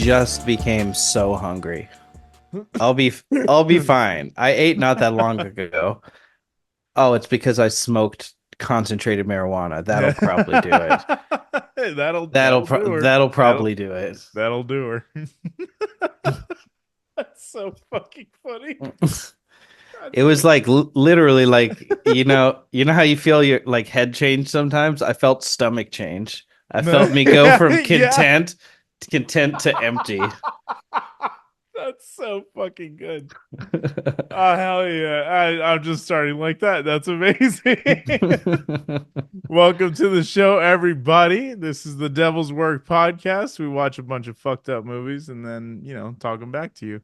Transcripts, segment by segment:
just became so hungry. I'll be I'll be fine. I ate not that long ago. Oh, it's because I smoked concentrated marijuana. That'll probably do it. That'll do her. That'll That'll probably do it. that'll do her. That's so fucking funny. God It was damn. like literally like you know how you feel your like head change sometimes? I felt stomach change. I No, felt me go yeah, from yeah. content to empty. That's so fucking good. Oh hell yeah. I'm just starting like that. That's amazing. Welcome to the show, everybody. This is the Devil's Work podcast. We watch a bunch of fucked up movies and then, talk them back to you.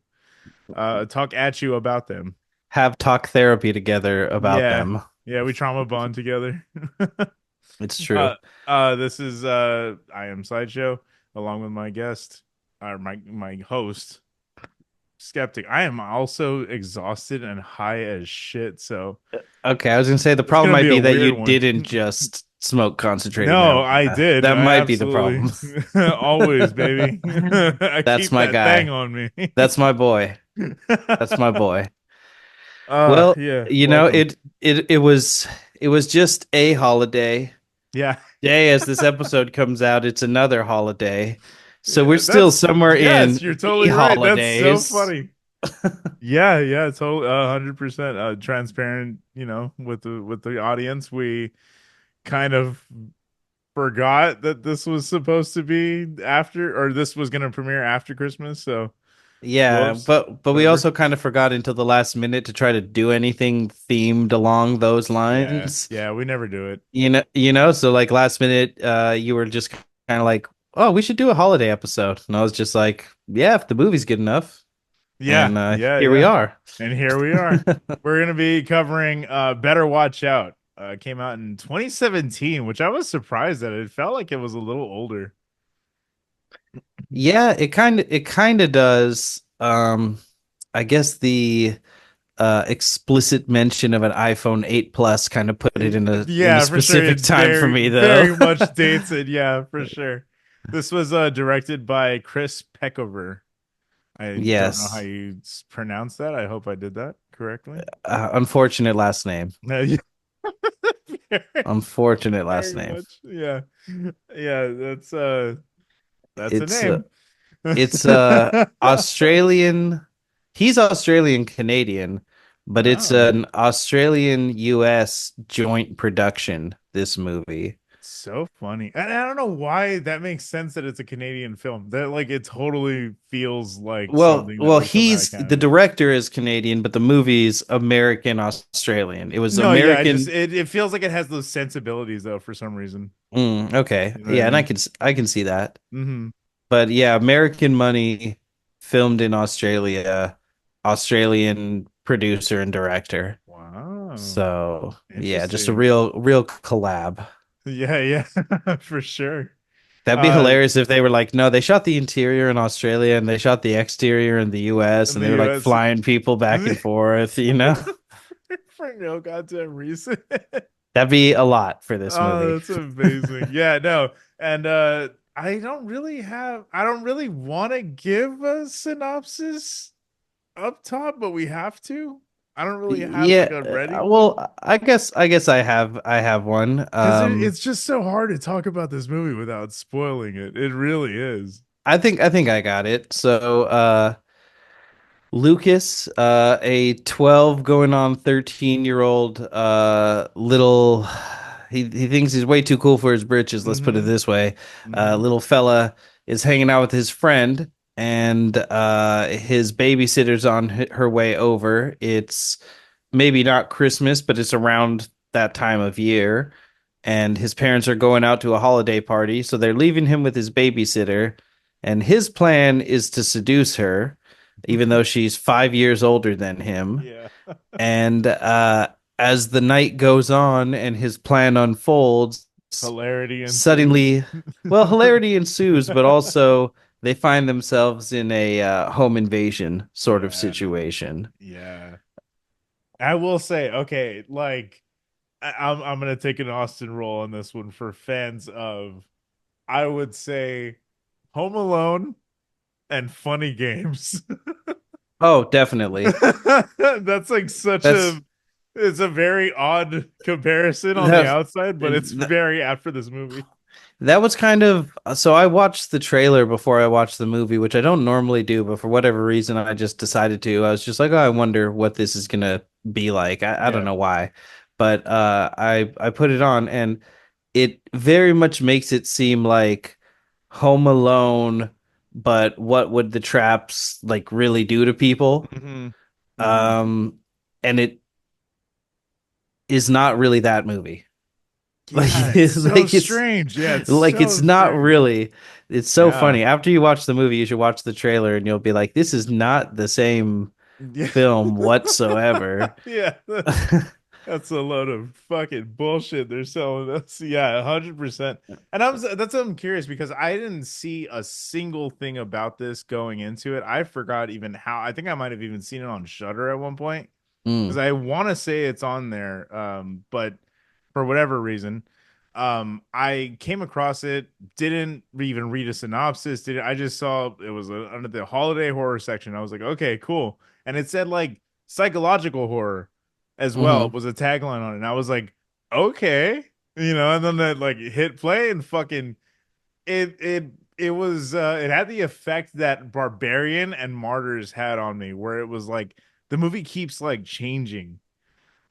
Talk at you about them. Have talk therapy together about Yeah. them. Yeah, we trauma bond together. It's true. uh this is I am Sideshow along with my guest or my host, Skeptic. I am also exhausted and high as shit, so Okay, I was gonna say the it's problem gonna might be a be that weird you one. didn't just smoke concentrated No, I marijuana. did. That I might be the absolutely problem. always, baby. I That's keep my that thing guy. on me. That's my boy. That's my boy. Uh, Well, yeah, you know, welcome. it was just a holiday. Yeah. Day as this episode comes out, it's another holiday. So we're Yeah, still that's somewhere yes, in you're the totally right. That's so holidays. funny. Yeah, yeah, totally 100% transparent, with the audience. We kind of forgot that this was supposed to be after or this was going to premiere after Christmas, so Yeah, whoops. but we Whatever. also kind of forgot until the last minute to try to do anything themed along those Yeah. lines. Yeah, we never do it. So like last minute, you were just kind of like, "Oh, we should do a holiday episode." And I was just like, "Yeah, if the movie's good enough." Yeah, And yeah, here we yeah. are. And here we are. We're gonna be covering Better Watch Out. Came out in 2017, which I was surprised at. It felt like it was a little older. Yeah, it kind of does. I guess the explicit mention of an iPhone 8 Plus kind of put it in a Yeah, for sure. specific It time for very, me though. very much dates it. Yeah, for sure. This was directed by Chris Peckover. I don't know how Yes. you pronounce that. I hope I did that correctly. Unfortunate last name. Yeah, very, Unfortunate last very name. much. Yeah. Yeah, that's a It's name. it's Australian. He's Australian Canadian, but it's Oh, an Australian US joint production, this movie. so funny. And I don't know why that makes sense that it's a Canadian film. That like it totally feels like something that Well, would come out of he's the Canada. director is Canadian, but the movie's American Australian. It was No, yeah, American. it feels like it has those sensibilities though for some reason. Okay, You know what I yeah, and mean? I can see that. Mm-hmm. But yeah, American Money, filmed in Australia, Australian producer and director. Wow. So yeah, just a Interesting. real collab. Yeah, yeah, for sure. That'd be Uh hilarious if they were like, no, they shot the interior in Australia and they shot the exterior in the US in and the they were like US flying people back and forth. for no goddamn reason. That'd be a lot for this Oh, movie. that's amazing. Yeah, no. And I don't really want to give a synopsis up top, but we have to. I don't really have like Yeah, a ready one well, I guess I have one. because it's just so hard to talk about this movie without spoiling it. It really is. I think I got it. So, Lucas, a 12 going on 13-year-old little he thinks he's way too cool for his britches, let's put it Mm-hmm. this way. Mm-hmm. Little fella is hanging out with his friend and his babysitter's on her way over. It's maybe not Christmas, but it's around that time of year. And his parents are going out to a holiday party, so they're leaving him with his babysitter. And his plan is to seduce her, even though she's 5 years older than him. Yeah. And as the night goes on and his plan unfolds, Hilarity ensues. suddenly, well, hilarity ensues, but also they find themselves in a home invasion sort of Yeah. situation. Yeah. I will say, okay, like I'm gonna take an Austin role on this one for fans of, I would say, Home Alone and funny games. Oh, definitely. That's like such That's a it's a very odd comparison on the that's outside, but it's very apt for this movie. that was kind of so I watched the trailer before I watched the movie, which I don't normally do, but for whatever reason I just decided to. I was just like, oh, I wonder what this is gonna be like. I don't Yeah. know why. But I put it on and it very much makes it seem like Home Alone, but what would the traps like really do to people? Hmm. Hmm. Um, and it is not really that movie. Like, Yeah, it's so like it's strange. Yeah, it's like it's so not strange. really. It's so Yeah. funny. After you watch the movie, you should watch the trailer, and you'll be like, "This is not the same Yeah. film whatsoever." Yeah. That's a load of fucking bullshit they're selling us. Yeah, 100%. And that's what I'm curious because I didn't see a single thing about this going into it. I forgot even how. I think I might have even seen it on Shudder at one point because Mm. I want to say it's on there, but for whatever reason, I came across it, didn't even read a synopsis. Did I just saw it was under the holiday horror section. I was like, okay, cool, and it said like psychological horror as well Hmm. was a tagline on it. And I was like, okay, and then that like hit play and fucking it was it had the effect that Barbarian and Martyrs had on me, where it was like the movie keeps like changing.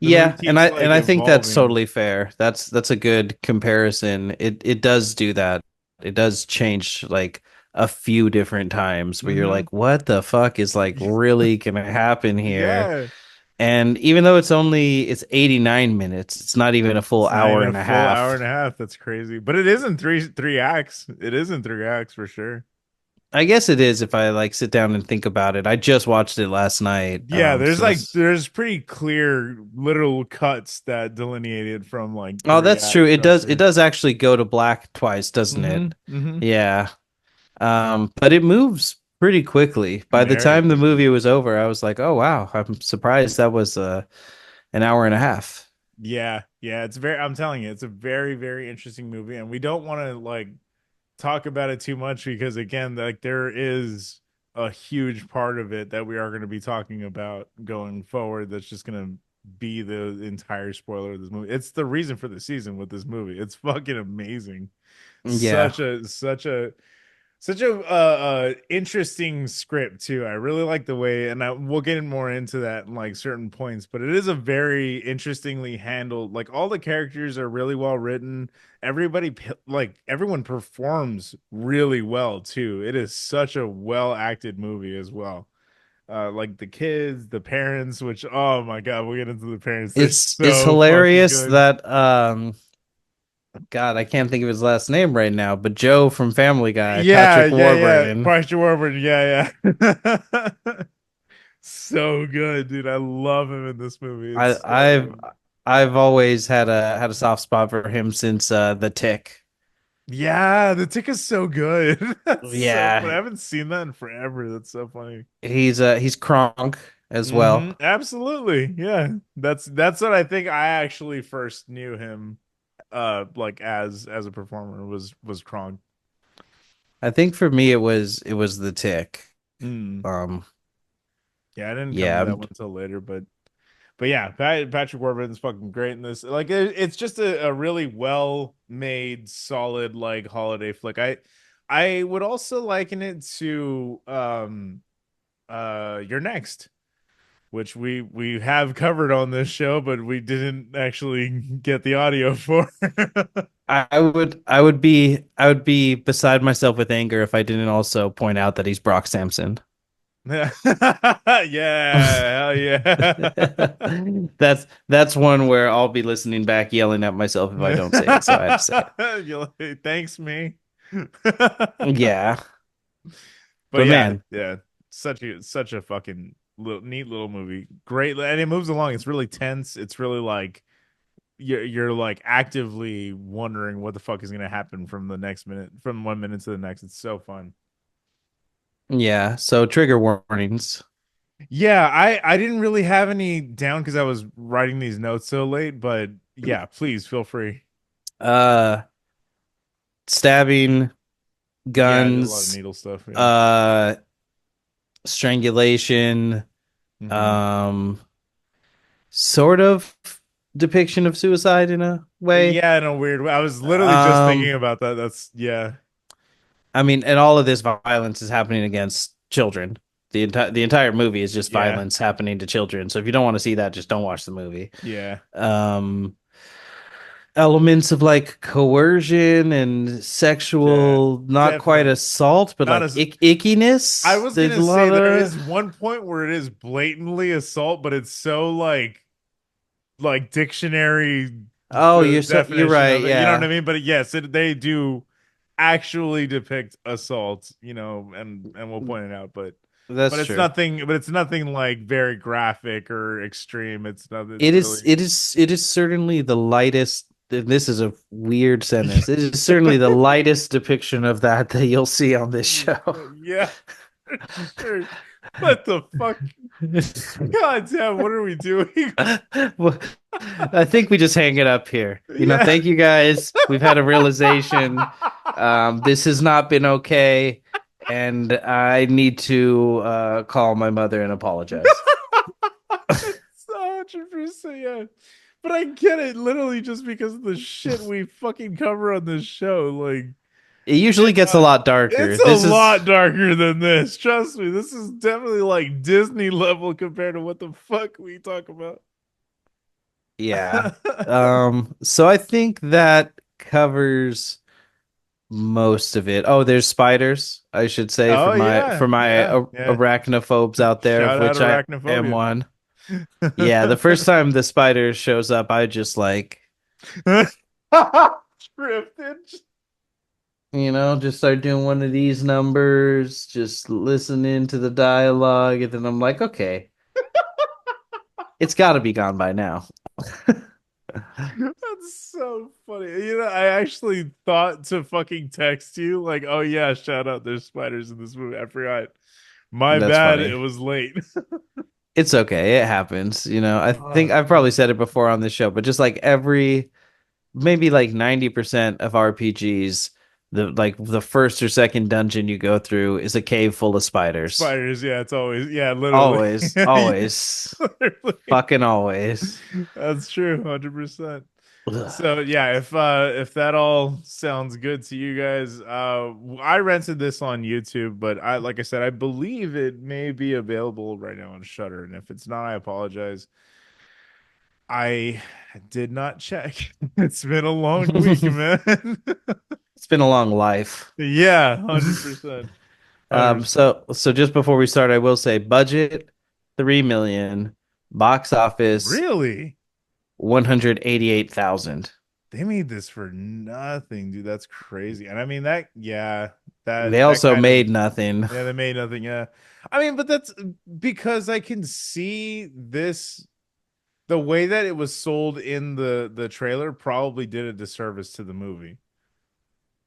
The movie Yeah, and keeps I like and I think that's evolving. totally fair. That's a good comparison. It does do that. It does change like a few different times where you're Hmm. like, "What the fuck is like really gonna happen here?" Yeah. And even though it's 89 minutes, it's not even a full It's not even hour a and a full hour half. and a half. That's crazy. But it isn't three acts. It isn't three acts for sure. I guess it is if I like sit down and think about it. I just watched it last night. Yeah, there's So like that's there's pretty clear literal cuts that delineated from like oh, three that's true. act It structure. does actually go to black twice, doesn't Mm-hmm. it? Mm-hmm. Yeah. But it moves pretty quickly. By the Very time the quickly. movie was over, I was like, "Oh wow, I'm surprised that was an hour and a half." Yeah, yeah, it's very I'm telling you, it's a very, very interesting movie, and we don't want to like talk about it too much because again, like there is a huge part of it that we are going to be talking about going forward that's just going to be the entire spoiler of this movie. It's the reason for the season with this movie. It's fucking amazing. Yeah. Such a interesting script too. I really like the way, and we'll get more into that in like certain points. But it is a very interestingly handled. Like all the characters are really well written. Like everyone performs really well too. It is such a well acted movie as well. Like the kids, the parents, which oh my god, we'll get into the parents. They're It's so fucking hilarious good. that God, I can't think of his last name right now, but Joe from Family Guy, Yeah, Patrick yeah, yeah. Warburton. Pastor Warburton. Yeah, yeah. So good, dude. I love him in this movie. I It's so I've good. I've always had a soft spot for him since The Tick. Yeah, the tick is so good. That's so funny. I Yeah, haven't seen that in forever. That's so funny. he's Kronk as Hmm. well. Absolutely. Yeah. That's what I think I actually first knew him like as a performer was Kronk. I think for me it was The Tick. Mm. Um Yeah, I didn't come to yeah, that one until later, but yeah, Patrick Warburton's fucking great in this. Like it's just a really well made, solid like holiday flick. I would also liken it to You're Next, which we have covered on this show, but we didn't actually get the audio for. I would be beside myself with anger if I didn't also point out that he's Brock Sampson. Yeah, hell yeah. That's one where I'll be listening back yelling at myself if I don't say it, so I had to say it. Thanks, me. Yeah, But but yeah, man, yeah, such a fucking neat little movie. Great, and it moves along. It's really tense. It's really like you're like actively wondering what the fuck is gonna happen from the next minute, from 1 minute to the next. It's so fun. yeah, so trigger warnings. Yeah, I didn't really have any down because I was writing these notes so late, but yeah, please feel free. Stabbing, Yeah, I did a lot of guns, needle stuff. Yeah. uh strangulation, Hmm. um, sort of depiction of suicide in a way. Yeah, in a weird way. I was literally just thinking Um, about that. That's yeah, I mean, and all of this violence is happening against children. The entire movie is just yeah, violence happening to children. So if you don't want to see that, just don't watch the movie. yeah, Um, Elements of like coercion and yeah. sexual, not quite Definitely assault, but not like as. I ickiness. was There's gonna a say lot there of is one point where it is blatantly assault, but it's so like dictionary oh, you're definition right, of it. You know what I yeah, mean? But yes, they do actually depict assault. And we'll point it out, but that's it's true. nothing. But it's nothing like very graphic or extreme. It's not. It's It is really. it is it is certainly the lightest. This is a weird sentence. It is certainly the lightest depiction of that you'll see on this show. Yeah, sure. What the fuck? God damn, what are we doing? Well, I think we just hang it up here. Yeah. Thank you guys. We've had a realization. This has not been okay, and I need to call my mother and apologize. It's 100%, yeah. But I get it literally just because of the shit we fucking cover on this show. Like, It usually it, gets a lot it's darker. a This is lot darker than this. Trust me, this is definitely like Disney level compared to what the fuck we talk about. Yeah. So I think that covers most of it. Oh, there's spiders, I should say, Oh for yeah, my yeah, yeah. arachnophobes out there, of Shout out which I am arachnophobia. one. Yeah, the first time the spider shows up, I just like, Scripted. just start doing one of these numbers, just listening to the dialogue, and then I'm like, okay, it's got to be gone by now. That's so funny. I actually thought to fucking text you, like, oh yeah, shout out, there's spiders in this movie. I forgot. My That's bad, it funny. was late. It's okay. It happens. I think Oh, I've probably said it before on this show, but just like maybe like 90% of RPGs, the first or second dungeon you go through is a cave full of spiders. spiders, yeah, it's always, yeah, literally. Always, Yeah, always, literally. fucking always. That's true, 100%. Ugh. So yeah, if that all sounds good to you guys, I rented this on YouTube, but I like I said, I believe it may be available right now on Shutter, and if it's not, I apologize. I did not check. It's been a long week, man. It's been a long life. Yeah, 100%. 100%. So just before we start, I will say budget 3 million, box office Really? 188,000. They made this for nothing, dude. That's crazy. And I mean that, yeah, that They that also kind of, made nothing. yeah, they made nothing, yeah. I mean, but that's because I can see this the way that it was sold in the trailer probably did a disservice to the movie.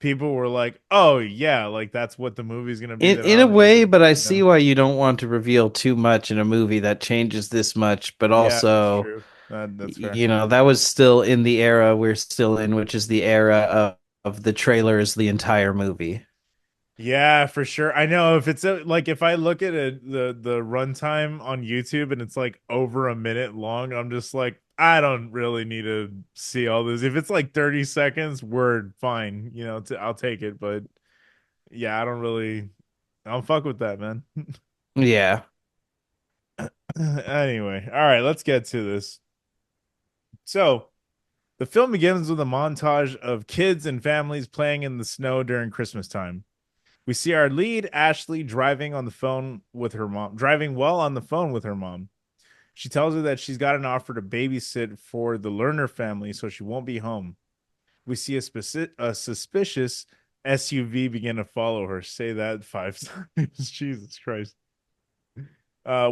People were like, "Oh yeah, like that's what the movie's gonna be." In That in I a don't need way, to, but I you know. see why you don't want to reveal too much in a movie that changes this much, but Yeah, that's also, true. That's fair. that was still in the era we're still in, which is the era of the trailer is the entire movie. Yeah, for sure. I know if it's like if I look at the runtime on YouTube and it's like over a minute long, I'm just like, I don't really need to see all this. If it's like 30 seconds, word, fine. I'll take it. But yeah, I don't fuck with that, man. Yeah. Anyway, all right, let's get to this. So, the film begins with a montage of kids and families playing in the snow during Christmas time. We see our lead, Ashley, driving well on the phone with her mom. She tells her that she's got an offer to babysit for the Lerner family, so she won't be home. We see a suspicious SUV begin to follow her. Say that 5 times. Jesus Christ.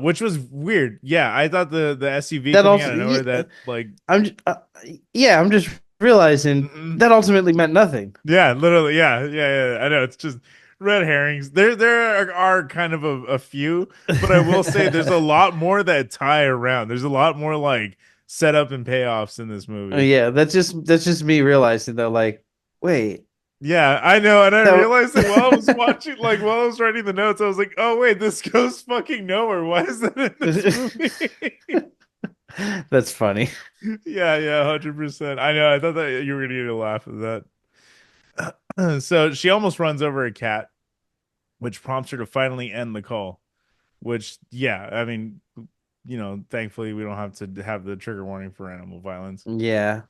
Which was weird. Yeah, I thought the SUV That coming out also, of nowhere that like I'm just realizing mm-mm. that ultimately meant nothing. Yeah, literally. Yeah, yeah, yeah. I know. It's just red herrings. There are kind of a few, but I will say there's a lot more that tie around. There's a lot more like setup and payoffs in this movie. Yeah, that's just me realizing though, like, wait. Yeah, I know, and I So realized it while I was watching, like while I was writing the notes, I was like, "Oh wait, this goes fucking nowhere. Why is that in this movie?" that's funny. Yeah, yeah, 100%. I know. I thought that you were gonna get a laugh at that. So she almost runs over a cat, which prompts her to finally end the call. Which, yeah, I mean, thankfully we don't have to have the trigger warning for animal violence. Yeah.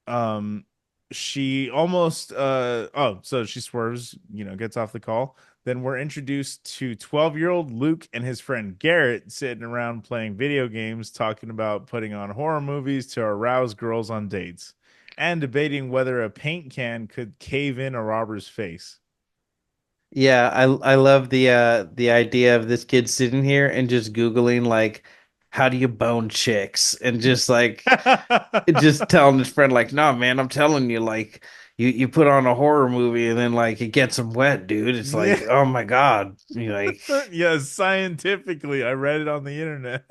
um she almost oh, so she swerves, gets off the call. Then we're introduced to 12-year-old Luke and his friend Garrett sitting around playing video games, talking about putting on horror movies to arouse girls on dates, and debating whether a paint can could cave in a robber's face. Yeah, I love the idea of this kid sitting here and just Googling like how do you bone chicks and just telling his friend like, no man, I'm telling you, like you put on a horror movie and then like it gets them wet, dude. It's Yeah. like, oh my God. You like Yeah, scientifically, I read it on the internet.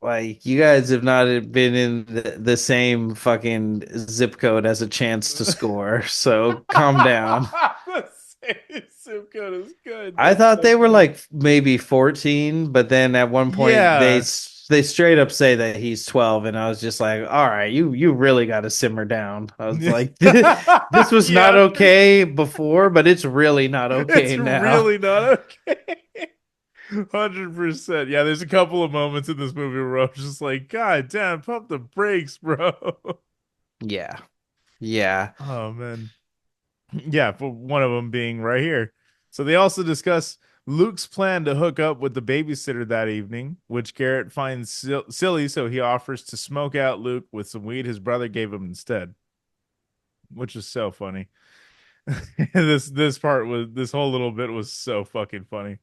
like you guys have not been in the same fucking zip code as a chance to score. So calm down. The same zip code is good. I That's thought so they were funny. like maybe 14, but then at one point Yeah. they straight up say that he's 12 and I was just like, "All right, you really got to simmer down." I was like, "This was not Yeah, okay before, but it's really not it's okay now." really not okay. 100%. Yeah, there's a couple of moments in this movie where I was just like, God damn, pump the brakes, bro. Yeah. Yeah. Oh man. Yeah, for one of them being right here. So they also discuss Luke's plan to hook up with the babysitter that evening, which Garrett finds silly, so he offers to smoke out Luke with some weed his brother gave him instead, which is so funny. This whole little bit was so fucking funny.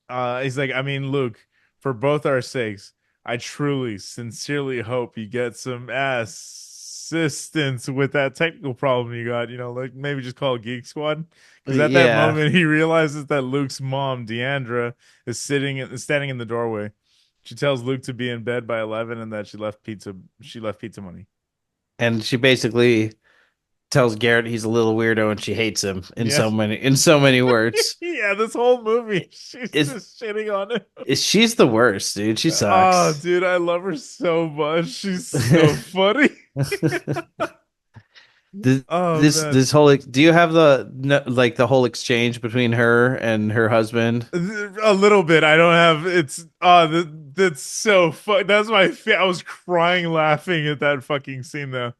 He's like, I mean, Luke, for both our sakes, I truly, sincerely hope you get some assistance with that technical problem you got. Like maybe just call Geek Squad. Because at that Yeah. moment, he realizes that Luke's mom, Deandra, is standing in the doorway. She tells Luke to be in bed by 11 and that she left pizza. She left pizza money. And she basically tells Garrett he's a little weirdo and she hates him Yeah, in so many words. yeah. This whole movie, she's Is just shitting on him. she's the worst, dude. She Oh, sucks. dude, I love her so much. She's so funny. This Oh man, this whole do you have the like the whole exchange between her and her husband? a little bit. I don't have. It's that's so fun. That's I was crying laughing at that fucking scene though.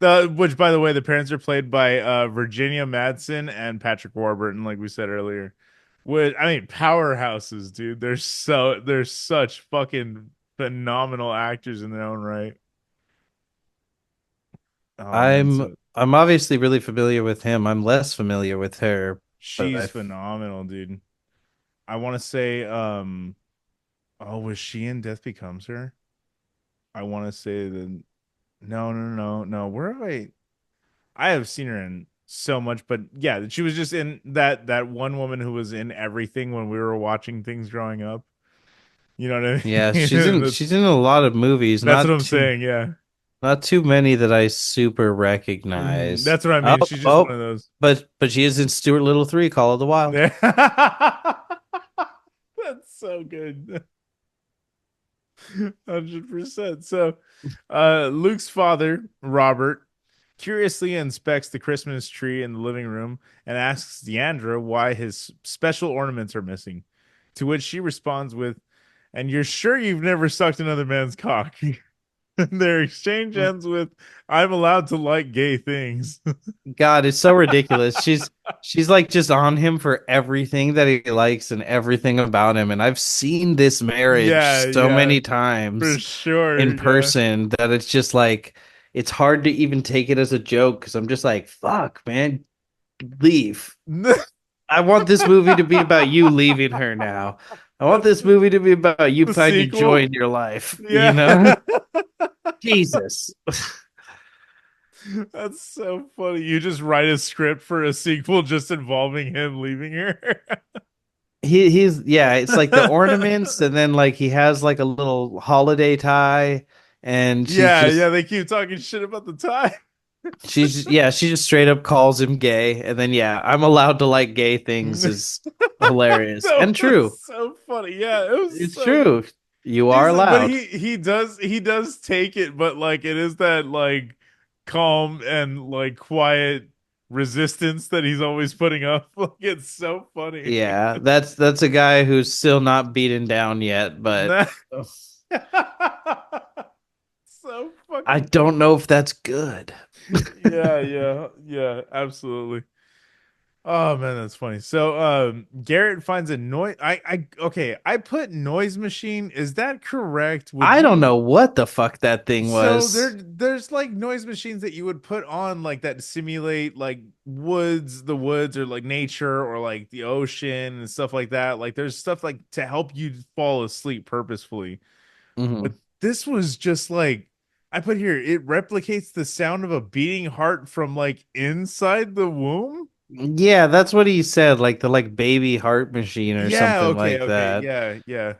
Which, by the way, the parents are played by Virginia Madsen and Patrick Warburton, like we said earlier. Which, I mean, powerhouses, dude. They're such fucking phenomenal actors in their own right. Oh man, so I'm obviously really familiar with him. I'm less familiar with her, but she's phenomenal, dude. I want to say, oh, was she in Death Becomes Her? I want to say that no. Where have I have seen her in so much, but yeah, she was just in that one woman who was in everything when we were watching things growing up. You know what I yeah, mean? she's in a lot of movies, That's what I'm saying. Yeah. not too many that I super recognize. That's what I Oh, mean. She's just one oh, of those. but she is in Stuart Little 3, Call of the Wild. Yeah. That's so good. 100%. So, Luke's father, Robert, curiously inspects the Christmas tree in the living room and asks Deandra why his special ornaments are missing. To which she responds with, "And you're sure you've never sucked another man's cock?" Their exchange ends with, "I'm allowed to like gay things." God, it's so ridiculous. She's like just on him for everything that he likes and everything about him. And I've seen this Yeah, marriage so yeah, many for times sure. in Yeah. person that it's just like it's hard to even take it as a joke because I'm just like, fuck, man, leave. I want this movie to be about you leaving her now. I want That's this movie to be about you the finding joy sequel. in your life, you Yeah. know? Jesus. That's so funny. You just write a script for a sequel just involving him leaving her. He's yeah, it's like the ornaments, and then like he has like a little holiday tie, and she's Yeah, just yeah, they keep talking shit about the tie. She just straight up calls him gay, and then yeah, I'm allowed to like gay things is hilarious That and was true. so funny. Yeah, it was It's so good. true. You are But allowed. he does take it, but like it is that like calm and like quiet resistance that he's always putting up. Like it's so funny. Yeah, that's a guy who's still not beaten down yet, but That so I fucking don't funny. know if that's good. Yeah, yeah, yeah, absolutely. Oh man, that's funny. So Garrett finds a noise. I okay, I put noise machine. Is that correct? Would I don't you know what the fuck that thing so was. there's like noise machines that you would put on like that simulate like the woods or like nature or like the ocean and stuff like that. Like there's stuff like to help you fall asleep purposefully. But Hmm. this was just like I put here, it replicates the sound of a beating heart from like inside the womb. Yeah, that's what he said, like the like baby heart machine or Yeah, something okay, like okay. that. Yeah, yeah.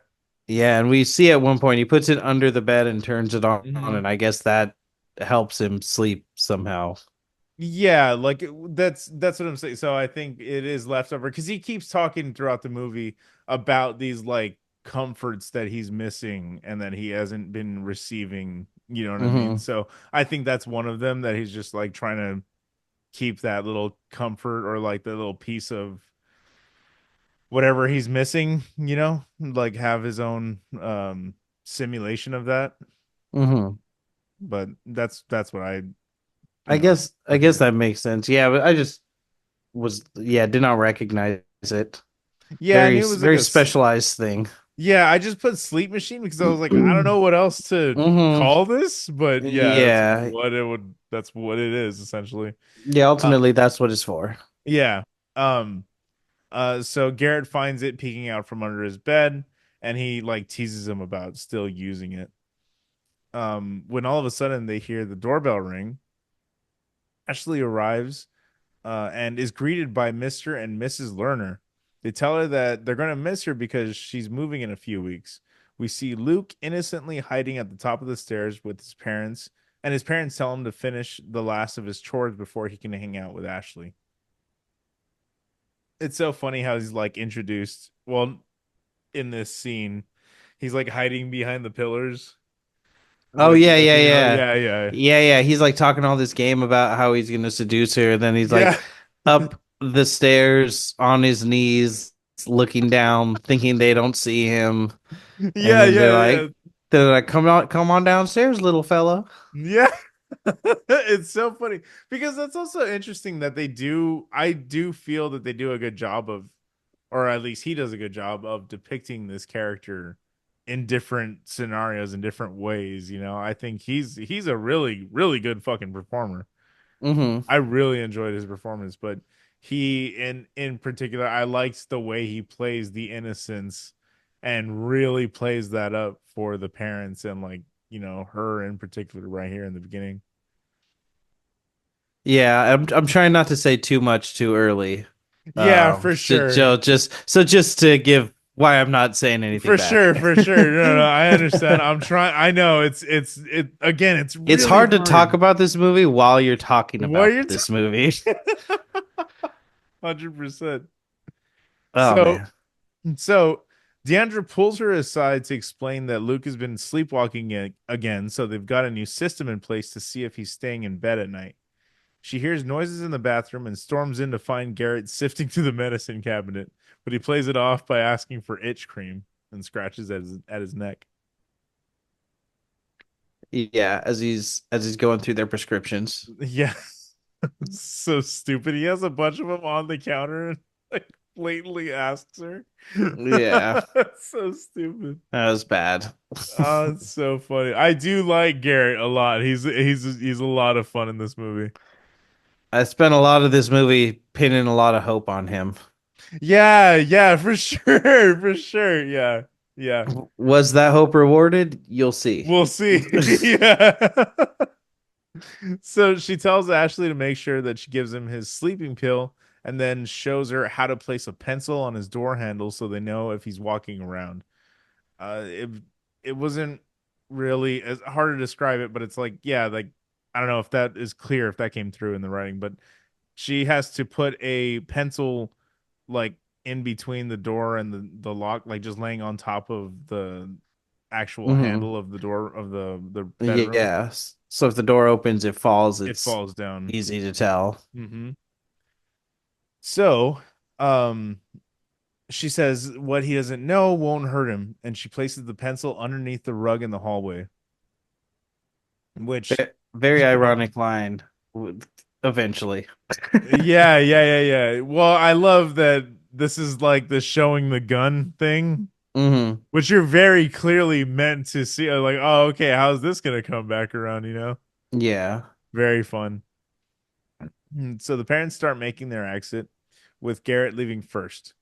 Yeah, and we see at one point he puts it under the bed and turns it on, Mhm. and I guess that helps him sleep somehow. Yeah, like that's what I'm saying. So I think it is leftover because he keeps talking throughout the movie about these like comforts that he's missing and that he hasn't been receiving. You know what I mean? Hmm. So I think that's one of them that he's just like trying to keep that little comfort or like the little piece of whatever he's missing, like have his own simulation of that. Hmm. But that's what I, I put guess here. that makes sense. Yeah, but I just did not recognize it. Yeah, I knew it was like Very specialized thing. yeah, I just put sleep machine because I was like, I don't know what else to Hmm. call this, but yeah, Yeah. that's what it is essentially. Yeah, Uh ultimately that's what it's for. yeah. Um so Garrett finds it peeking out from under his bed and he like teases him about still using it. When all of a sudden they hear the doorbell ring, Ashley arrives and is greeted by Mr. and Mrs. Lerner. They tell her that they're going to miss her because she's moving in a few weeks. We see Luke innocently hiding at the top of the stairs with his parents, and his parents tell him to finish the last of his chores before he can hang out with Ashley. It's so funny how he's like introduced. Well, in this scene, he's like hiding behind the pillars Oh with, yeah, yeah, yeah. yeah, yeah, Yeah, yeah. He's like talking all this game about how he's gonna seduce her, and then he's like yeah, up the stairs on his knees, looking down, thinking they don't see him. And yeah, then yeah, they're like, come on downstairs, little fella. yeah. It's so funny because that's also interesting that I do feel that they do a good job of, or at least he does a good job of depicting this character in different scenarios in different ways. I think he's a really, really good fucking performer. Hmm. I really enjoyed his performance, but he in particular, I liked the way he plays the innocence and really plays that up for the parents and like, her in particular right here in the beginning. Yeah, I'm trying not to say too much too early. Yeah, for sure. Just to give why I'm not saying anything For bad. sure, for sure. No, no, I understand. I'm trying. I know it again, it's It's really hard to talk hard. about this movie while you're talking What about you're this movie. 100%. Oh So, man. so Deandra pulls her aside to explain that Luke has been sleepwalking again, so they've got a new system in place to see if he's staying in bed at night. She hears noises in the bathroom and storms in to find Garrett sifting through the medicine cabinet, but he plays it off by asking for itch cream and scratches at his neck. Yeah, as he's going through their prescriptions. Yeah. So stupid. He has a bunch of them on the counter and like blatantly asks her. Yeah, That's so stupid. that was bad. Oh, it's so funny. I do like Garrett a lot. He's a lot of fun in this movie. I spent a lot of this movie pinning a lot of hope on him. Yeah, yeah, for sure, for sure. Yeah, yeah. Was that hope rewarded? You'll see. We'll see. Yeah. So she tells Ashley to make sure that she gives him his sleeping pill and then shows her how to place a pencil on his door handle so they know if he's walking around. It wasn't really as hard to describe it, but it's like, yeah, like I don't know if that is clear, if that came through in the writing, but she has to put a pencil like in between the door and the lock, like just laying on top of the actual Hmm. handle of the door of the bedroom. Yeah. So if the door opens, it falls. It It's falls down. easy to tell. Hmm. So, um, she says what he doesn't know won't hurt him, and she places the pencil underneath the rug in the hallway, which, Very you know, ironic line. Eventually. yeah, yeah, yeah, yeah. Well, I love that this is like the showing the gun thing, Hmm. which you're very clearly meant to see. Like, oh, okay, how's this gonna come back around? Yeah. Very fun. So the parents start making their exit, with Garrett leaving first.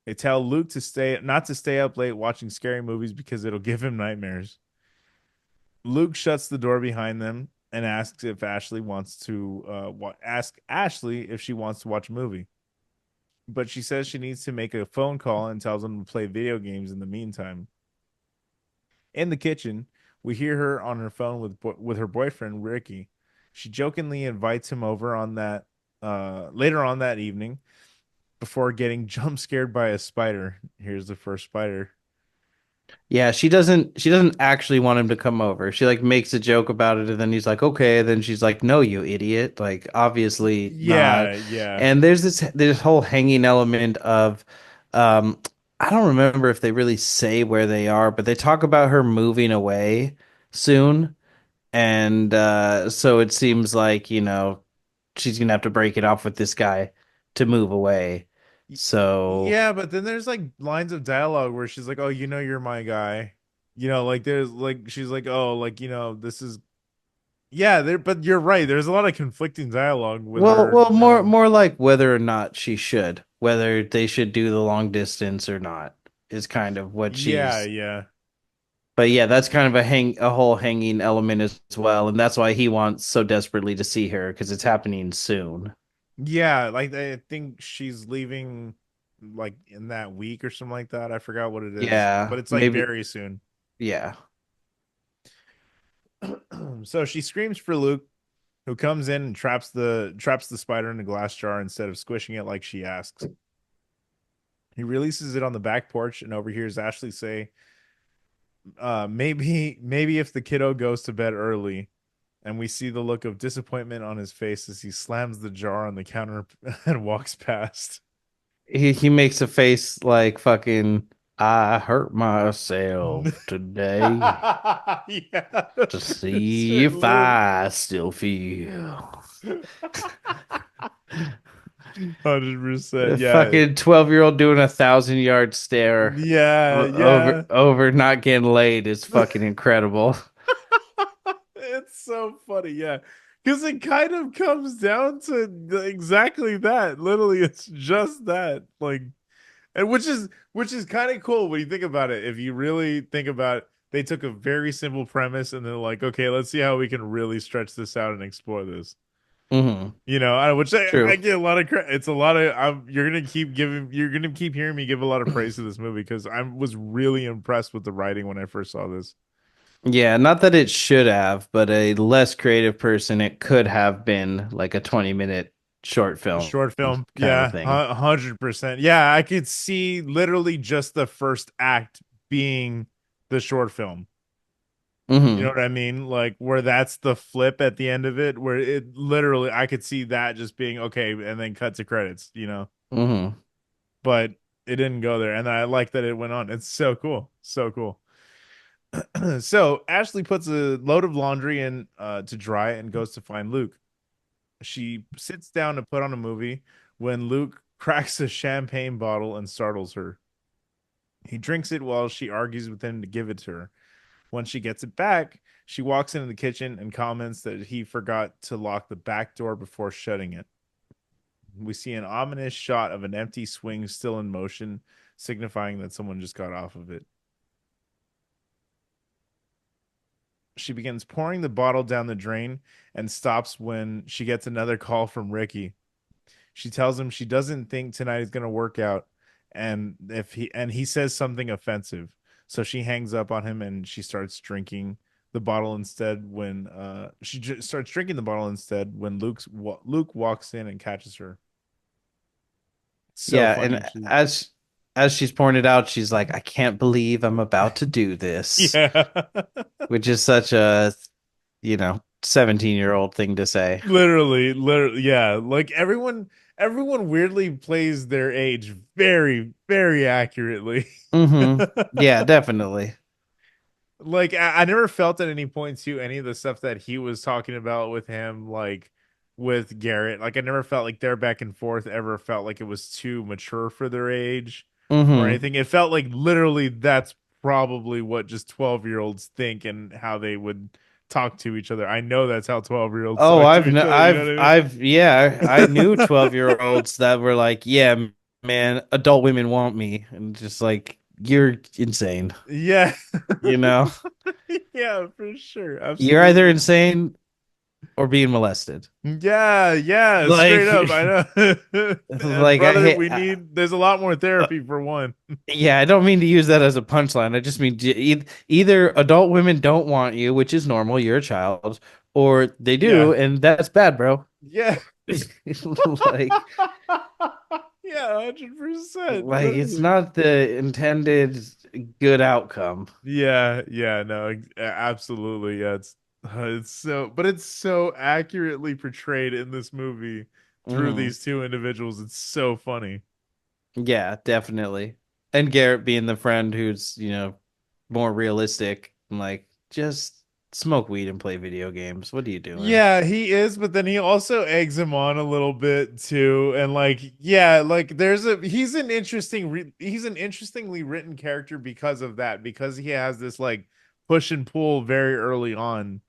They tell Luke to stay not to stay up late watching scary movies because it'll give him nightmares. Luke shuts the door behind them and asks if Ashley wants to ask Ashley if she wants to watch a movie. But she says she needs to make a phone call and tells him to play video games in the meantime. In the kitchen, we hear her on her phone with her boyfriend Ricky. She jokingly invites him over on that later on that evening before getting jump scared by a spider. Here's the first spider. Yeah, she doesn't actually want him to come over. She like makes a joke about it and then he's like, "Okay." Then she's like, "No, you idiot." Like obviously Yeah, not. yeah. And there's this whole hanging element of um I don't remember if they really say where they are, but they talk about her moving away soon. And so it seems like, she's gonna have to break it off with this guy to move away. So, Yeah, but then there's like lines of dialogue where she's like, "Oh, you're my guy." Like there's like she's like, "Oh, like, this is yeah, there but you're right. There's a lot of conflicting dialogue with well, her, well, more like whether or not she should, whether they should do the long distance or not, is kind of what Yeah, she's. yeah. But yeah, that's kind of a whole hanging element as well, and that's why he wants so desperately to see her because it's happening soon. Yeah, like I think she's leaving like in that week or something like that. I forgot what it is, Yeah, but it's like maybe. very soon. Yeah, So she screams for Luke, who comes in and traps the spider in a glass jar instead of squishing it like she asks. He releases it on the back porch and overhears Ashley say, maybe if the kiddo goes to bed early, and we see the look of disappointment on his face as he slams the jar on the counter and walks past. he makes a face like fucking. I hurt myself today Yeah, to see sure, if literally. I still feel. 100%. A Yeah. fucking 12-year-old doing 1,000-yard stare Yeah, over yeah. over not getting laid is fucking incredible. It's so funny, yeah. Because it kind of comes down to exactly that. Literally, it's just that. Like, and which is kind of cool when you think about it. If you really think about it, they took a very simple premise and they're like, okay, let's see how we can really stretch this out and explore this. Hmm. Which I True. get a lot of credit. It's a lot of you're gonna keep hearing me give a lot of praise to this movie because I was really impressed with the writing when I first saw this. Yeah, not that it should have, but a less creative person, it could have been like a 20-minute short film Short film, kind of a yeah, thing. 100%. Yeah, I could see literally just the first act being the short film. You know Hmm. what I mean? Like where that's the flip at the end of it, where it literally I could see that just being okay, and then cut to credits. Hmm. But it didn't go there, and I like that it went on. It's so cool, so cool. So Ashley puts a load of laundry in to dry and goes to find Luke. She sits down to put on a movie when Luke cracks a champagne bottle and startles her. He drinks it while she argues with him to give it to her. Once she gets it back, she walks into the kitchen and comments that he forgot to lock the back door before shutting it. We see an ominous shot of an empty swing still in motion, signifying that someone just got off of it. She begins pouring the bottle down the drain and stops when she gets another call from Ricky. She tells him she doesn't think tonight is going to work out, and he says something offensive. So she hangs up on him and she starts drinking the bottle instead when starts drinking the bottle instead when Luke walks in and catches her. So Yeah, and funny. She as she's pouring it out, she's like, "I can't believe I'm about to do this," yeah. which is such a, 17-year-old thing to say. Literally, yeah. Like everyone weirdly plays their age very, very accurately. Yeah, definitely. Like I never felt at any point to any of the stuff that he was talking about with him, like with Garrett. Like I never felt like their back and forth ever felt like it was too mature for their age or hmm anything. It felt like literally that's probably what just 12-year-olds think and how they would talk to each other. I know that's how 12-year-olds Oh, talk to each other, you know what I mean? yeah, I knew 12-year-olds that were like, "Yeah, man, adult women want me," and just like, "You're insane," Yeah. you know? Yeah, for sure. You're either Absolutely. insane or being molested. Yeah, yeah, straight Like, up. I know. And like I brother, hate. we need there's a lot more therapy for one. Yeah, I don't mean to use that as a punchline. I just mean either adult women don't want you, which is normal, you're a child, or they Yeah. do, and that's bad, bro. Yeah. Like, Yeah, 100%. like it's Literally. not the intended good outcome. Yeah, yeah, no, absolutely. Yeah, it's so but it's so accurately portrayed in this movie through hmm these two individuals. It's so funny. Yeah, definitely. And Garrett being the friend who's, more realistic and like just smoke weed and play video games. What are you doing? Yeah, he is, but then he also eggs him on a little bit too. And like, yeah, like he's an interestingly written character because of that, because he has this like push and pull very early on.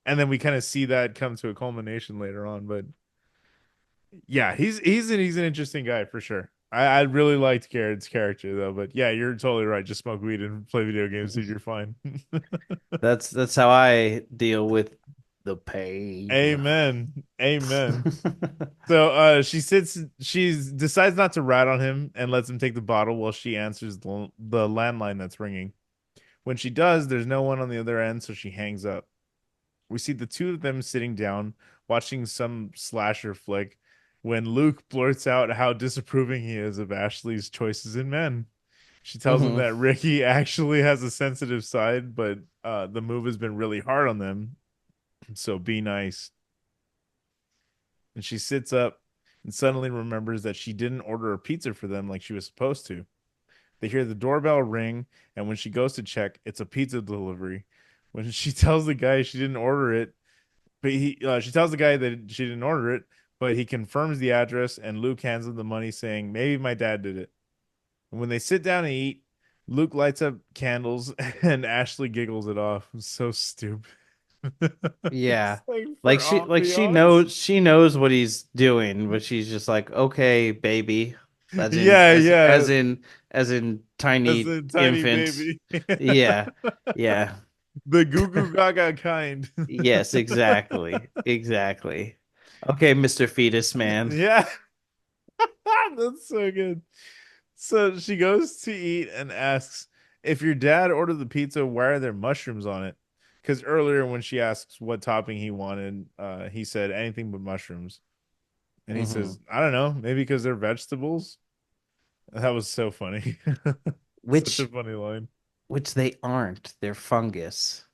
And then we kind of see that come to a culmination later on. But yeah, he's an interesting guy for sure. I really liked Garrett's character though, but yeah, you're totally right. Just smoke weed and play video games, dude. You're fine. That's how I deal with the pain. Amen. Amen. So she decides not to rat on him and lets him take the bottle while she answers the landline that's ringing. When she does, there's no one on the other end, so she hangs up. We see the two of them sitting down, watching some slasher flick, when Luke blurts out how disapproving he is of Ashley's choices in men. She tells him hmm that Ricky actually has a sensitive side, but the move has been really hard on them, so be nice. And she sits up and suddenly remembers that she didn't order a pizza for them like she was supposed to. They hear the doorbell ring, and when she goes to check, it's a pizza delivery. When she tells the guy she didn't order it, but she tells the guy that she didn't order it, but he confirms the address, and Luke hands him the money, saying, "Maybe my dad did it." And when they sit down and eat, Luke lights up candles, and Ashley giggles it off. It's so stupid. Yeah. It's like for Like ambiance. she knows what he's doing, but she's just like, "Okay, baby." As in Yeah, yeah. as in As tiny a tiny infant. baby. Yeah. Yeah. The goo goo gaga kind. Yes, exactly. Exactly. Okay, Mr. Fetus Man. Yeah, that's so good. So she goes to eat and asks if your dad ordered the pizza, why are there mushrooms on it? Because earlier when she asks what topping he wanted, he said anything but mushrooms. And he hmm says, I don't know, maybe because they're vegetables. That was so funny. Such a Which funny line. they aren't. They're fungus.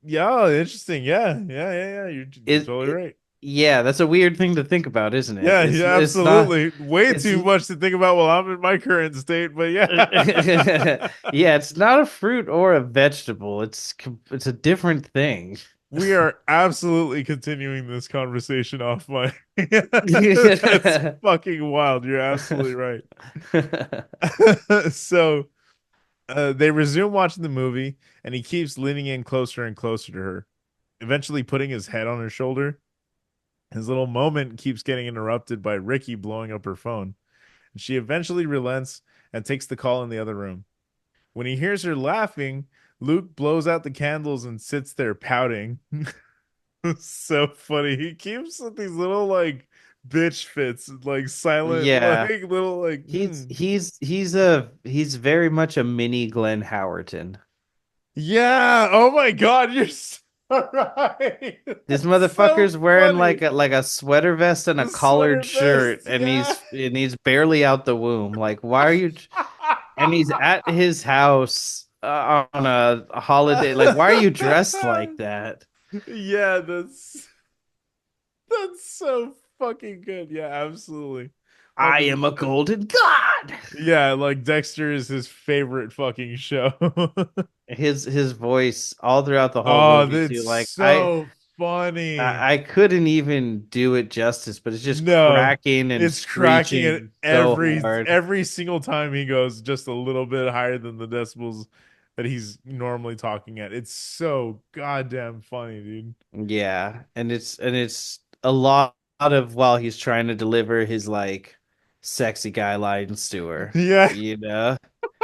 Yeah, interesting. Yeah, yeah, yeah, yeah. You're totally It right. yeah, that's a weird thing to think about, isn't it? Yeah, yeah, It's not absolutely. Way it's too much to think about while I'm in my current state, but yeah. yeah, it's not a fruit or a vegetable. It's a different thing. We are absolutely continuing this conversation off my That's fucking wild. You're absolutely right. So they resume watching the movie, and he keeps leaning in closer and closer to her, eventually putting his head on her shoulder. His little moment keeps getting interrupted by Ricky blowing up her phone. And she eventually relents and takes the call in the other room. When he hears her laughing, Luke blows out the candles and sits there pouting. It's so funny. He keeps with these little like bitch fits, like silent, like Yeah. little like He's very much a mini Glenn Howerton. Yeah. Oh my God, you're so right. This That's so motherfucker's wearing funny. like a sweater vest and a The sweater collared shirt, vest. and Yeah. he's barely out the womb. Like, why are you? And he's at his house on a holiday. Like, why are you dressed like that? Yeah, that's so fucking good. Yeah, absolutely. I am a 100%. golden god. Yeah, like Dexter is his favorite fucking show. His voice all throughout the whole Oh, movie that's too. so funny. I couldn't even do it justice, but it's just No, cracking and it's cracking it screeching so every hard. every single time he goes just a little bit higher than the decibels that he's normally talking at. It's so goddamn funny, dude. Yeah, and it's a lot of while he's trying to deliver his like sexy guy lines to her, Yeah. you know.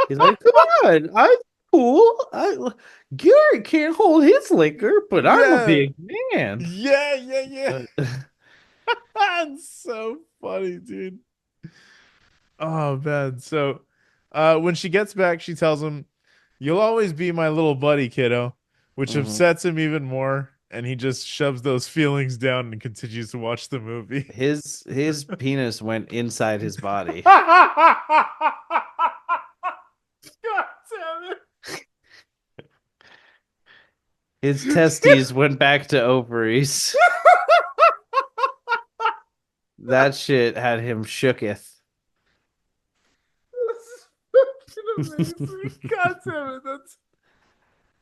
He's like, "Come on, I'm cool. Gary can't hold his liquor, but I'm a Yeah. big man." Yeah, yeah, yeah. Uh, That's so funny, dude. Oh man. So when she gets back, she tells him, "You'll always be my little buddy, kiddo," which mhm. upsets him even more, and he just shoves those feelings down and continues to watch the movie. His penis went inside his body. God damn His it. testes went back to ovaries. That shit had him shooketh. That's fucking amazing. God damn it. That's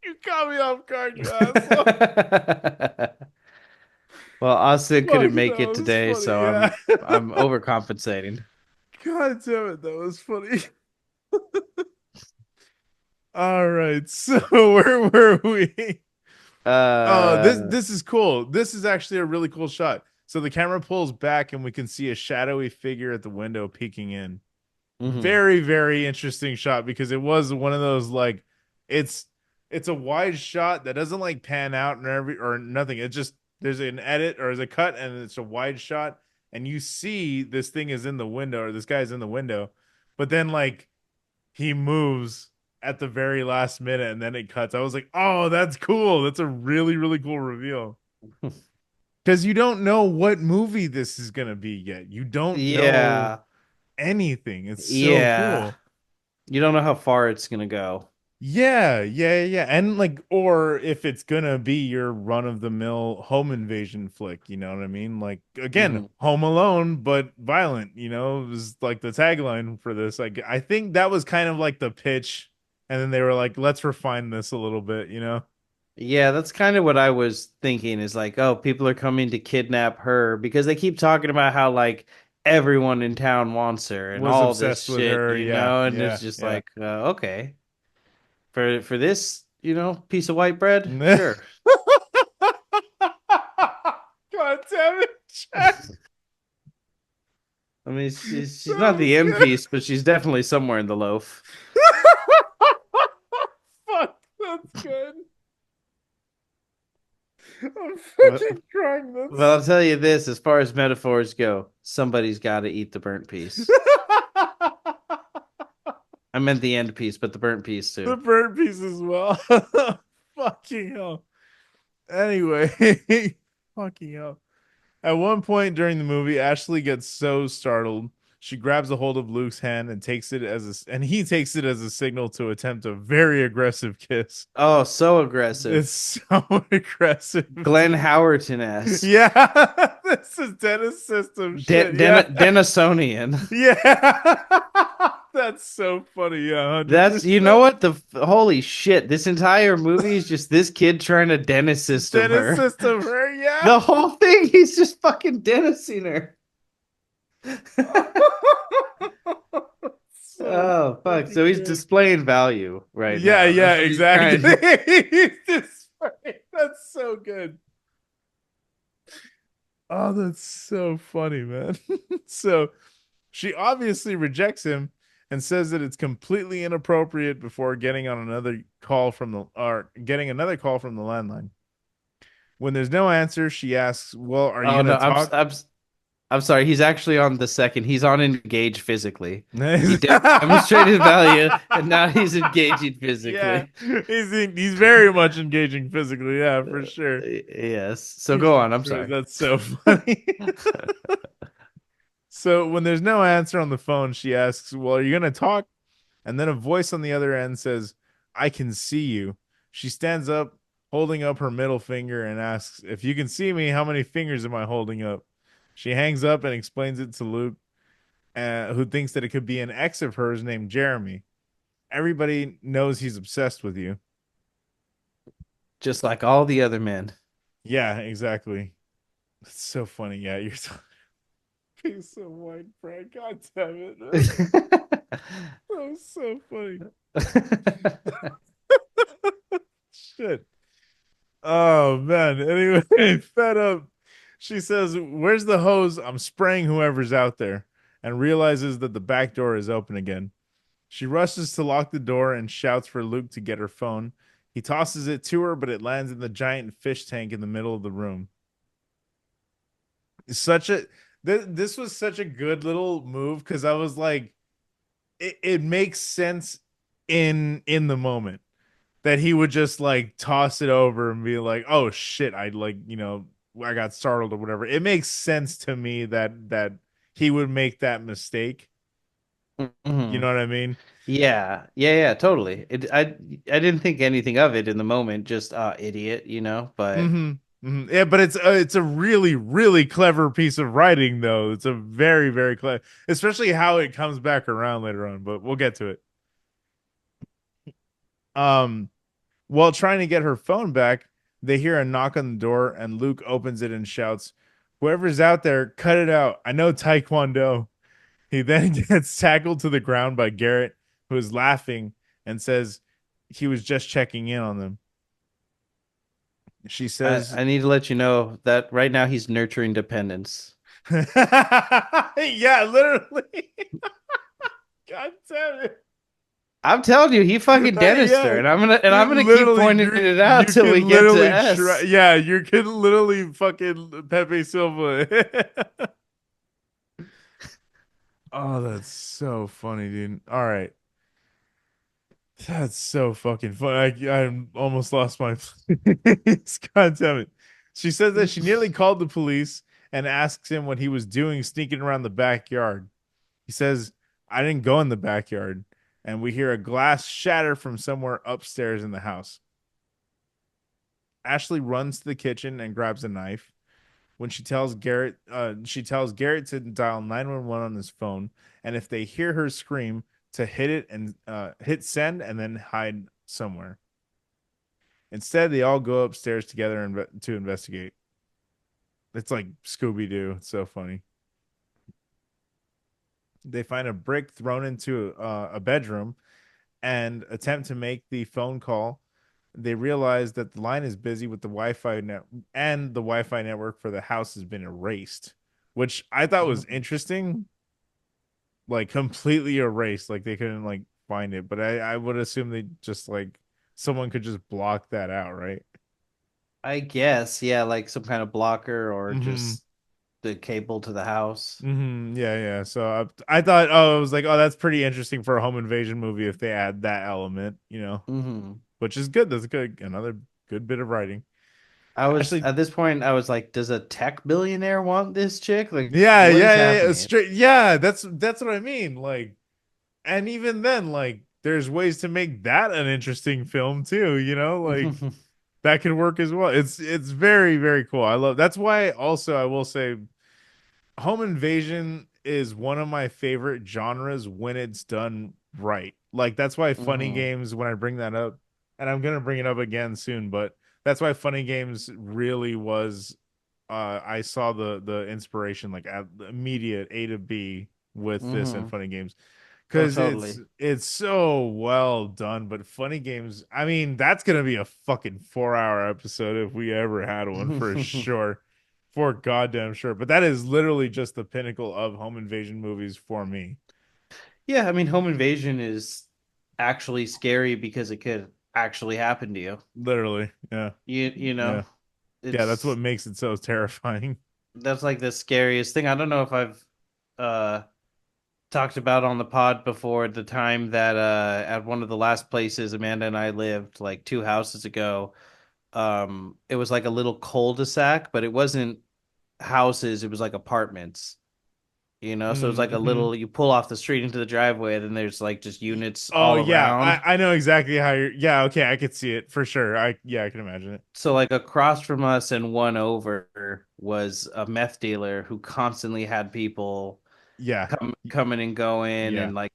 you caught me off guard, you asshole. Well, Austin Fuck, couldn't that make it was today, funny. so Yeah. I'm overcompensating. God damn it, that was funny. All right, so where were we? Oh, this Uh, this is cool. This is actually a really cool shot. So the camera pulls back and we can see a shadowy figure at the window peeking in. mhm. Very, very interesting shot because it was one of those like it's it's a wide shot that doesn't like pan out and every or nothing. It just there's an edit or there's a cut and it's a wide shot and you see this thing is in the window or this guy's in the window, but then like he moves at the very last minute and then it cuts. I was like, oh, that's cool. That's a really, really cool reveal. Because you don't know what movie this is gonna be yet. You don't know Yeah, anything. It's so yeah. cool. You don't know how far it's gonna go. Yeah, yeah, yeah. And like, or if it's gonna be your run of the mill home invasion flick, you know what I mean? Like, again, Mhm. Home Alone, but violent, you know, it was like the tagline for this. Like, I think that was kind of like the pitch. And then they were like, let's refine this a little bit, you know? Yeah, that's kind of what I was thinking is like, oh, people are coming to kidnap her because they keep talking about how like everyone in town wants her and Was all this obsessed with shit, her. you Yeah, know, and it's yeah, just yeah. like, okay, for this, piece of white bread, sure. God damn it, Jack. I mean, she's That not was the end good. piece, but she's definitely somewhere in the loaf. Fuck, that's good. I'm But, fucking crying. but That's I'll tell you this, as far as metaphors go, somebody's got to eat the burnt piece. I meant the end piece, but the burnt piece the too. bird piece as well. Fucking hell. Anyway, fucking hell. At one point during the movie, Ashley gets so startled, she grabs a hold of Luke's hand and and he takes it as a signal to attempt a very aggressive kiss. Oh, so aggressive. It's so aggressive, Glenn dude. Howerton-esque. Yeah, this is Dennis system shit. Yeah, Denisonian. yeah, that's so funny. Yeah, That's, you know 100%. what? Holy shit. This entire movie is just this kid trying to dentist system Dennis her. system, her. Yeah. The whole thing, he's just fucking dentisting her. So Oh, fuck. So fucking he's good. displaying value right Yeah, now. yeah, That's what he's exactly. trying to. That's so good. Oh, that's so funny, man. So she obviously rejects him and says that it's completely inappropriate before getting another call from the landline. When there's no answer, she asks, "Well, are you Oh, gonna no. talk?" I'm sorry, he's actually on the second. He's on engage physically. He demonstrated value, Yeah, and now he's engaging physically. he's very much engaging physically. Yeah, for sure. Yes. So go on. I'm sorry. That's so funny. So when there's no answer on the phone, she asks, "Well, are you gonna talk?" And then a voice on the other end says, "I can see you." She stands up, holding up her middle finger, and asks, "If you can see me, how many fingers am I holding up?" She hangs up and explains it to Luke, who thinks that it could be an ex of hers named Jeremy. Everybody knows he's obsessed with you. Just like all the other men. Yeah, exactly. It's so funny. Yeah, you're so piece of white bread. God damn it. That was so funny. Shit. Oh man. Anyway, fed up. She says, "Where's the hose? I'm spraying whoever's out there," and realizes that the back door is open again. She rushes to lock the door and shouts for Luke to get her phone. He tosses it to her, but it lands in the giant fish tank in the middle of the room. Such a this was such a good little move because I was like, it makes sense in the moment that he would just like toss it over and be like, "Oh shit, I like, I got startled or whatever." It makes sense to me that he would make that mistake. You Mhm. know what I mean? Yeah, yeah, yeah, totally. I didn't think anything of it in the moment, just idiot, but Yeah, but it's a really really clever piece of writing though. It's a very very clever, especially how it comes back around later on. But we'll get to it. Um, While trying to get her phone back, they hear a knock on the door, and Luke opens it and shouts, "Whoever's out there, cut it out. I know Taekwondo." He then gets tackled to the ground by Garrett, who is laughing and says he was just checking in on them. She says, I need to let you know that right now he's nurturing dependence. "Yeah, literally." God damn it. I'm telling you, he fucking dentist her, Yeah. and I'm gonna keep Literally, pointing it out you till we can get to literally try. S. Yeah, you can literally fucking Pepe Silva. Oh, that's so funny, dude. All right. That's so fucking funny. I almost lost my place. God damn it. She says that she nearly called the police and asks him what he was doing sneaking around the backyard. He says, "I didn't go in the backyard." And we hear a glass shatter from somewhere upstairs in the house. Ashley runs to the kitchen and grabs a knife. When she tells Garrett to dial 911 on his phone, and if they hear her scream, to hit it and hit send and then hide somewhere. Instead, they all go upstairs together to investigate. It's like Scooby Doo. It's so funny. They find a brick thrown into a bedroom and attempt to make the phone call. They realize that the line is busy with the Wi-Fi net and the Wi-Fi network for the house has been erased, which I thought was interesting. Like completely erased, like they couldn't like find it. But I would assume they just like someone could just block that out, right? I guess, yeah, like some kind of blocker or Mm-hmm. just the cable to the house. Mm-hmm. Yeah, yeah. So I thought, oh, I was like, oh, that's pretty interesting for a home invasion movie if they add that element, Hmm. which is good. That's good. Another good bit of writing. I was Ashley, at this point, I was like, does a tech billionaire want this chick? Like, yeah, what is yeah, yeah, yeah. happening? Straight, yeah. That's what I mean. Like, and even then, like, there's ways to make that an interesting film too. Like that could work as well. It's very very cool. I love. That's why also I will say home invasion is one of my favorite genres when it's done right. Like that's why funny Hmm. games when I bring that up, and I'm gonna bring it up again soon, but that's why funny games really was I saw the inspiration like at the immediate A to B with this and Hmm. funny games Oh, because it's totally. it's so well done. But funny games, I mean, that's gonna be a fucking 4 hour episode if we ever had one for sure, for goddamn sure. But that is literally just the pinnacle of home invasion movies for me. Yeah, I mean, home invasion is actually scary because it could actually happen to you. Literally, yeah, You know, yeah, yeah. That's what it's makes it so terrifying. that's like the scariest thing. I don't know if I've uh talked about on the pod before the time that at one of the last places Amanda and I lived like two houses ago. It was like a little cul-de-sac, but it wasn't houses, it was like apartments. So it's like a Mm-hmm. little, you pull off the street into the driveway, and then there's like just units Oh all yeah, around. I know exactly how you're. Yeah, okay, I could see it for sure. I can imagine it. So like across from us and one over was a meth dealer who constantly had people Yeah, coming and going, yeah. and like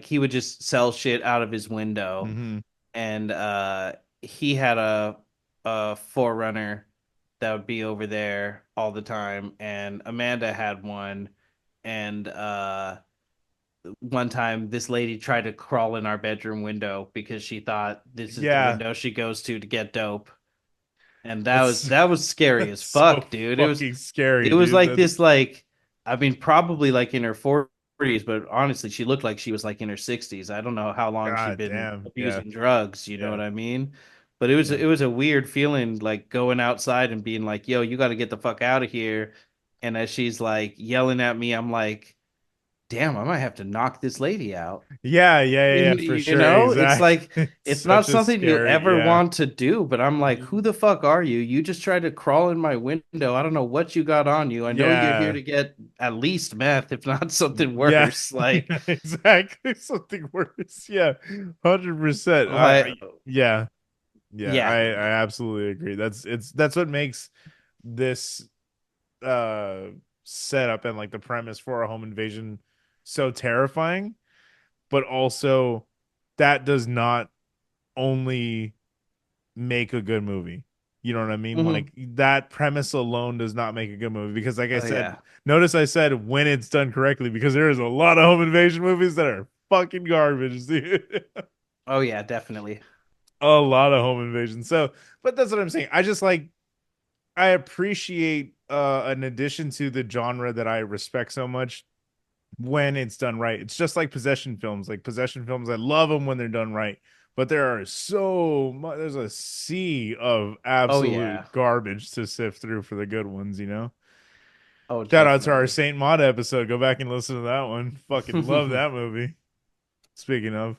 he would just sell shit out of his window. Mm-hmm. And he had a forerunner that would be over there all the time, and Amanda had one. And one time this lady tried to crawl in our bedroom window because she thought this is the Yeah, window she goes to get dope. And that was that's that was scary as that's so fuck, dude. It was fucking scary, it was dude. like That's this, like, I mean, probably like in her 40s, but honestly she looked like she was like in her 60s. I don't know how long she'd god been damn. Yeah, abusing drugs, you know yeah, what I mean? But it was yeah, it was a weird feeling, like going outside and being like, yo, you got to get the fuck out of here. And as she's like yelling at me, I'm like, damn, I might have to knock this lady out. yeah, for sure. It's Exactly. like, It's it's not such a something you scary. ever Yeah, want to do, but I'm like, who the fuck are you? You just tried to crawl in my window. I don't know what you got on you. I know you're here yeah, to get at least meth, if not something yeah, worse. Like, yeah. Exactly. Something worse. Yeah, 100%. like, Yeah, yeah. yeah. I absolutely agree. That's what makes this uh setup and like the premise for a home invasion so terrifying, but also that does not only make a good movie. You know what I mean? Hmm. Like that premise alone does not make a good movie because like I Oh said, yeah. notice I said when it's done correctly because there is a lot of home invasion movies that are fucking garbage, dude. Oh yeah, definitely. A lot of home invasion. So, but that's what I'm saying. I just like I appreciate an addition to the genre that I respect so much when it's done right. It's just like possession films. Like possession films, I love them when they're done right. But there are so much, there's a sea of Oh absolute yeah. garbage to sift through for the good ones, you know? Oh, Shout out to our definitely. Saint Maud episode. Go back and listen to that one. Fucking love that movie. Speaking of.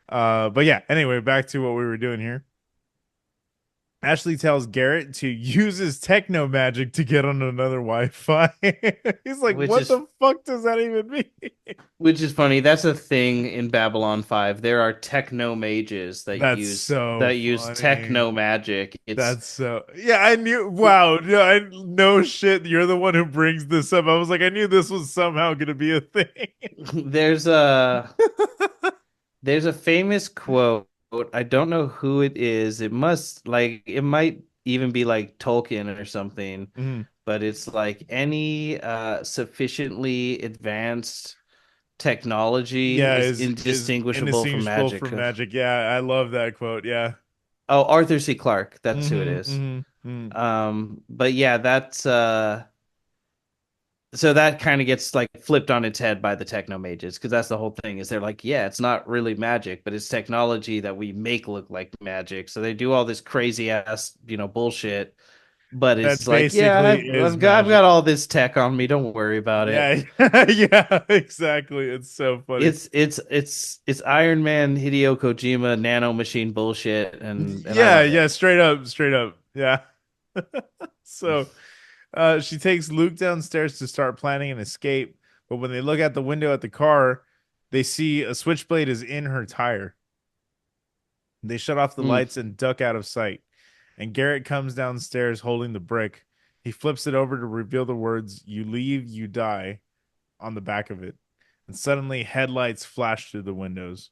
But yeah, anyway, back to what we were doing here. Ashley tells Garrett to use his techno magic to get on another Wi-Fi. He's like, Which what is the fuck does that even mean? which is funny. That's a thing in Babylon 5. There are techno mages that That's so use funny. techno magic. It's That's so yeah, I knew wow, no, no shit. You're the one who brings this up. I was like, I knew this was somehow gonna be a thing. there's a there's a famous quote. I don't know who it is. It might even be like Tolkien or something, Mhm. but it's like any sufficiently advanced technology Yeah, is is indistinguishable from indistinguishable magic. from magic. Yeah, I love that quote. Yeah. Oh, Arthur C. Clarke, that's who it Mm-hmm. is. Mm-hmm. But yeah, that's so that kind of gets like flipped on its head by the techno mages, because that's the whole thing, is they're like, yeah, it's not really magic, but it's technology that we make look like magic. So they do all this crazy ass, bullshit, but That it's like, yeah, basically is I've magic. got all this tech on me, don't worry about it. Yeah, yeah, exactly. It's so funny. It's Iron Man, Hideo Kojima nano machine bullshit, and I Yeah, love yeah, it. straight up, straight up. Yeah. So she takes Luke downstairs to start planning an escape, but when they look out the window at the car, they see a switchblade is in her tire. They shut off the Mm. lights and duck out of sight. And Garrett comes downstairs holding the brick. He flips it over to reveal the words, "You leave, you die," on the back of it. And suddenly headlights flash through the windows.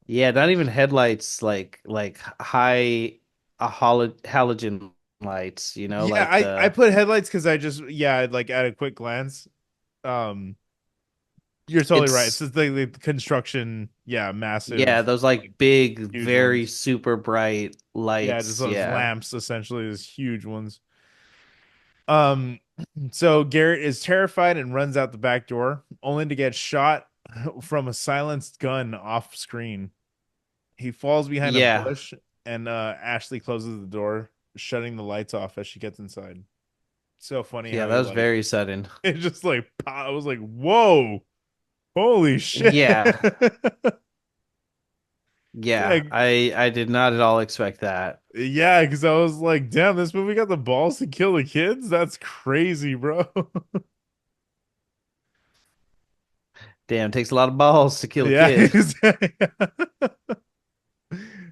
Yeah, not even headlights, like high halogen lights, Yeah, like I the put headlights because I just yeah, like at a quick glance. Um you're totally right. It's it's just the construction, yeah, yeah, massive, those like big, huge very ones. super bright Yeah, just lights. those Yeah. lamps essentially, those huge ones. Um, so Garrett is terrified and runs out the back door, only to get shot from a silenced gun off screen. He falls behind a Yeah. bush, and Ashley closes the door. shutting the lights off as she gets inside. So funny Yeah, how that he was like very sudden. it just like I was like, whoa, holy shit. Yeah. Yeah, Like, I did not at all expect that. yeah, because I was like, damn, this movie got the balls to kill the kids. That's crazy, bro. Damn, it takes a lot of balls to kill a Yeah, kid. exactly.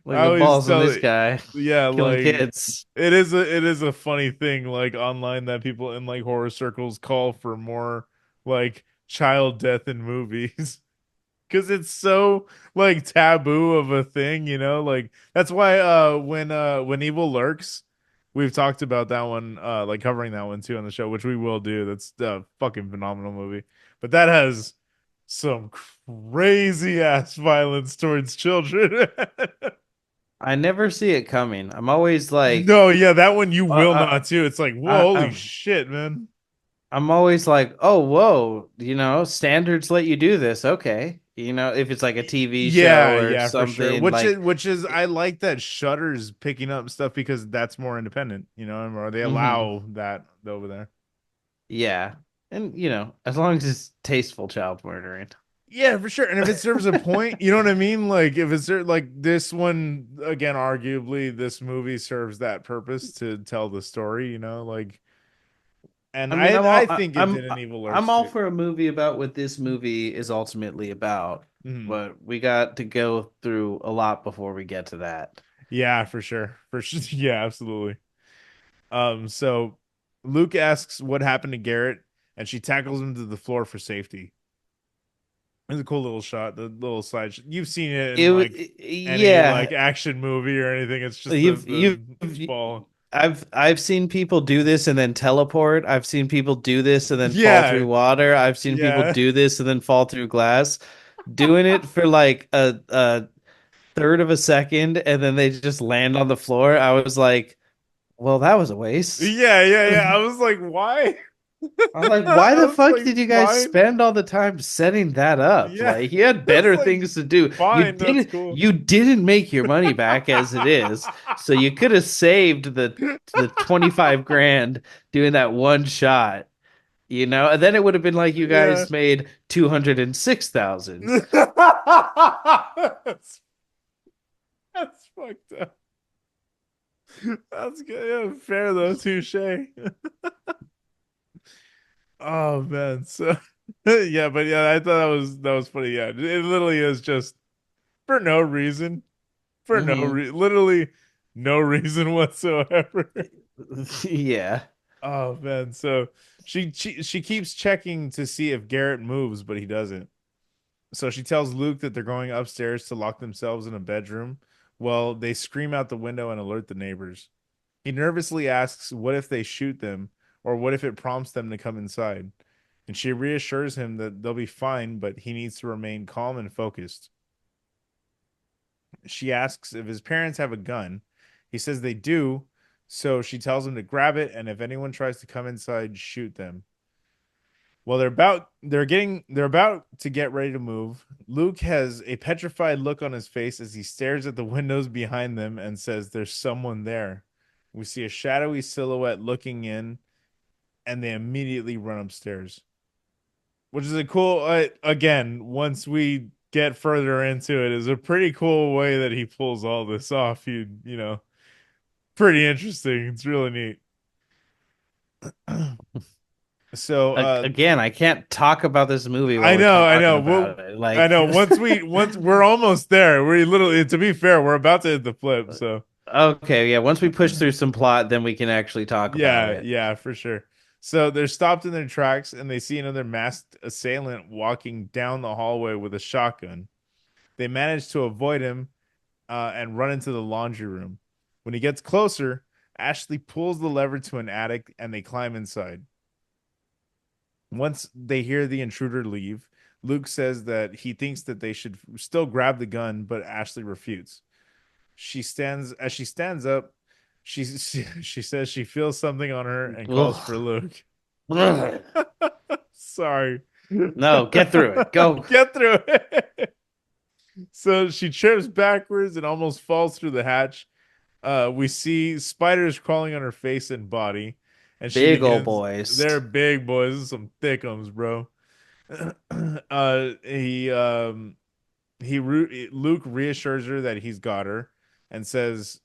Look I at the always balls on tell this it, guy yeah, killing like kids. it is a funny thing like online that people in like horror circles call for more like child death in movies. Because it's so like taboo of a thing, like that's why when evil lurks, we've talked about that one, like covering that one too on the show, which we will do. That's a fucking phenomenal movie, but that has some crazy ass violence towards children. I never see it coming. I'm always like, No, yeah, that one you will uh, not too. It's like, whoa, I, holy I'm shit, man. I'm always like, oh, whoa, standards let you do this. Okay, if it's like a TV show Yeah, or yeah, for sure. something, Which is like, which is I like that Shutter's picking up stuff because that's more independent, or they mhm, allow that over there. yeah, and as long as it's tasteful child murdering. Yeah, for sure. And if it serves a point, you know what I mean? Like if it's like this one again, arguably this movie serves that purpose to tell the story, like and I mean, I think it did in Evil I'm Lurks all too. for a movie about what this movie is ultimately about, Mhm. but we got to go through a lot before we get to that. Yeah, for sure. For sure. Yeah, absolutely. So Luke asks what happened to Garrett, and she tackles him to the floor for safety. It's a cool little shot, the little slide. You've seen it in like any like Yeah, action movie or anything. It's just the you've the you've fall. I've seen people do this and then teleport. I've seen people do this and then fall Yeah, through water. I've seen people yeah. do this and then fall through glass. Doing it for like a third of a second and then they just land on the floor. I was like, well, that was a waste. Yeah, yeah, yeah. I was like, why? I'm like, why I the was fuck like, did you guys fine. spend all the time setting that up? Yeah. Like, you had It's better like, things to do. fine, that's cool. You didn't make your money back as it is. So you could have saved the 25 grand doing that one shot, And then it would have been like you Yeah. guys made 206,000. That's fucked up. That's good. Yeah, fair though. Touche. Oh man. So yeah, but yeah, I thought that was funny. Yeah, it literally is just for no reason. For no Hmm. literally no reason whatsoever. Yeah. Oh man. So she keeps checking to see if Garrett moves, but he doesn't. So she tells Luke that they're going upstairs to lock themselves in a bedroom. Well, they scream out the window and alert the neighbors. He nervously asks what if they shoot them, or what if it prompts them to come inside. And she reassures him that they'll be fine, but he needs to remain calm and focused. She asks if his parents have a gun. He says they do, so she tells him to grab it, and if anyone tries to come inside, shoot them. Well, they're about to get ready to move. Luke has a petrified look on his face as he stares at the windows behind them and says there's someone there. We see a shadowy silhouette looking in, and they immediately run upstairs. Which is a cool, again, once we get further into it, is a pretty cool way that he pulls all this off. Pretty interesting. It's really neat. So Again, I can't talk about this movie while we're I talking know. Well, about it. I Like, know. Once we're almost there. We literally, to be fair, we're about to hit the flip. So okay, yeah, once we push through some plot, then we can actually talk about yeah, it. yeah, for sure. So they're stopped in their tracks and they see another masked assailant walking down the hallway with a shotgun. They manage to avoid him and run into the laundry room. When he gets closer, Ashley pulls the lever to an attic and they climb inside. Once they hear the intruder leave, Luke says that he thinks that they should still grab the gun, but Ashley refutes. She stands up, she says she feels something on her and calls for Ugh. Luke. Ugh. Sorry. No, get through it. Go. Get through it. So she trips backwards and almost falls through the hatch. We see spiders crawling on her face and body, and she Big old begins. boys. They're big boys, this is some thickums, bro. He Luke reassures her that he's got her, and says,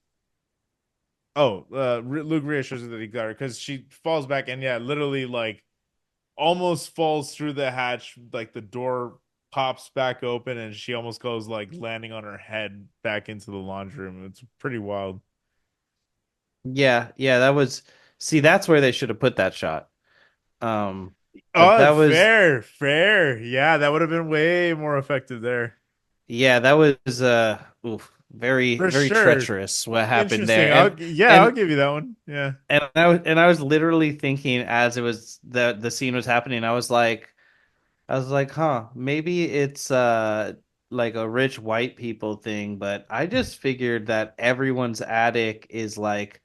"Oh, Luke reassures her that he got her," because she falls back, and yeah, literally like almost falls through the hatch, like the door pops back open, and she almost goes like landing on her head back into the laundry room. It's pretty wild. Yeah, yeah, that was see, that's where they should have put that shot. Um, but Oh, that was fair, fair. Yeah, that would have been way more effective there. yeah, that was oof, very, For very sure. treacherous what happened there. Interesting. I'll And give you that one. Yeah. I was literally thinking as it was the scene was happening, I was like, huh, maybe it's like a rich white people thing, but I just figured that everyone's attic is like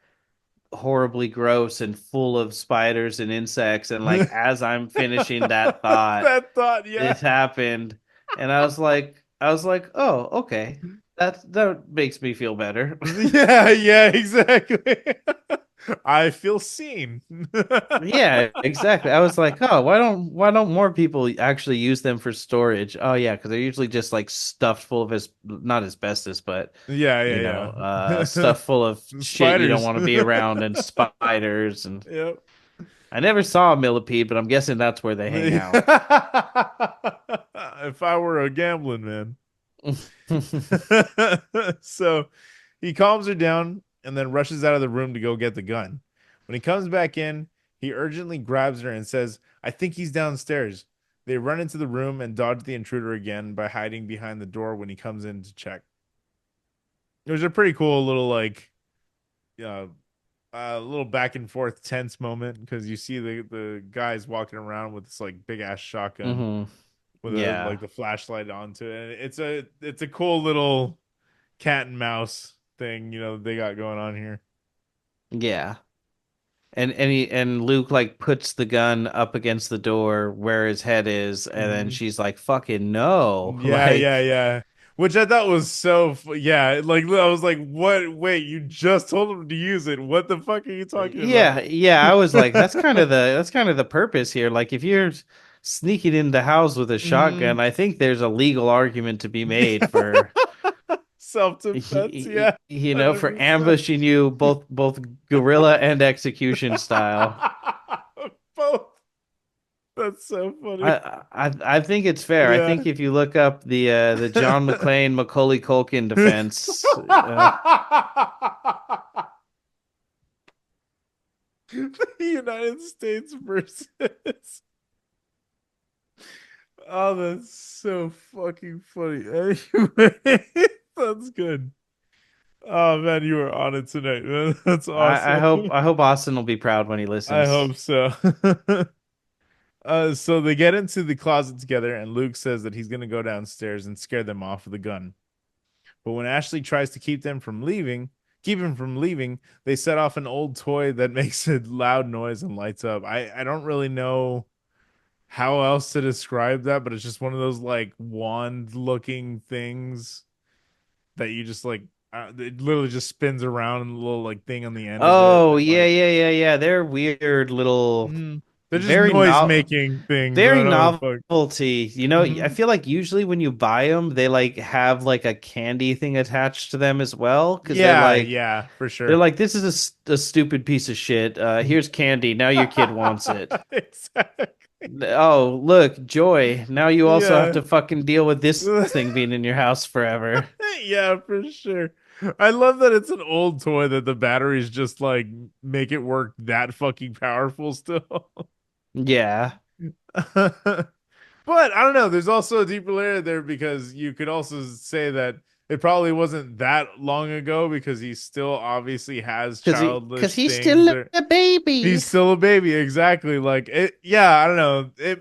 horribly gross and full of spiders and insects. And like as I'm finishing that thought, That thought, yeah. this happened, and I was like, oh, okay. That makes me feel better. Yeah, yeah, exactly. I feel seen. Yeah, exactly. I was like, oh, why don't more people actually use them for storage? Oh yeah, because they're usually just like stuffed full of not asbestos, but Yeah, you yeah, know, yeah. stuff full of shit you don't Spiders. want to be around and spiders. And Yep. I never saw a millipede, but I'm guessing that's where they hang out. If I were a gambling man. So he calms her down and then rushes out of the room to go get the gun. When he comes back in, he urgently grabs her and says, I think he's downstairs. They run into the room and dodge the intruder again by hiding behind the door when he comes in to check. It was a pretty cool little uh, little back and forth tense moment because you see the guys walking around with this like big ass shotgun hmm with a like Yeah, the flashlight onto it. And it's a cool little cat and mouse thing, they got going on here. yeah. And Luke like puts the gun up against the door where his head is, and then Hmm. she's like, "Fucking no!" Yeah, yeah, Like, yeah. Which I thought was yeah, like I was like, what? Wait, you just told him to use it. What the fuck are you talking about? yeah, yeah. I was like, that's kind of the purpose here. Like, if you're sneaking in the house with a shotgun, Hmm. I think there's a legal argument to be made for Self-defense, yeah, you know, for 100%. ambushing you both guerrilla and execution style. Both. That's so funny. I think it's fair. I Yeah. think if you look up the John McClane Macaulay Culkin defense, The United States versus. Oh, that's so fucking funny. Anyway, that's good. Oh man, you were on it tonight, man. That's awesome. I hope Austin will be proud when he I listens. hope so. So they get into the closet together, and Luke says that he's gonna go downstairs and scare them off with a gun. But when Ashley tries to keep him from leaving, they set off an old toy that makes a loud noise and lights up. I don't really know how else to describe that, but it's just one of those like wand looking things that you just like it literally just spins around and a little like thing on the end of it Oh and yeah, like yeah, yeah, yeah. They're weird little, they're just very noise no making things. I very don't know the fuck. novelty. You know, I feel like usually when you buy them, they like have like a candy thing attached to them as well, because Yeah, yeah, for they're sure. like, this is a stupid piece of shit. Here's candy. Now your kid wants it. Exactly. Oh, look, Joy. Now you also have Yeah. to fucking deal with this thing being in your house forever. Yeah, for sure. I love that it's an old toy that the batteries just like make it work that fucking powerful still. Yeah. But I don't know. There's also a deeper layer there because you could also say that it probably wasn't that long ago because he still obviously has Cause childish he's things still there. a baby. He's still a baby, exactly. Like it, yeah, I don't know.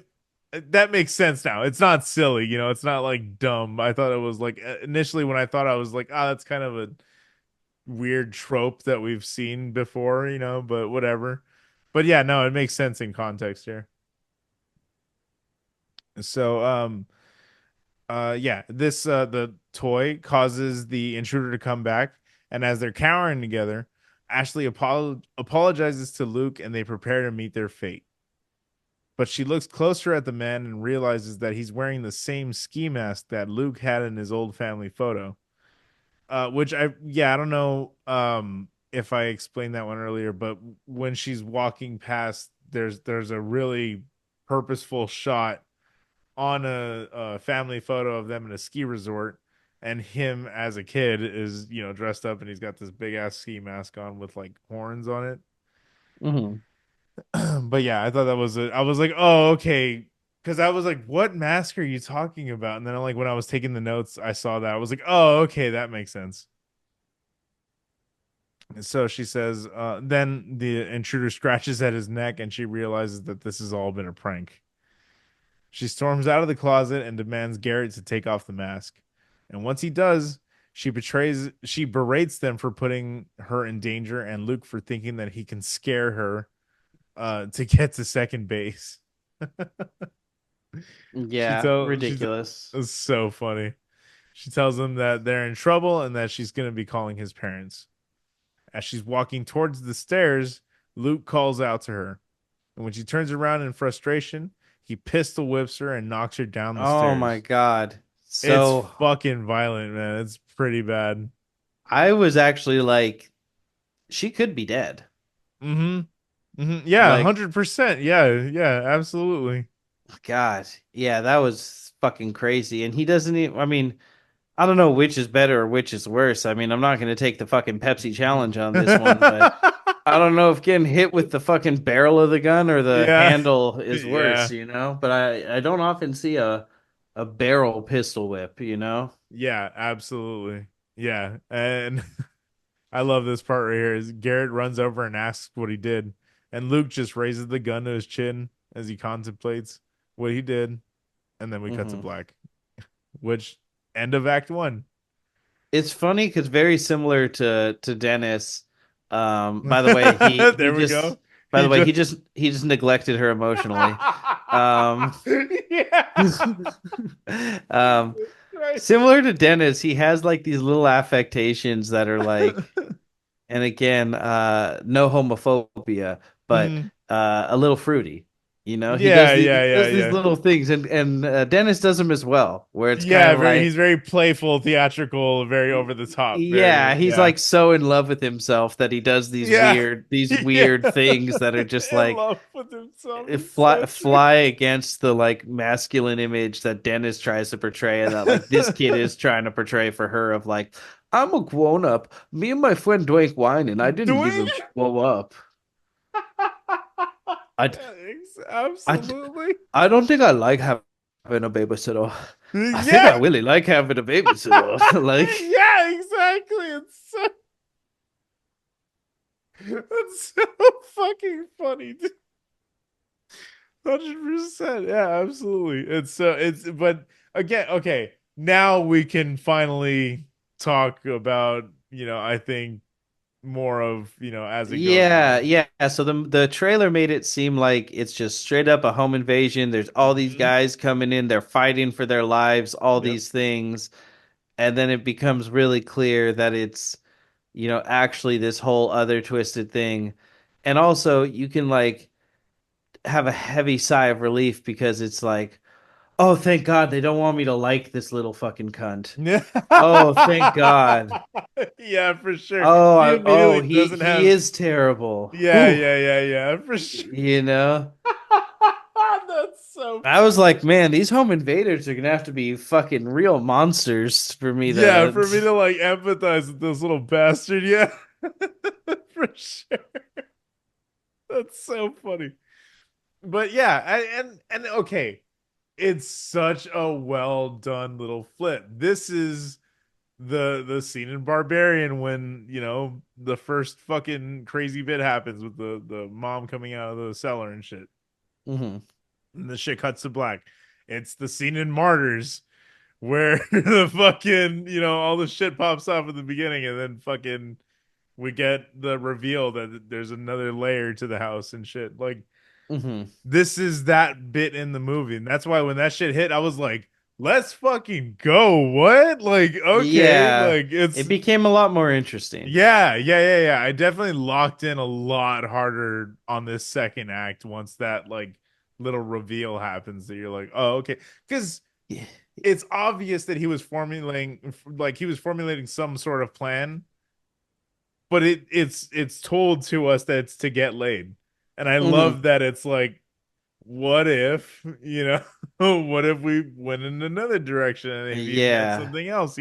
That makes sense now. It's not silly, it's not like dumb. I thought it was like initially when I thought I was like, that's kind of a weird trope that we've seen before, but whatever. But yeah, no, it makes sense in context here. So yeah, this the toy causes the intruder to come back, And as they're cowering together, Ashley apologizes to Luke and they prepare to meet their fate. But she looks closer at the man and realizes that he's wearing the same ski mask that Luke had in his old family photo. Which I don't know if I explained that one earlier, but when she's walking past, there's a really purposeful shot on a family photo of them in a ski resort, and him as a kid is dressed up and he's got this big ass ski mask on with like horns on it. Hmm. But yeah, I thought that was I was like, oh, okay. Because I was like, what mask are you talking about? And then like when I was taking the notes, I saw that. I was like, oh, okay, that makes sense. So she says, then the intruder scratches at his neck and she realizes that this has all been a prank. She storms out of the closet and demands Garrett to take off the mask. And once he does, she berates them for putting her in danger and Luke for thinking that he can scare her to get to second base. Yeah, ridiculous. It's so funny. She tells them that they're in trouble and that she's going to be calling his parents. As she's walking towards the stairs, Luke calls out to her. And when she turns around in frustration, he pistol whips her and knocks her down the Oh my stairs. God. It's So fucking violent, man. It's pretty bad. I was actually like, she could be dead. Yeah, Like, 100%. Yeah, yeah, absolutely. God, yeah, that was fucking crazy. And he doesn't even, I mean, I don't know which is better or which is worse. I mean, I'm not going to take the fucking Pepsi challenge on this one, but I don't know if getting hit with the fucking barrel of the gun or the Yeah. handle is worse, Yeah. But I don't often see a barrel pistol whip. Yeah, absolutely. Yeah. And I love this part right here is Garrett runs over and asks what he did, and Luke just raises the gun to his chin as he contemplates what he did, and then we cut to Hmm. black. Which end of Act One. It's funny because very similar to Dennis. By the way, he There we just go. by He the way, just he just neglected her emotionally. Um, yeah. um, Right. Similar to Dennis, he has like these little affectations that are like, and again, no homophobia, but Mhm. a little fruity. Yeah, He yeah, yeah, does these yeah. little things, and Dennis does them as well, where it's kind Yeah, of very like he's very playful, theatrical, very over the top, yeah, very he's yeah. like so in love with himself that he does Yeah. these Yeah. weird things that are just In like love with himself is fly so true. fly against the like masculine image that Dennis tries to portray and that like this kid is trying to portray for her of like I'm a grown up. Me and my friend drank wine and I didn't Doing even blow up. I I absolutely. I don't think I like having a babysitter. I think I Yeah. really like having a babysitter. Like Yeah, exactly. It's so fucking funny. 100%. Yeah, absolutely. It's but again, okay. Now we can finally talk about, I think more of, as it goes yeah, on. yeah. So the trailer made it seem like it's just straight up a home invasion. There's all these Hmm. guys coming in, they're fighting for their lives, all Yep. these things, and then it becomes really clear that it's, actually this whole other twisted thing. And also you can like have a heavy sigh of relief because it's like, oh, thank God they don't want me to like this little fucking cunt. Oh, thank God. Yeah, for sure. He Oh, immediately doesn't he have. is terrible. Yeah, Whew. yeah, yeah, yeah, for sure. You know? That's so I was funny. like, man, these home invaders are gonna have to be fucking real monsters for me Yeah, to. for me to like empathize with this little bastard. Yeah, for sure. That's so funny. But yeah, and okay, it's such a well done little flip. This is the scene in Barbarian when the first fucking crazy bit happens with the mom coming out of the cellar and shit, Mhm. and the shit cuts to black. It's the scene in Martyrs where the fucking all the shit pops off at the beginning, and then fucking we get the reveal that there's another layer to the house and shit. Like Mhm. this is that bit in the movie, and that's why when that shit hit, I was like, let's fucking go. What? Like, okay, Yeah, like it's it became a lot more interesting. yeah. I definitely locked in a lot harder on this second act once that like little reveal happens that you're like, oh, okay. Because Yeah. it's obvious that he was formulating some sort of plan, but it's told to us that it's to get laid. And I Hmm. love that it's like, what if, what if we went in another direction and he meant Yeah, something else?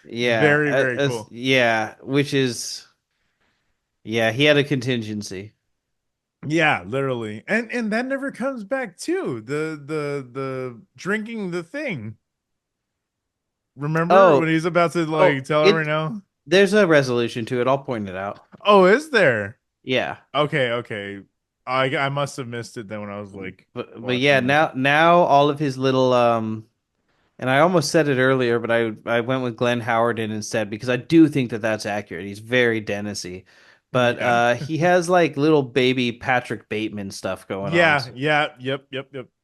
yeah, Very, very cool. yeah. Which is, yeah, he had a contingency. Yeah, literally. And that never comes back too. The drinking the thing. Remember when Oh, he's about to oh, like tell her right it. now? There's a resolution to it. I'll point it out. Oh, is there? Yeah, Okay. I must have missed it then when I was like but yeah, watching this. now all of his little and I almost said it earlier, but I went with Glenn Howard in instead because I do think that that's accurate. He's very Dennis-y, but Yeah. he has like little baby Patrick Bateman stuff going on, Yep.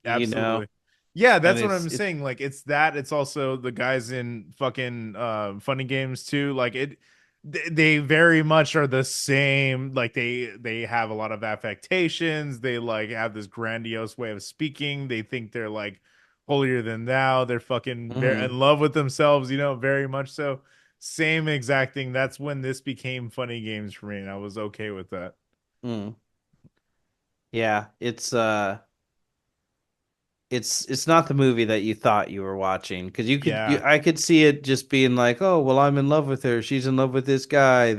you know, Absolutely. Yeah, and that's what I'm it's saying. Like it's that, it's also the guys in fucking funny games too. Like they very much are the same. Like they have a lot of affectations. They like have this grandiose way of speaking. They think they're like holier than thou. They're fucking very mhm, in love with themselves, very much so. Same exact thing. That's when this became funny games for me, and I was okay with that. mm. Yeah, it's not the movie that you thought you were watching because Yeah. I could see it just being like, oh well, I'm in love with her, she's in love with this guy,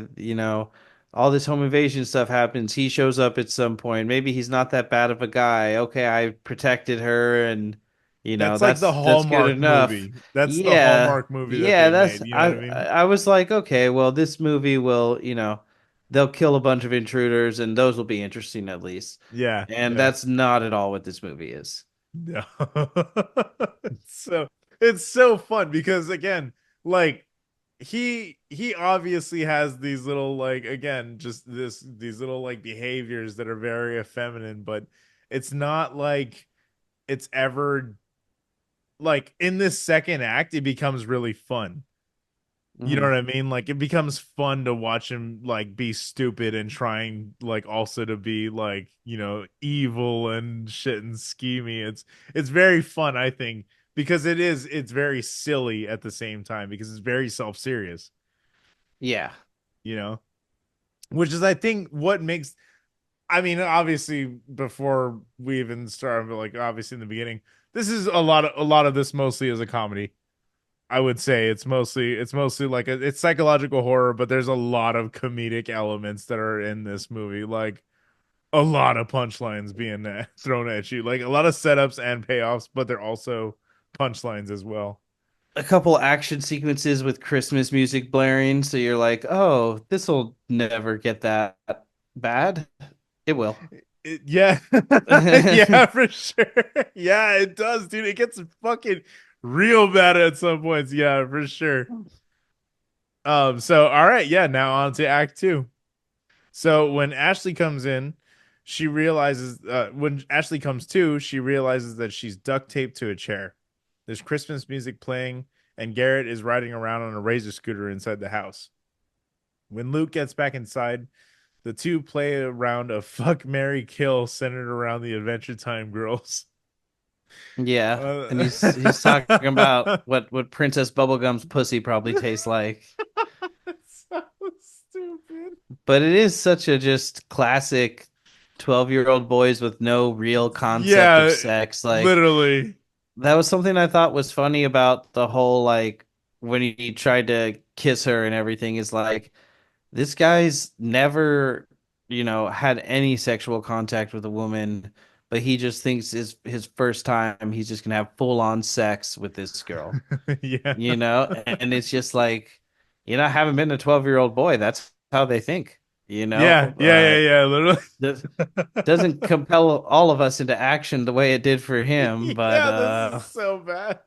all this home invasion stuff happens, he shows up at some point, maybe he's not that bad of a guy, okay, I protected her, and That's like the that's good Hallmark enough. movie. That's the Yeah, Hallmark movie that yeah, they that's made. You know what I mean? I was like, okay, well, this movie will, they'll kill a bunch of intruders and those will be interesting at least, and Yeah. that's not at all what this movie is. No. So it's so fun because again, like he obviously has these little like again, just these little like behaviors that are very effeminate, but it's not like it's ever like in this second act, it becomes really fun. You know Hmm. what I mean? Like it becomes fun to watch him like be stupid and trying like also to be like, evil and shit and schemy. It's very fun, I think, because it's very silly at the same time because it's very self-serious, Yeah. you know? Which is I think what makes I mean, obviously before we even start, but like obviously in the beginning, this is a lot of this mostly is a comedy. I would say it's mostly like it's psychological horror, but there's a lot of comedic elements that are in this movie, like a lot of punchlines being thrown at you, like a lot of setups and payoffs, but they're also punchlines as well. A couple action sequences with Christmas music blaring, so you're like, "Oh, this will never get that bad." It will. Yeah, yeah, for sure. Yeah, it does, dude. It gets fucking real bad at some points. Yeah, for sure. So all right, yeah, now on to act two. So when Ashley comes in, she realizes when Ashley comes to, she realizes that she's duct taped to a chair. There's Christmas music playing, and Garrett is riding around on a razor scooter inside the house. When Luke gets back inside, the two play a round of fuck Mary Kill centered around the Adventure Time girls. Yeah, and Uh, he's talking about what Princess Bubblegum's pussy probably tastes like. so stupid. But it is such a just classic 12-year-old boys with no real concept of Yeah, sex. Like literally. that was something I thought was funny about the whole like when he tried to kiss her and everything is like this guy's never, had any sexual contact with a woman, but he just thinks his first time he's just gonna have full on sex with this girl, Yeah. and it's just like, I haven't been a 12-year-old boy. That's how they think, Literally. does doesn't compel all of us into action the way it did for him, but Yeah, this is so bad.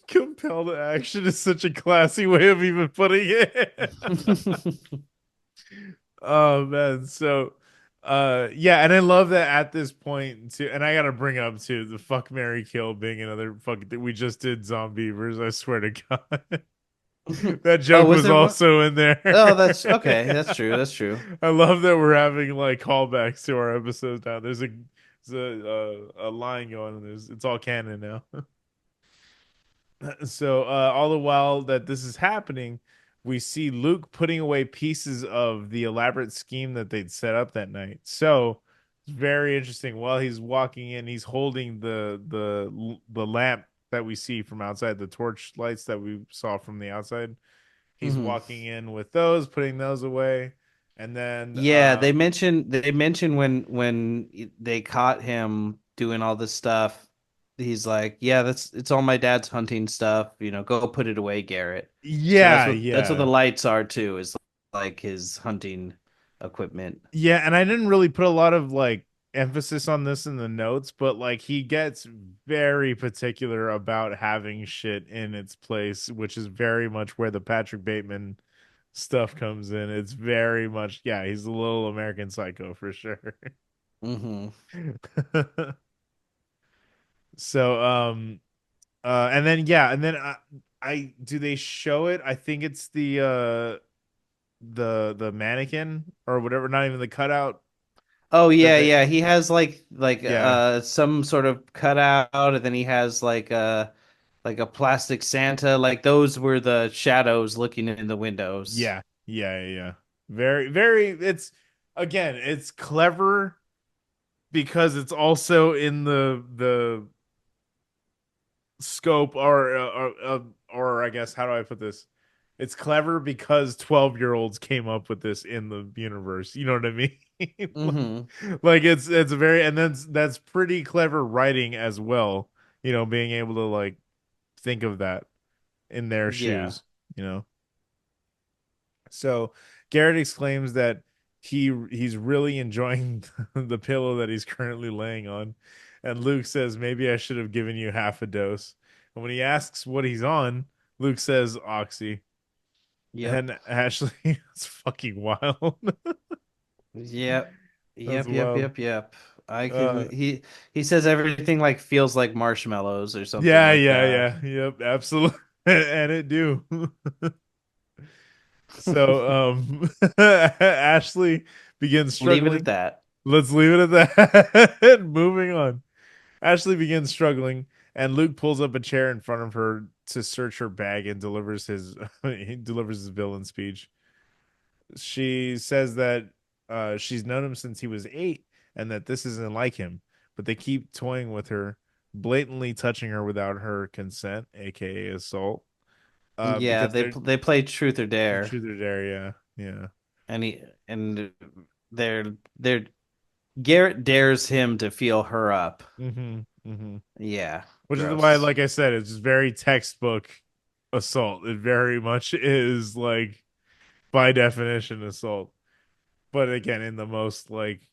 Compelled action is such a classy way of even putting it. Oh man, so Yeah, and I love that at this point too, and I gotta bring up too the fuck Mary Kill being another fuck that we just did Zombievers, I swear to God. That Oh, joke was was there one? also in there. Oh, that's okay. That's true. That's true. I love that we're having like callbacks to our episodes now. There's a line going and it's all canon now. So all the while that this is happening, we see Luke putting away pieces of the elaborate scheme that they'd set up that night. So it's very interesting. While he's walking in, he's holding the lamp that we see from outside, the torch lights that we saw from the outside. He's Hmm. walking in with those, putting those away, and then Yeah, they mention when they caught him doing all this stuff. He's like, "Yeah, it's all my dad's hunting stuff. Go put it away, Garrett." So that's yeah, what the yeah. lights are too. Is like his hunting equipment. Yeah, and I didn't really put a lot of like emphasis on this in the notes, but like he gets very particular about having shit in its place, which is very much where the Patrick Bateman stuff comes in. It's very much, yeah, he's a little American Psycho for sure. Hmm. So, and then yeah, and then I do they show it? I think it's the mannequin or whatever, not even the cutout Oh that yeah, they, yeah. He has like yeah. some sort of cutout, and then he has like a plastic Santa. Like those were the shadows looking in the windows. Yeah, yeah, yeah. Yeah. Very, very. It's again, it's clever because it's also in the scope or I guess how do I put this? It's clever because 12-year-olds came up with this in the universe. You know what I mean? Hmm. Like it's very and that's pretty clever writing as well. Being able to like think of that in their Yeah. shoes. You know. So Garrett exclaims that he's really enjoying the pillow that he's currently laying on. And Luke says, maybe I should have given you half a dose. And when he asks what he's on, Luke says Oxy. Yep. And Ashley, it's fucking wild. Yep. That's Yep. Yep. wild. Yep. Yep. I Uh can. He says everything like feels like marshmallows or something yeah, like yeah, that. yeah. Yep, absolutely. And it do. So Ashley begins Leave it at struggling. that. Let's leave it at that. Moving on. Ashley begins struggling, and Luke pulls up a chair in front of her to search her bag and delivers his he delivers his villain speech. She says that she's known him since he was 8, and that this isn't like him. But they keep toying with her, blatantly touching her without her consent, aka assault. Yeah. Because They they're they play truth or dare, truth or dare, yeah, yeah. and they're Garrett dares him to feel her up. Mm-hmm. Yeah. Which is why, Gross. like I said, it's just very textbook assault. It very much is like by definition assault. But again, in the most like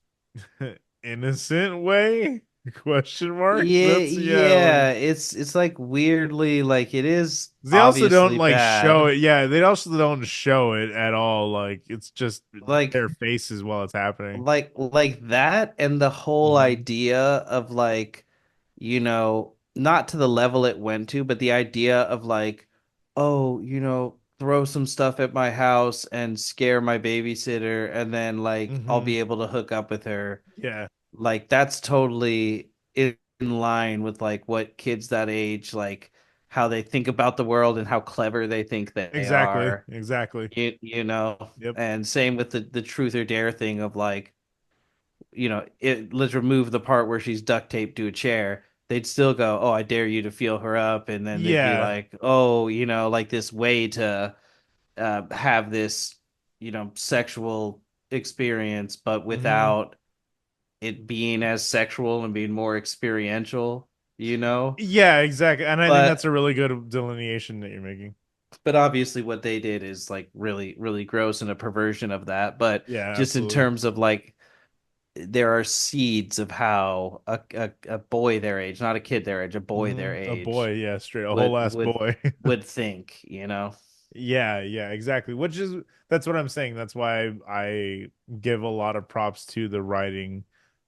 innocent way? Question marks. Yeah, That's yeah, like yeah. It's like weirdly like it is they also don't obviously like show bad. it. Yeah, they also don't show it at all. Like it's just Like their faces while it's happening. like that and the whole Hmm. idea of like, not to the level it went to, but the idea of like, oh, throw some stuff at my house and scare my babysitter and then like I'll Hmm. be able to hook up with her. Yeah. Like that's totally in line with like what kids that age like how they think about the world and how clever they think they Exactly. are. Exactly. Yep. And same with the truth or dare thing of like, let's remove the part where she's duct taped to a chair. They'd still go, "Oh, I dare you to feel her up," and then they'd be Yeah. like, "Oh, like this way to have this, sexual experience, but Hmm. without it being as sexual and being more experiential, you know? Yeah, exactly. And I think that's But a really good delineation that you're making. but obviously what they did is like really really gross and a perversion of that. But Yeah, just in absolutely. terms of like there are seeds of how a boy their age, not a kid their age, a boy their A boy, age yeah, straight a whole would ass would boy. would think, you know? Yeah, yeah, exactly. Which is that's what I'm saying. That's why I give a lot of props to the writing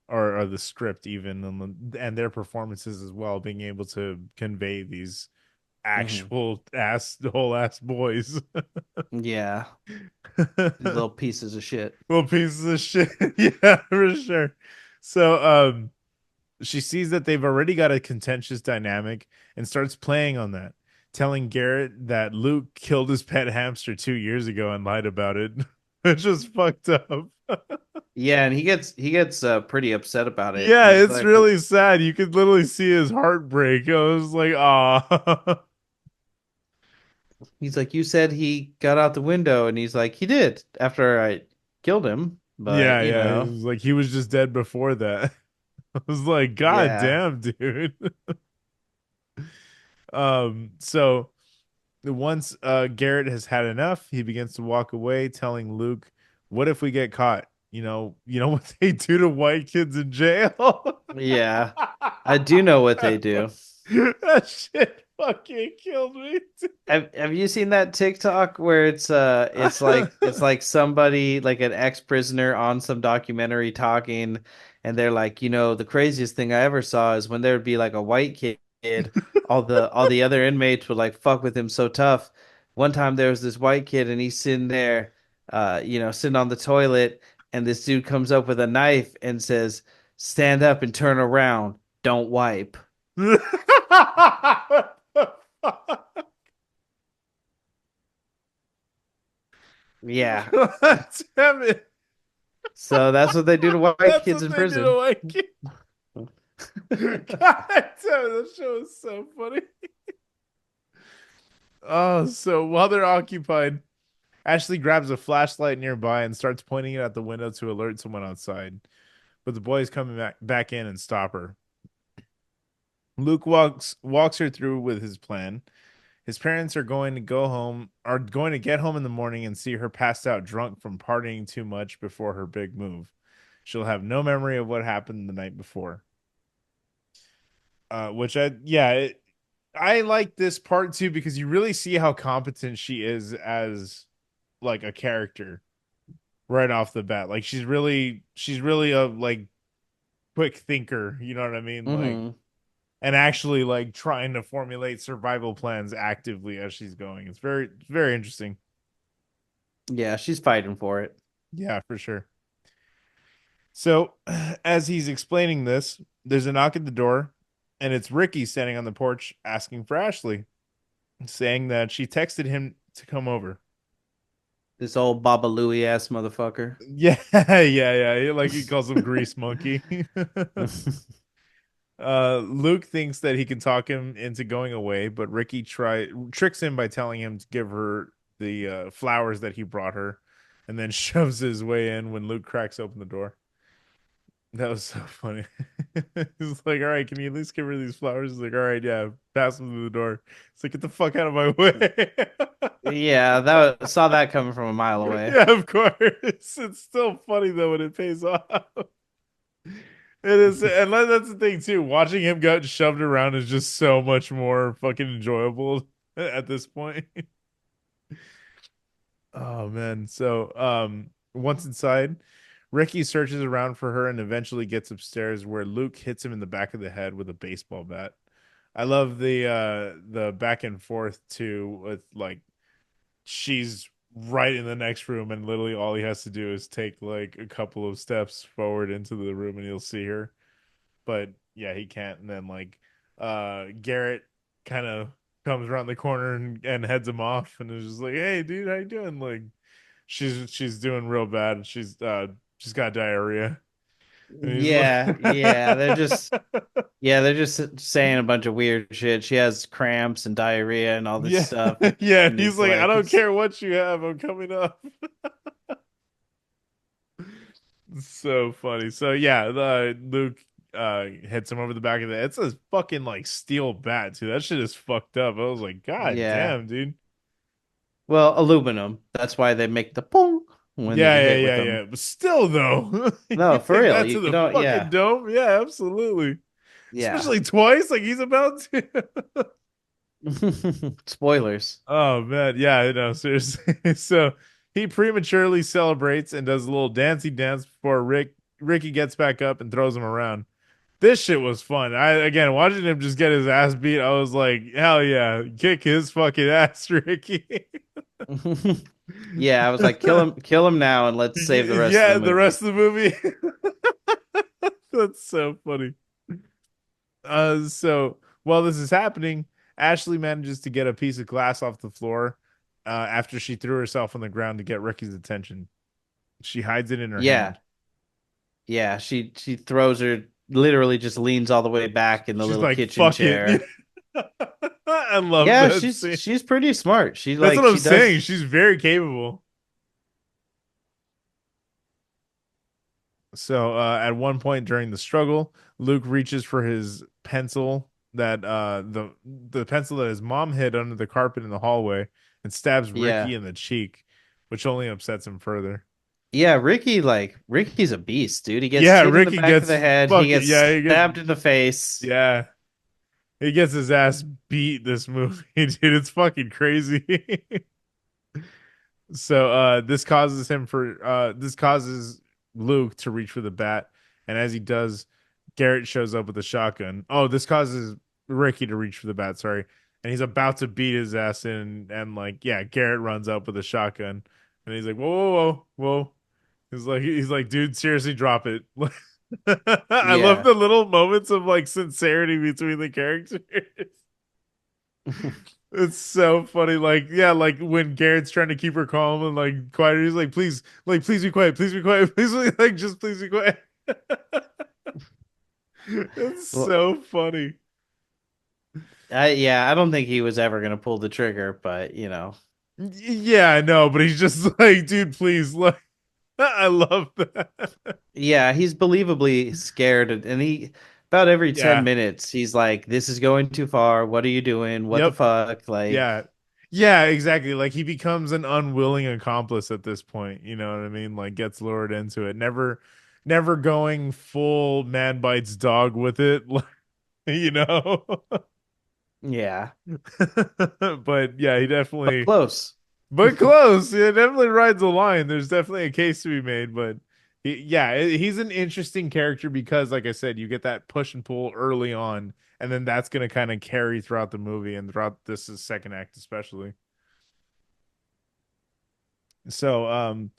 or the script even and their performances as well, being able to convey these Hmm. actual ass whole ass boys. Yeah, these little pieces of shit. Little pieces of shit. Yeah, for sure. So she sees that they've already got a contentious dynamic and starts playing on that, telling Garrett that Luke killed his pet hamster 2 years ago and lied about it. It's just fucked up. Yeah, and he gets pretty upset about it. Yeah, He's it's like, really sad. You could literally see his heartbreak. I was like, ah. you said he got out the window, and he's like, he did after I killed him, but Yeah, yeah. He was like, he was just dead before that. I was like, God yeah, damn, dude. So once Garrett has had enough, he begins to walk away, telling Luke, "What if we get caught? You know what they do to white kids in jail." yeah, I do know what they do. That shit fucking killed me. Have you seen that TikTok where it's like somebody like an ex-prisoner on some documentary talking, and they're like, the craziest thing I ever saw is when there would be like a white kid, all the other inmates would like fuck with him so tough. One time there was this white kid, and he's sitting there, sitting on the toilet, and this dude comes up with a knife and says, "Stand up and turn around, don't wipe." What the fuck? Yeah. God damn it. So that's what they do to white That's kids what in they do to prison. white kids. God damn it, that show is so funny. Oh, so while they're occupied, Ashley grabs a flashlight nearby and starts pointing it at the window to alert someone outside. But the boys come back in and stop her. Luke walks her through with his plan. His parents are going to get home in the morning and see her passed out drunk from partying too much before her big move. She'll have no memory of what happened the night before. Which I like this part too because you really see how competent she is as like a character right off the bat. Like she's really a like quick thinker, you know what I mean? Like Hmm. and actually like trying to formulate survival plans actively as she's going. It's very interesting. Yeah, she's fighting for it. Yeah, for sure. So, as he's explaining this, there's a knock at the door, and it's Ricky standing on the porch asking for Ashley, saying that she texted him to come over. This old Baba Louie ass motherfucker. Yeah, yeah. Like he calls him Grease Monkey. Luke thinks that he can talk him into going away, but Ricky tricks him by telling him to give her the flowers that he brought her, and then shoves his way in when Luke cracks open the door. That was so funny. He's like, all right, can you at least give her these flowers? He's like, all right, yeah, pass them through the door. It's like, get the fuck out of my way. Yeah, saw that coming from a mile away. Yeah, of course. It's still funny though when it pays off. It is, and that's the thing too. Watching him get shoved around is just so much more fucking enjoyable at this point. Oh man. So once inside, Ricky searches around for her and eventually gets upstairs where Luke hits him in the back of the head with a baseball bat. I love the back and forth too with like she's right in the next room and literally all he has to do is take like a couple of steps forward into the room and he'll see her. But yeah, he can't and then like Garrett kind of comes around the corner and heads him off and is just like, "Hey dude, how you doing?" Like she's doing real bad. She's got diarrhea. And he's Yeah, yeah, they're just saying a bunch of weird shit. She has cramps and diarrhea and all this yeah, stuff, yeah. and He's it's like, I like don't care what you have, I'm coming up. So funny. So yeah, the Luke hits him over the back of the head. It's a fucking like steel bat too. That shit is fucked up. I was like, God yeah. damn, dude. Well, aluminum. That's why they make the pong when Yeah, you yeah, hit with yeah, them. yeah. But still though, you No, for take real. that to You the don't. fucking Yeah, dome? Yeah, absolutely. yeah, Especially twice, like he's about to. Spoilers. Oh man, yeah, I know, seriously. So he prematurely celebrates and does a little dancey dance before Ricky gets back up and throws him around. This shit was fun. I again watching him just get his ass beat. I was like, hell yeah, kick his fucking ass, Ricky. Yeah, I was like, kill him now, and let's save the rest of the Yeah, the movie. rest of the movie. That's so funny. So while this is happening, Ashley manages to get a piece of glass off the floor after she threw herself on the ground to get Ricky's attention. She hides it in her Yeah, hand. yeah. She throws her, literally just leans all the way back in the She's little like, kitchen "Fuck it." chair. I love Yeah, that scene. she's pretty smart. That's what I'm She saying. does. She's very capable. So at one point during the struggle, Luke reaches for his pencil that the pencil that his mom hid under the carpet in the hallway and stabs Ricky Yeah, in the cheek, which only upsets him further. yeah. Ricky's a beast, dude. He gets Yeah, hit in the Ricky back of gets the head. He fucking gets yeah, he gets stabbed in the face. yeah, he gets his ass beat this movie, dude. It's fucking crazy. So this causes Luke to reach for the bat, and as he does, Garrett shows up with a shotgun. Oh, this causes Ricky to reach for the bat, sorry. And he's about to beat his ass in, and like, yeah, Garrett runs up with a shotgun, and he's like, whoa, whoa, whoa, whoa. He's like, dude, seriously, drop it. I love Yeah. the little moments of like sincerity between the characters. It's so funny. Like, yeah, like when Garrett's trying to keep her calm and like quiet, he's like, please be quiet, please be quiet, please, like, just please be quiet. It's Well, so funny. yeah, I don't think he was ever gonna pull the trigger, but Yeah, I know, but he's just like, dude, please, like, I love that. yeah, he's believably scared, and he about every 10 Yeah. minutes he's like, "This is going too far. What are you doing? What the Yep. fuck?" Like, Yeah. Yeah, exactly. Like he becomes an unwilling accomplice at this point. You know what I mean? Like gets lured into it. Never going full man bites dog with it. You know. yeah, But yeah, he but definitely, close. but close. Yeah, definitely rides a line. There's definitely a case to be made, but yeah, he's an interesting character because, like I said, you get that push and pull early on, and then that's gonna kind of carry throughout the movie and throughout this second act, especially. So,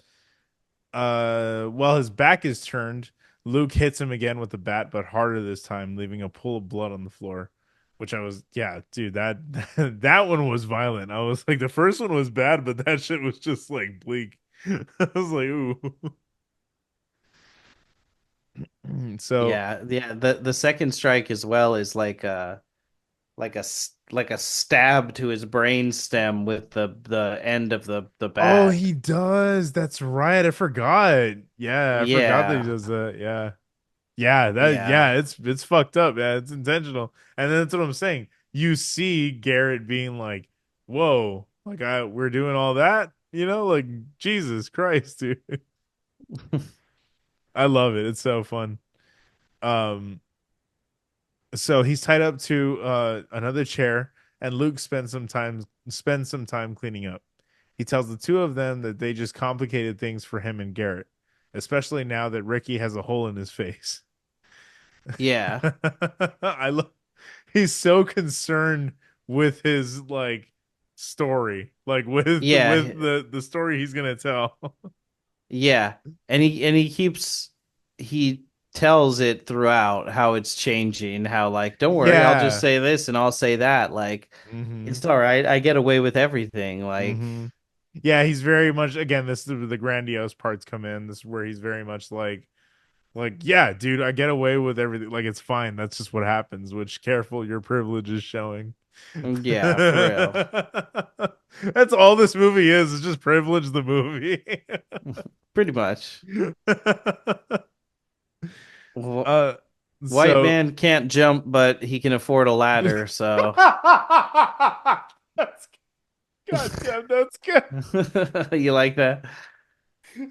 while his back is turned, Luke hits him again with the bat, but harder this time, leaving a pool of blood on the floor. Which I was, yeah, dude, that that one was violent. I was like, the first one was bad, but that shit was just like bleak. I was like, ooh. So, Yeah, yeah. The second strike as well is like a stab to his brain stem with the end of the oh, bat. he does. That's right. I forgot. Yeah, I forgot that he Yeah, does that. Yeah. Yeah, yeah, it's fucked up. Yeah, it's intentional. And that's what I'm saying. You see Garrett being like, "Whoa, like we're doing all that?" Like Jesus Christ, dude. I love it. It's so fun. Um so he's tied up to another chair and Luke spends some time cleaning up. He tells the two of them that they just complicated things for him and Garrett, especially now that Ricky has a hole in his face. yeah, I love he's so concerned with his like story, like with yeah, the story he's gonna tell. yeah. He tells it throughout how it's changing, how like, don't worry, I'll just Yeah. say this and I'll say that. Like, Mm-hmm. it's all right. I get away with everything. Like, Mm-hmm. Yeah, he's very much again, this is where the grandiose parts come in. This is where he's very much like, yeah, dude, I get away with everything. Like it's fine. That's just what happens, which careful your privilege is showing. yeah, for real. That's all this movie is just privilege the movie. Pretty much. Wh- uh White so man can't jump, but he can afford a ladder, so that's goddamn, that's good. you like that? That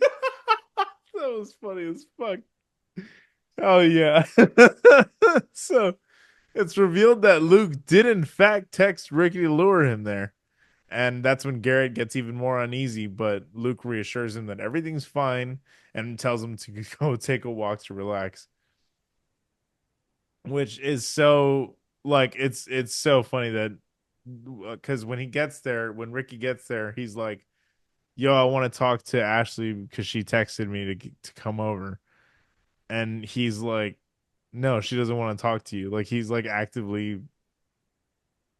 was funny as fuck. Oh yeah. So It's revealed that Luke did in fact text Ricky to lure him there. And that's when Garrett gets even more uneasy, but Luke reassures him that everything's fine and tells him to go take a walk to relax, which is so like it's so funny that because when he gets there, when Ricky gets there, he's like, "Yo, I want to talk to Ashley because she texted me to come over," and he's like, "No, she doesn't want to talk to you." Like he's like actively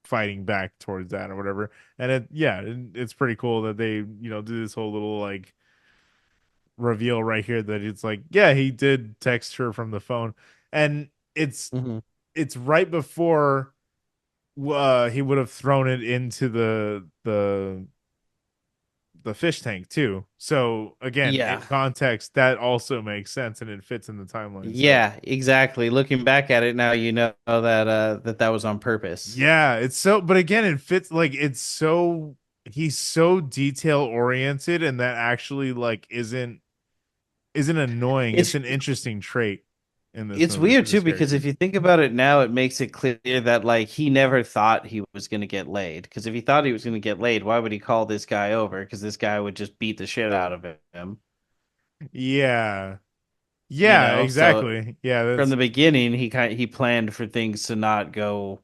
fighting back towards that or whatever. And it's pretty cool that they do this whole little like reveal right here that it's like yeah he did text her from the phone, and it's Hmm. it's right before he would have thrown it into the fish tank too. So again, Yeah. in context, that also makes sense and it fits in the timeline. So Yeah, exactly. Looking back at it now, you know that that was on purpose. yeah, it's so, but again, it fits like he's so detail oriented, and that actually like isn't annoying. It's It's an interesting trait in this it's movie weird for too this because character. if you think about it now, it makes it clear that like he never thought he was going to get laid. Because if he thought he was going to get laid, why would he call this guy over? Because this guy would just beat the shit out of him, Yeah. you Yeah, know? So exactly. Yeah, from that's the beginning, he planned for things to not go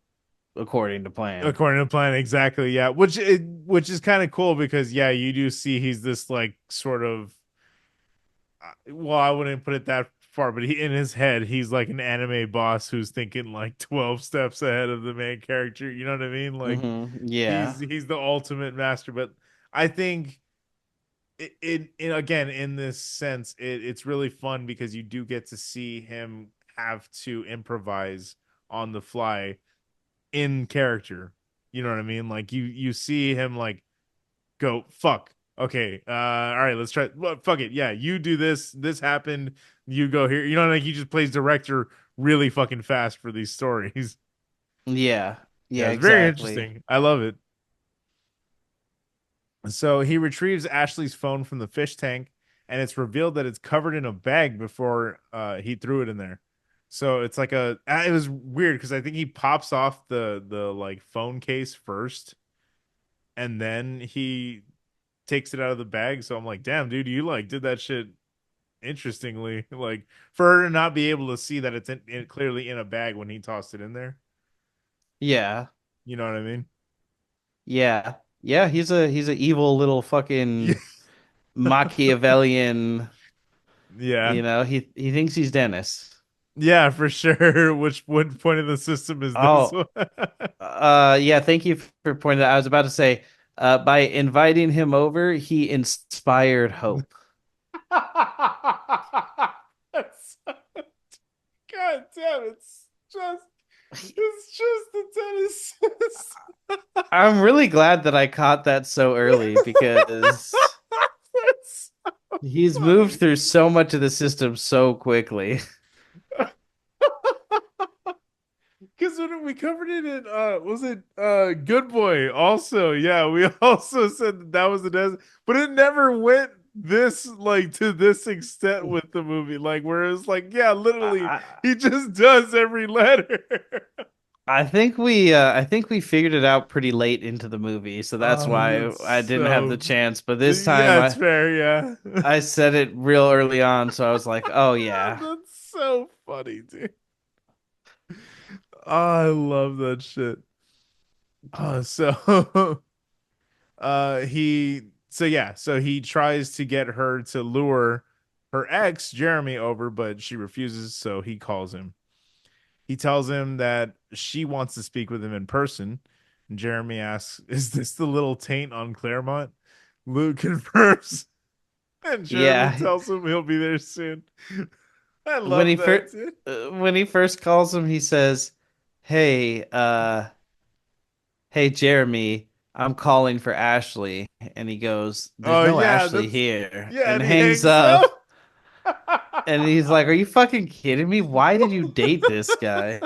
according to plan. according to plan exactly. Yeah, which is kind of cool because yeah, you do see he's this like sort of well, I wouldn't put it that far, but in his head, he's like an anime boss who's thinking like 12 steps ahead of the main character. You know what I mean? Like Yeah. he's the ultimate master. But I think again in this sense, it's really fun because you do get to see him have to improvise on the fly in character. You know what I mean? Like you see him like go fuck. Okay, all right, let's try. Well, fuck it. Yeah, you do this. This happened. You go here. You know, like he just plays director really fucking fast for these stories. Yeah. Yeah, Yeah, it's very exactly. interesting. I love it. So he retrieves Ashley's phone from the fish tank, and it's revealed that it's covered in a bag before he threw it in there. So it's like it was weird because I think he pops off the like phone case first, and then he takes it out of the bag. So I'm like, damn, dude, you like did that shit interestingly. Like for her to not be able to see that it's clearly in a bag when he tossed it in there. Yeah. You know what I mean? Yeah. Yeah, he's a evil little Yeah. fucking Machiavellian, Yeah. he thinks he's Dennis. Yeah, for sure. Which one point of the system is this Oh, one? yeah, thank you for pointing that. I was about to say, by inviting him over, he inspired hope. That's, God damn, it's just the tennis. I'm really glad that I caught that so early because That's so he's moved funny. through so much of the system so quickly. Because when we covered it in was it Good Boy also, yeah, we also said that was the des but it never went this like to this extent with the movie, like where it's like, yeah, literally I, he just does every letter. I think we figured it out pretty late into the movie, so that's Oh, why that's I didn't have the so chance. But this time yeah, it's fair, yeah. I said it real early on, so I was like, "Oh yeah." That's so funny, dude. I love that shit. So so he tries to get her to lure her ex Jeremy over, but she refuses, so he calls him. He tells him that she wants to speak with him in person. And Jeremy asks, "Is this the little taint on Claremont?" Luke confirms, and Jeremy Yeah, tells him he'll be there soon. I when love he that, first dude. when he first calls him, he says, "Hey, hey Jeremy, I'm calling for Ashley." And he goes, "There's Oh no yeah, Ashley that's here." yeah, And and he hangs hangs up. up. And he's like, "Are you fucking kidding me? Why did you date this guy?"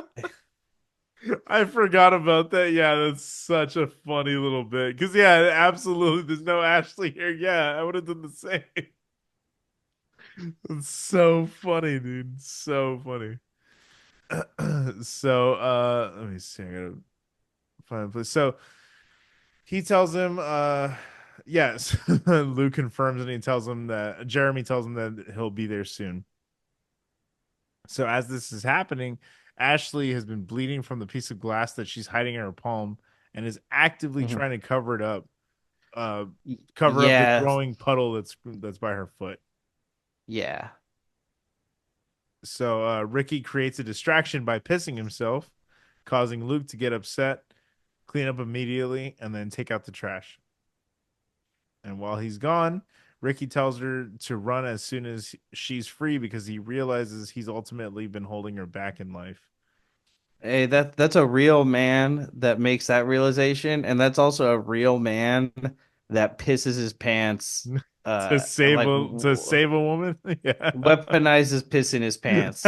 I forgot about that. Yeah, that's such a funny little bit. Because yeah, absolutely. There's no Ashley here. Yeah, I would have done the same. It's so funny, dude. So funny. So let me see. I gotta find a place. So he tells him yes. Luke confirms and he tells him that Jeremy tells him that he'll be there soon. So as this is happening, Ashley has been bleeding from the piece of glass that she's hiding in her palm and is actively Mhm. trying to cover it up, uh cover up the Yeah, growing puddle that's by her foot. yeah. So Ricky creates a distraction by pissing himself, causing Luke to get upset, clean up immediately, and then take out the trash. And while he's gone, Ricky tells her to run as soon as she's free because he realizes he's ultimately been holding her back in life. Hey, that's a real man that makes that realization, and that's also a real man that pisses his pants, to save like a woman. Yeah. weaponizes piss in his pants.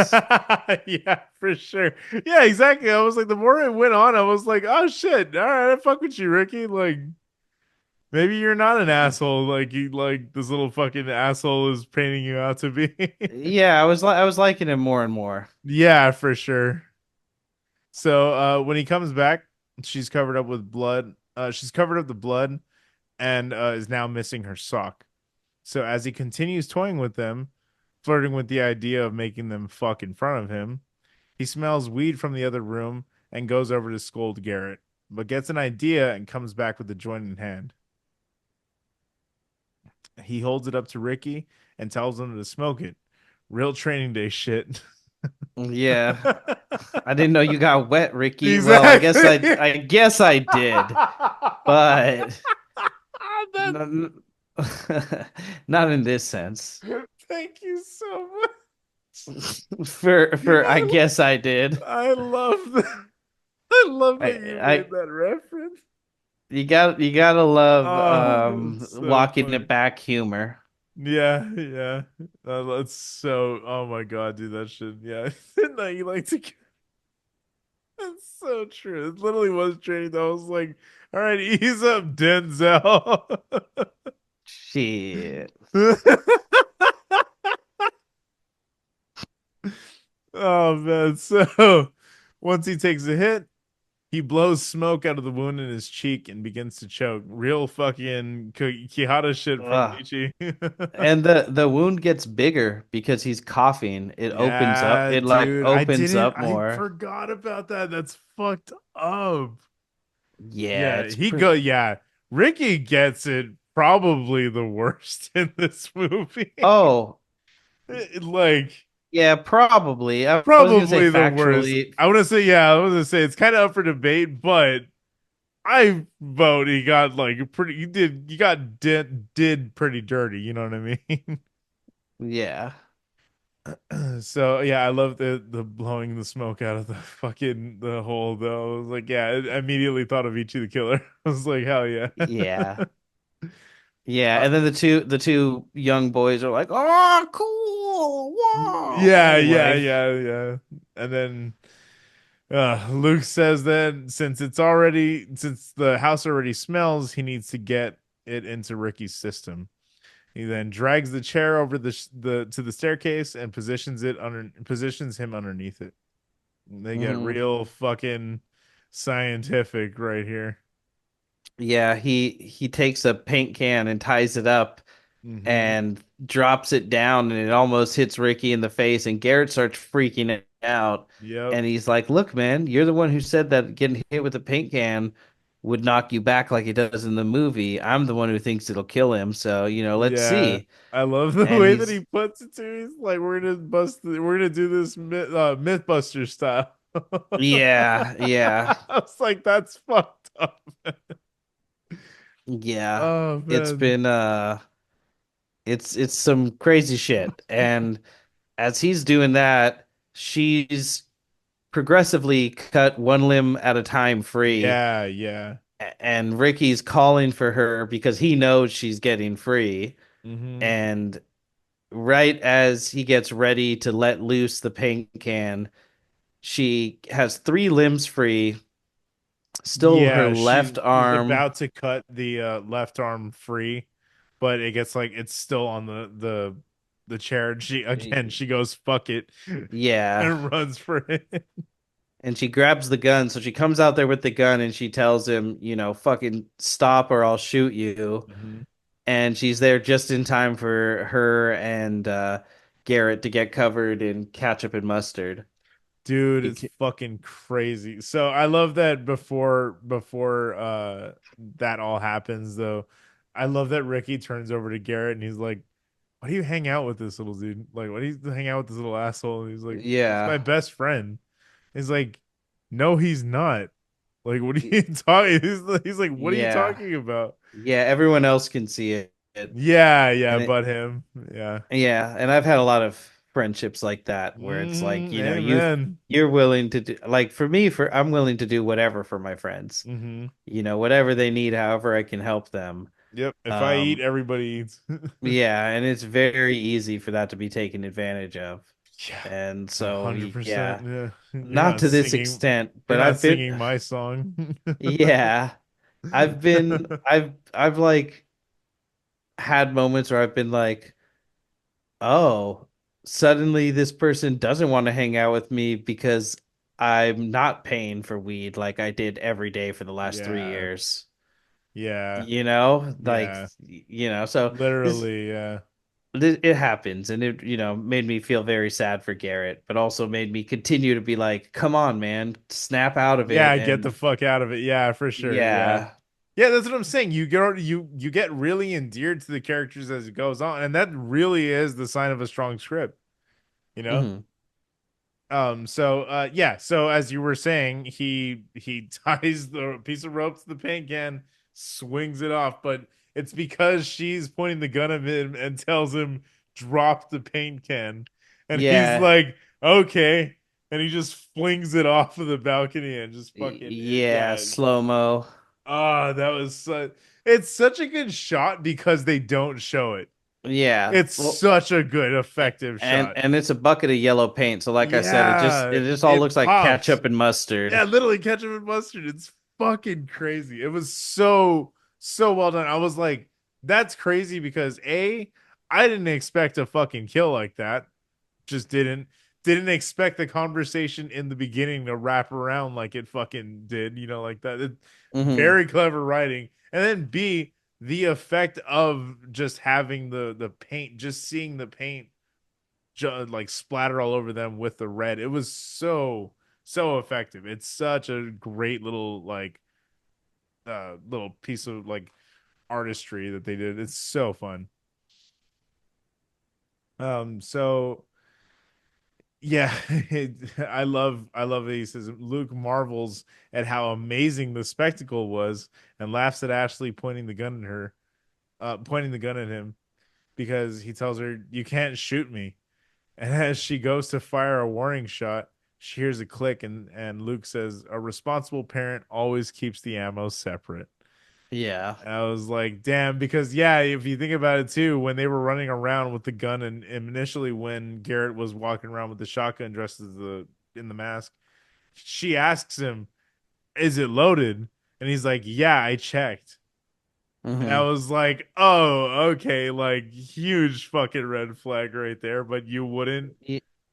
Yeah, for sure. Yeah, exactly. I was like, the more it went on, I was like, oh shit. All right, I fuck with you, Ricky. Like, maybe you're not an asshole like you like this little fucking asshole is painting you out to be. Yeah, I was liking him more and more. Yeah, for sure. So when he comes back, she's covered up with blood. She's covered up the blood and is now missing her sock. So as he continues toying with them, flirting with the idea of making them fuck in front of him, he smells weed from the other room and goes over to scold Garrett, but gets an idea and comes back with the joint in hand. He holds it up to Ricky and tells him to smoke it. Real training day shit. Yeah, I didn't know you got wet, Ricky. Well, Exactly. I guess I did, but That, n- not in this sense. thank you so much. For I guess I did. I love that. I love that you made I that reference. you gotta love Oh, that's so walking funny. it back humor. Yeah, yeah. That's so. Oh my god, dude, that shit. Yeah, no, you like to. That's so true. It literally was training. I was like, all right, ease up, Denzel. Shit. Oh man. So once he takes a hit, he blows smoke out of the wound in his cheek and begins to choke. Real fucking Kihara shit from Ugh. Nietzsche. And the wound gets bigger because he's coughing. It opens up. Yeah, It like dude. opens up I more. forgot about that. That's fucked up. Yeah, Yeah, it's yeah. Ricky gets it probably the worst in this movie. Oh, Like yeah, probably. I was gonna say probably the worst. factually. I want to say, yeah, I was gonna say it's kind of up for debate, but I vote he got like pretty. You got did pretty dirty. You know what I mean? Yeah. So yeah, I love the blowing the smoke out of the fucking the hole though. I was like, yeah, I immediately thought of Ichi the Killer. I was like, hell yeah. Yeah. Yeah, Uh, and then the two young boys are like, "Oh, cool. yeah, Whoa." yeah, Like, yeah, yeah. And then Luke says that since the house already smells, he needs to get it into Ricky's system. He then drags the chair over the to the staircase and positions him underneath it. They get mhm. real fucking scientific right here. Yeah, he takes a paint can and ties it up Hmm. and drops it down and it almost hits Ricky in the face and Garrett starts freaking out Yep. and he's like, "Look, man, you're the one who said that getting hit with a paint can would knock you back like it does in the movie. I'm the one who thinks it'll kill him, so, let's Yeah. see." I love the And way that he's he puts it to. He's like, we're gonna do this Mythbuster style. yeah, yeah. I was like, that's fucked up. Yeah. Oh It's man. been it's some crazy shit. And as he's doing that, she's progressively cut one limb at a time free, Yeah, yeah. and Ricky's calling for her because he knows she's getting free. Hmm. And right as he gets ready to let loose the paint can, she has three limbs free, still her Yeah, left she's arm. about to cut the left arm free, but it gets like it's still on the chair, and she goes fuck it Yeah. and runs for it. And she grabs the gun. So she comes out there with the gun and she tells him, fucking stop or I'll shoot you. Mhm. And she's there just in time for her and Garrett to get covered in ketchup and mustard. Dude, it's Bec- fucking crazy. So I love that before that all happens though. I love that Ricky turns over to Garrett and he's like, "Why do you hang out with this little dude? Like, why do you hang out with this little asshole?" And he's like, "He's yeah. my best friend." He's like, "No, he's not." Like, what are you talking? He's like, "What are you Yeah. talking about?" Yeah, everyone else can see it. Yeah, yeah, And but him. Yeah. yeah, and I've had a lot of friendships like that where it's like, Amen. you're willing to do, like, for me, for I'm willing to do whatever for my friends. Hmm. Whatever they need, however I can help them. Yep. If I eat, Um everybody eats. yeah, and it's very easy for that to be taken advantage of. Yeah. And so 100%. yeah, Yeah. not to this extent, You're but not singing my song. yeah, I've like had moments where I've been like, oh, suddenly this person doesn't want to hang out with me because I'm not paying for weed like I did every day for the last three Yeah. years. Yeah. Like, Yeah. so this Literally, yeah. it happens and it, made me feel very sad for Garrett, but also made me continue to be like, come on, man, snap out of it. Yeah, get the And fuck out of it. Yeah, for sure. Yeah. yeah. Yeah, that's what I'm saying. You get really endeared to the characters as it goes on, and that really is the sign of a strong script, you know? Hmm. Yeah, so as you were saying, he ties the piece of rope to the paint can, swings it off, but it's because she's pointing the gun at him and tells him drop the paint can, and he's Yeah. like, okay, and he just flings it off of the balcony and just fucking Yeah, yeah. slow-mo. That was it's such a good shot because they don't show it. Yeah. It's Well, such a good effective and shot. and it's a bucket of yellow paint. So like I said, it just Yeah, it just all it looks like pops. ketchup and Yeah, mustard. literally ketchup and mustard. It's fucking crazy. It was so well done. I was like, that's crazy because I didn't expect a fucking kill like that. Just didn't expect the conversation in the beginning to wrap around like it fucking did, like that. Hmm. Very clever writing. And then B, the effect of just having the paint, just seeing the paint like splatter all over them with the red. It was so effective. It's such a great little like little piece of like artistry that they did. It's so fun. So yeah, I love that he says Luke marvels at how amazing the spectacle was and laughs at Ashley pointing the gun at him because he tells her you can't shoot me. And as she goes to fire a warning shot, she hears a click, and Luke says, "A responsible parent always keeps the ammo separate." Yeah. And I was like, "Damn!" Because yeah, if you think about it too, when they were running around with the gun, and initially when Garrett was walking around with the shotgun dressed as the in the mask, she asks him, "Is it loaded?" And he's like, "Yeah, I checked." And I Hmm. was like, "Oh, okay, like huge fucking red flag right there." But you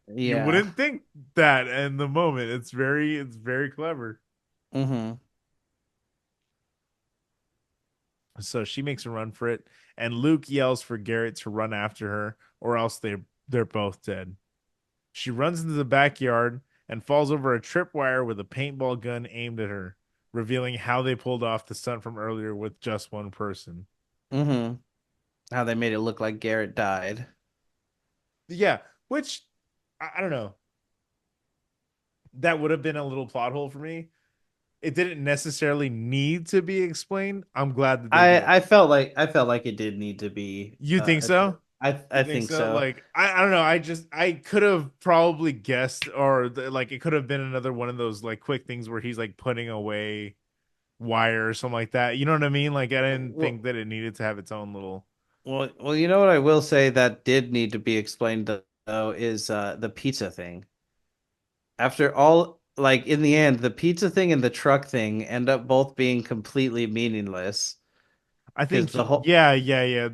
Yeah. wouldn't think that in the moment. It's very clever. Hmm. So she makes a run for it, and Luke yells for Garrett to run after her, or else they're both dead. She runs into the backyard and falls over a tripwire with a paintball gun aimed at her, revealing how they pulled off the stunt from earlier with just one person. Hmm. How they made it look like Garrett died. Yeah, which I don't know. That would have been a little plot hole for me. It didn't necessarily need to be explained. I'm glad that they did. I felt like it did need to be You think so? You I think think so? so. Like I don't know. I could have probably guessed, or like it could have been another one of those like quick things where he's like putting away wire or something like that. You know what I mean? Like I didn't think Well, that it needed to have its own little. you know what I will say that did need to be explained though is the pizza thing. After all, like in the end, the pizza thing and the truck thing end up both being completely meaningless. I because think the whole yeah. You're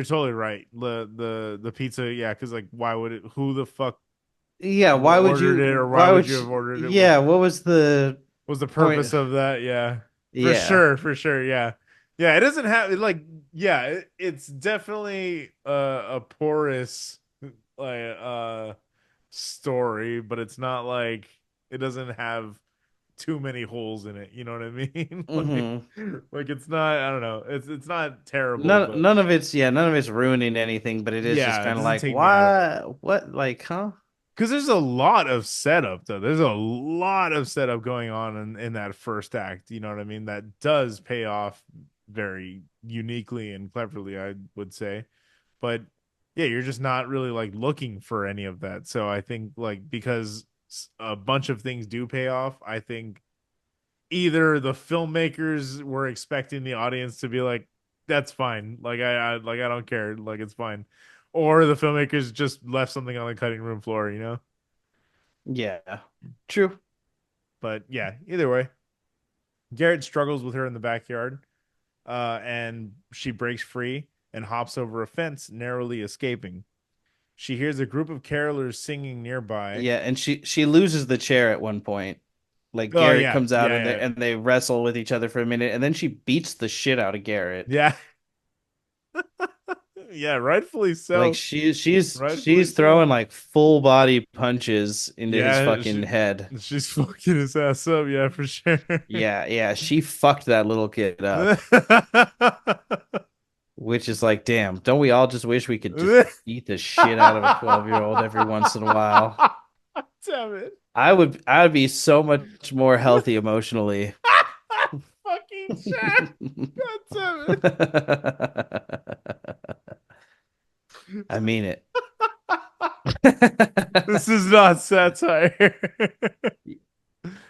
totally right. The pizza, yeah, because like why would it? Who the fuck yeah, ordered it, or why why would would you have you, ordered it? yeah, what was the Was the point? purpose of that? Yeah, Yeah. for sure. Yeah, yeah. It doesn't have like yeah. It's definitely a porous like story, but it's not like it doesn't have too many holes in it. You know what I mean? Hmm. Like it's not. I don't know. It's not terrible, but None of it's ruining anything, but it is just yeah, it kind of doesn't like, take me out of it. why, what, like, huh? Because there's a lot of setup though. There's a lot of setup going on in that first act. You know what I mean? That does pay off very uniquely and cleverly, I would say. But yeah, you're just not really like looking for any of that. So I think like because a bunch of things do pay off, I think either the filmmakers were expecting the audience to be like, "That's fine," like I don't care, like it's fine, or the filmmakers just left something on the cutting room floor, you know. Yeah. True. But yeah, either way, Garrett struggles with her in the backyard, and she breaks free and hops over a fence, narrowly escaping. She hears a group of carolers singing nearby. Yeah, and she loses the chair at one point. Like Oh Garrett yeah, comes out and yeah, they wrestle with each other for a minute, and then she beats the shit out of Garrett. yeah, yeah, yeah. Rightfully Like so. Rightfully she's so. throwing like full body punches into his Yeah, fucking head. she's fucking his ass up. Yeah, for sure. Yeah, yeah, she fucked that little kid up, which is like, damn, don't we all just wish we could just beat the shit out of a 12-year-old every once in a while? Damn it. I would be so much more healthy emotionally. Fucking shit. God damn I mean it. This is not satire.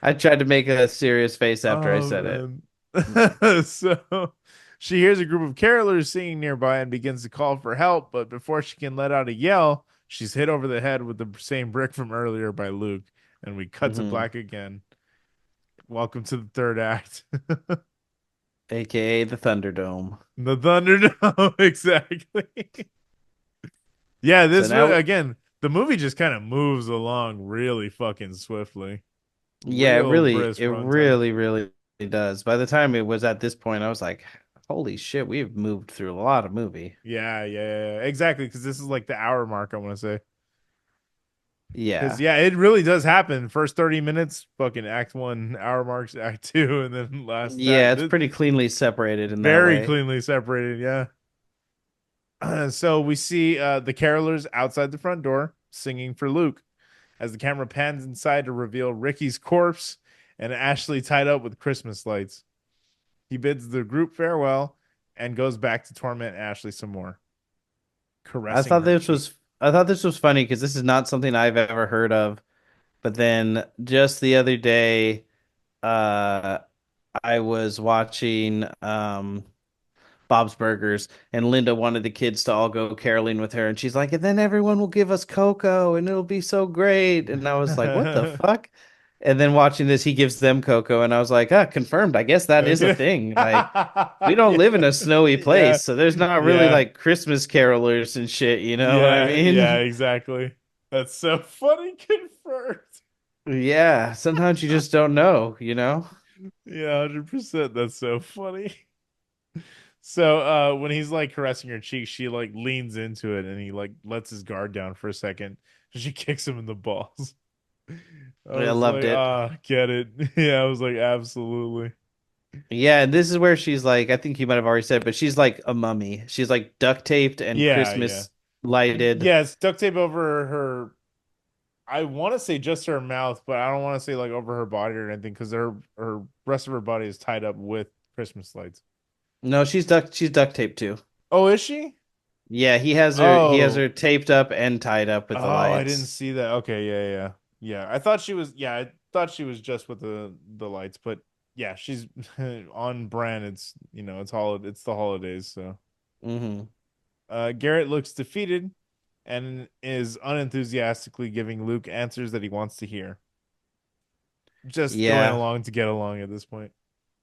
I tried to make a serious face after I said it. Oh man. So she hears a group of carolers singing nearby and begins to call for help, but before she can let out a yell, she's hit over the head with the same brick from earlier by Luke, and we cut to Hmm. black again. Welcome to the third act. AKA the Thunderdome. The Thunderdome, exactly. Yeah, So this now, again, the movie just kind of moves along really fucking swiftly. yeah, Real brisk it runtime. really does. By the time it was at this point, I was like, holy shit, we've moved through a lot of movie. Yeah. Exactly, because this is like the hour mark, I want to say. Because Yeah. yeah, it really does happen. First 30 minutes, fucking act one, hour marks, act two, and then last Yeah, that it's pretty cleanly separated in that very way. cleanly separated, yeah. So we see the carolers outside the front door singing for Luke as the camera pans inside to reveal Ricky's corpse and Ashley tied up with Christmas lights. He bids the group farewell and goes back to torment Ashley some more, caressing her cheek. I thought this was funny because this is not something I've ever heard of. But then just the other day, uh, I was watching Bob's Burgers, and Linda wanted the kids to all go caroling with her, and she's like, and then everyone will give us cocoa, and it'll be so great. And I was like, what the fuck? And then watching this, he gives them cocoa, and I was like, ah, confirmed. I guess that is a Okay. thing. Like, we don't Yeah. live in a snowy Yeah. place, so there's not really Yeah. like Christmas carolers and shit. You know what I Yeah, mean? exactly. That's so funny confirmed. Yeah, sometimes you just don't know, you know? Yeah, 100%. That's so funny. So when he's like caressing her cheek, she like leans into it and he like lets his guard down for a second. She kicks him in the balls. I I was loved like, it. ah, get it. Yeah, I was like, absolutely. Yeah, and this is where she's like, I think you might have already said, but she's like a mummy. She's like duct taped and Yeah. Christmas lighted. Yeah, it's duct tape over her. I want to say just her mouth, but I don't want to say like over her body or anything because her rest of her body is tied up with Christmas lights. No, she's duct taped too. Oh, is she? Yeah, he has her Oh, taped up and tied up with the I didn't lights. see that. Okay, yeah. I thought she was. Yeah, I thought she was just with the lights, but yeah, she's on brand. It's it's It's the holidays, so. Hmm. Garrett looks defeated and is unenthusiastically giving Luke answers that he wants to hear. Just going Yeah. along to get along at this point.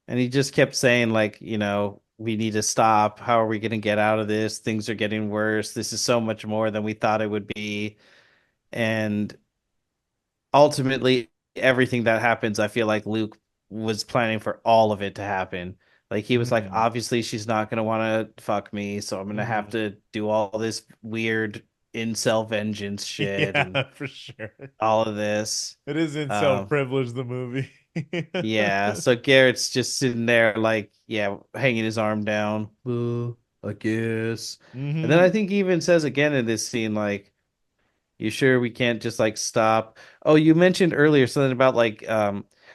And he just kept saying like, we need to stop. How are we going to get out of this? Things are getting worse. This is so much more than we thought it would be. And ultimately, everything that happens, I feel like Luke was planning for all of it to happen. Like he was like, Mm, obviously she's not gonna want to fuck me, so I'm gonna have mm. to do all this weird incel vengeance shit and Yeah, for sure. all of this. It is in Um, self-privilege, the movie. yeah, so Garrett's just sitting there like, yeah, hanging his arm down. I guess. And then I Hmm. think he even says again in this scene, like, you sure we can't just like stop? Oh, you mentioned earlier something about like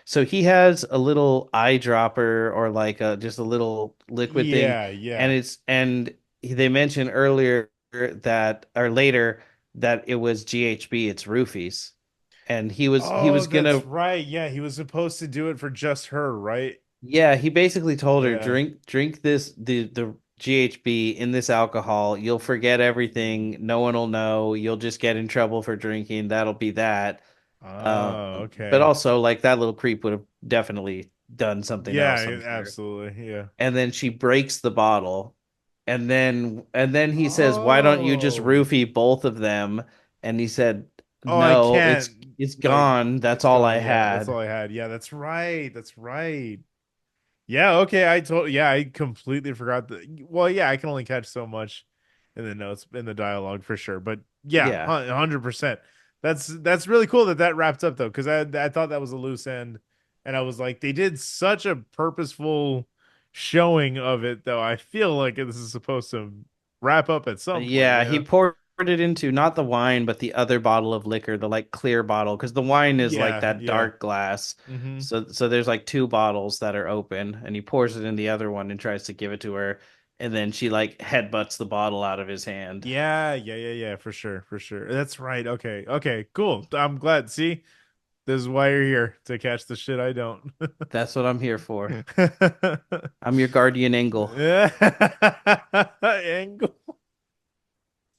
so he has a little eyedropper or like just a little liquid thing Yeah, and yeah. they mentioned earlier that or later that it was GHB, it's roofies. And he Oh, was that's gonna right. Yeah, he was supposed to do it for just her, right? yeah, he basically told her Yeah. drink this the GHB in this alcohol. You'll forget everything. No one will know. You'll just get in trouble for drinking. That'll be that. Oh, But okay. also like that little creep would have definitely done something else, I'm Yeah, sure. absolutely. Yeah. And then she breaks the bottle. And then he says, "Why don't you just Oh. roofie both of them?" And he said, Oh, I "No, can't. it's Like, gone. That's it's all I gone. Yeah, that's all had." I had. Yeah, that's right. That's right. Yeah, okay. I completely forgot that. Well, yeah, I can only catch so much in the notes in the dialogue for sure. But yeah, Yeah. 100%. That's really cool that that wrapped up though, because I thought that was a loose end, and I was like, they did such a purposeful showing of it though. I feel like this is supposed to wrap up at some point, Yeah, you he know? poured it into not the wine, but the other bottle of liquor, the like clear bottle, because the wine is like Yeah, that yeah. dark glass. Hmm. So there's like two bottles that are open, and he pours it in the other one and tries to give it to her, and then she like headbutts the bottle out of his hand. Yeah, yeah, yeah, yeah, for sure, for sure. That's right. Okay, okay, cool. I'm glad. See, this is why you're here to catch the shit I don't. That's what I'm here for. I'm your guardian angel, Angle.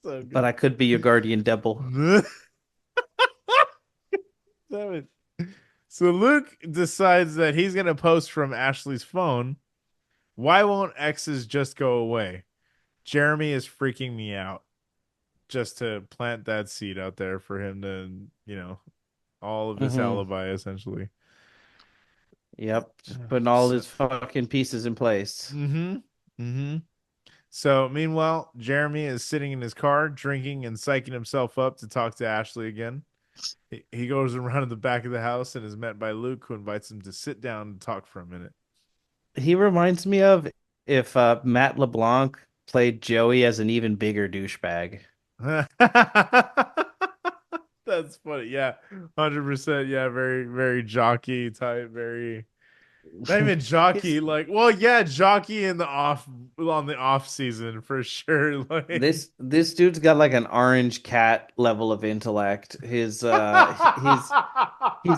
So but good. I could be your guardian devil. Damn it. So Luke decides that he's gonna post from Ashley's phone. Why won't X's just go away? Jeremy is freaking me out. Just to plant that seed out there for him to, all of this Hmm. alibi essentially. Yep, just putting all So, his fucking pieces in place. mm-hmm. Mm-hmm. So meanwhile, Jeremy is sitting in his car, drinking and psyching himself up to talk to Ashley again. He goes around to the back of the house and is met by Luke, who invites him to sit down and talk for a minute. He reminds me of if Matt LeBlanc played Joey as an even bigger douchebag. That's funny. Yeah, 100%. Yeah, very, very jockey type. Very not even jockey. His Like, well, yeah, jockey in the off on the off season for sure. Like, this dude's got like an orange cat level of intellect. He's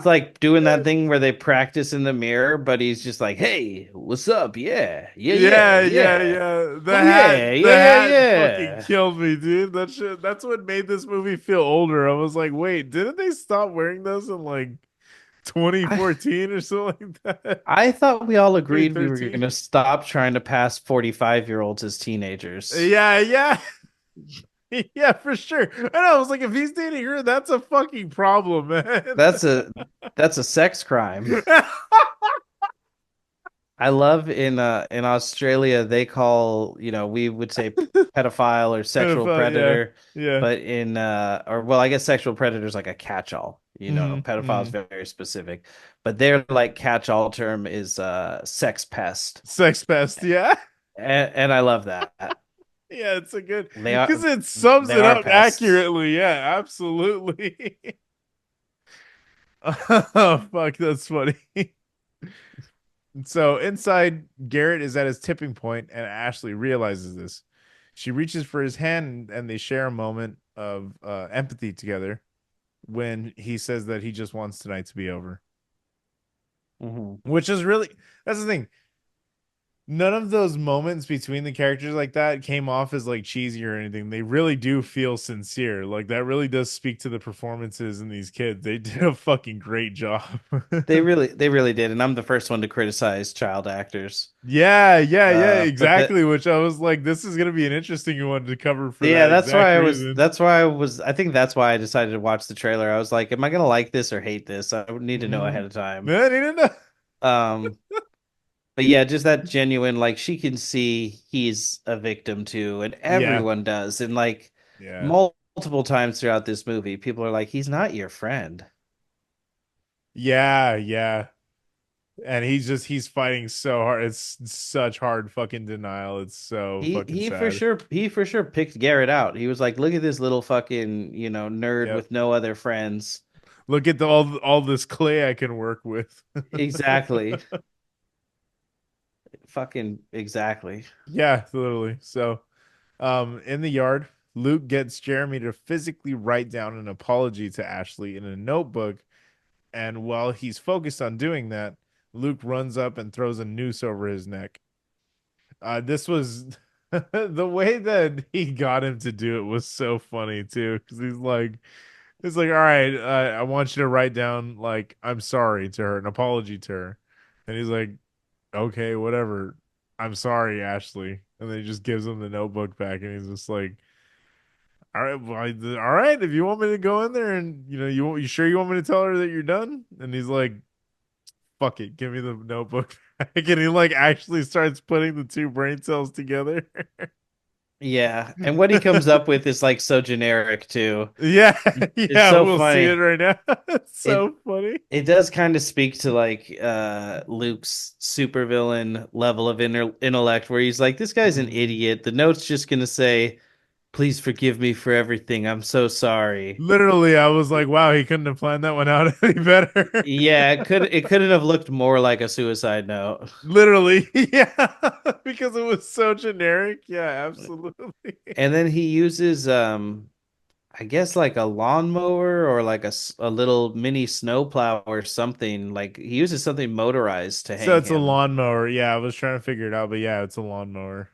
like doing that thing where they practice in the mirror, but he's just like, "Hey, what's up? Yeah, yeah, yeah, yeah, yeah, yeah. yeah. Oh yeah, The yeah, yeah, hat fucking yeah." killed me, dude. That shit. That's what made this movie feel older. I was like, wait, didn't they stop wearing those in like I 2014 or something like that? I thought we all agreed we were 2013? gonna stop trying to pass 45-year-olds as teenagers. Yeah, yeah. Yeah, for sure. I know. I was like, if he's dating her, that's a fucking problem, man. That's a that's a sex crime. I love in Australia they call, we would say pedophile or sexual Pedophile, yeah, predator, yeah. but in or well, I guess sexual predator is like a catch-all. Hmm. Pedophile is Hmm. very specific. But their like catch-all term is sex pest. Sex pest, yeah. And I love that. Yeah, it's a good They because are it sums they it are up pests. accurately. Yeah, absolutely. Oh, fuck, that's funny. So inside, Garrett is at his tipping point, and Ashley realizes this. She reaches for his hand, and they share a moment of empathy together when he says that he just wants tonight to be over. Hmm. Which is really, that's the thing. none of those moments between the characters like that came off as like cheesy or anything. They really do feel sincere. Like that really does speak to the performances in these kids. They did a fucking great job. They really did, and I'm the first one to criticize child actors. Yeah, But exactly. Which I was like, this is gonna be an interesting one to cover for yeah, that that's exact why I was. reason. That's why I was. I think that's why I decided to watch the trailer. I was like, am I gonna like this or hate this? I would need to know Mm. ahead of time. Man, he didn't know. Um, but yeah, just that genuine, like she can see he's a victim too, and Yeah, everyone does, and like yeah, multiple times throughout this movie, people are like, he's not your friend. yeah. And he's fighting so hard. It's such hard fucking denial. It's so He fucking he for sad. sure he for sure picked Garrett out. He was like, look at this little fucking, nerd Yep. with no other friends. Look at all this clay I can work with. Exactly. Fucking exactly. Yeah, literally. So, in the yard, Luke gets Jeremy to physically write down an apology to Ashley in a notebook, and while he's focused on doing that, Luke runs up and throws a noose over his neck. This was the way that he got him to do it was so funny too, because he's like, all right, I want you to write down like I'm sorry to her, an apology to her, and he's like, okay, whatever. I'm sorry, Ashley. And then he just gives him the notebook back, and he's just like, all right, well, all right, if you want me to go in there and you sure you want me to tell her that you're done? And he's like, fuck it, give me the notebook back. And he like actually starts putting the two brain cells together. Yeah. And what he comes up with is like so generic too. Yeah, It's yeah, so we'll see it funny. right now. It's It so funny. it does kind of speak to like Luke's supervillain level of intellect where he's like, this guy's an Mhm. idiot. The note's just gonna say, please forgive me for everything. I'm so sorry. Literally, I was like, wow, he couldn't have planned that one out any better. Yeah, it couldn't have looked more like a suicide note. Literally, yeah, because it was so generic. Yeah, absolutely. And then he uses I guess like a lawnmower or like a little mini snowplow or something. Like he uses something motorized to So hang it's a him. lawnmower. Yeah, I was trying to figure it out, but yeah, it's a lawnmower.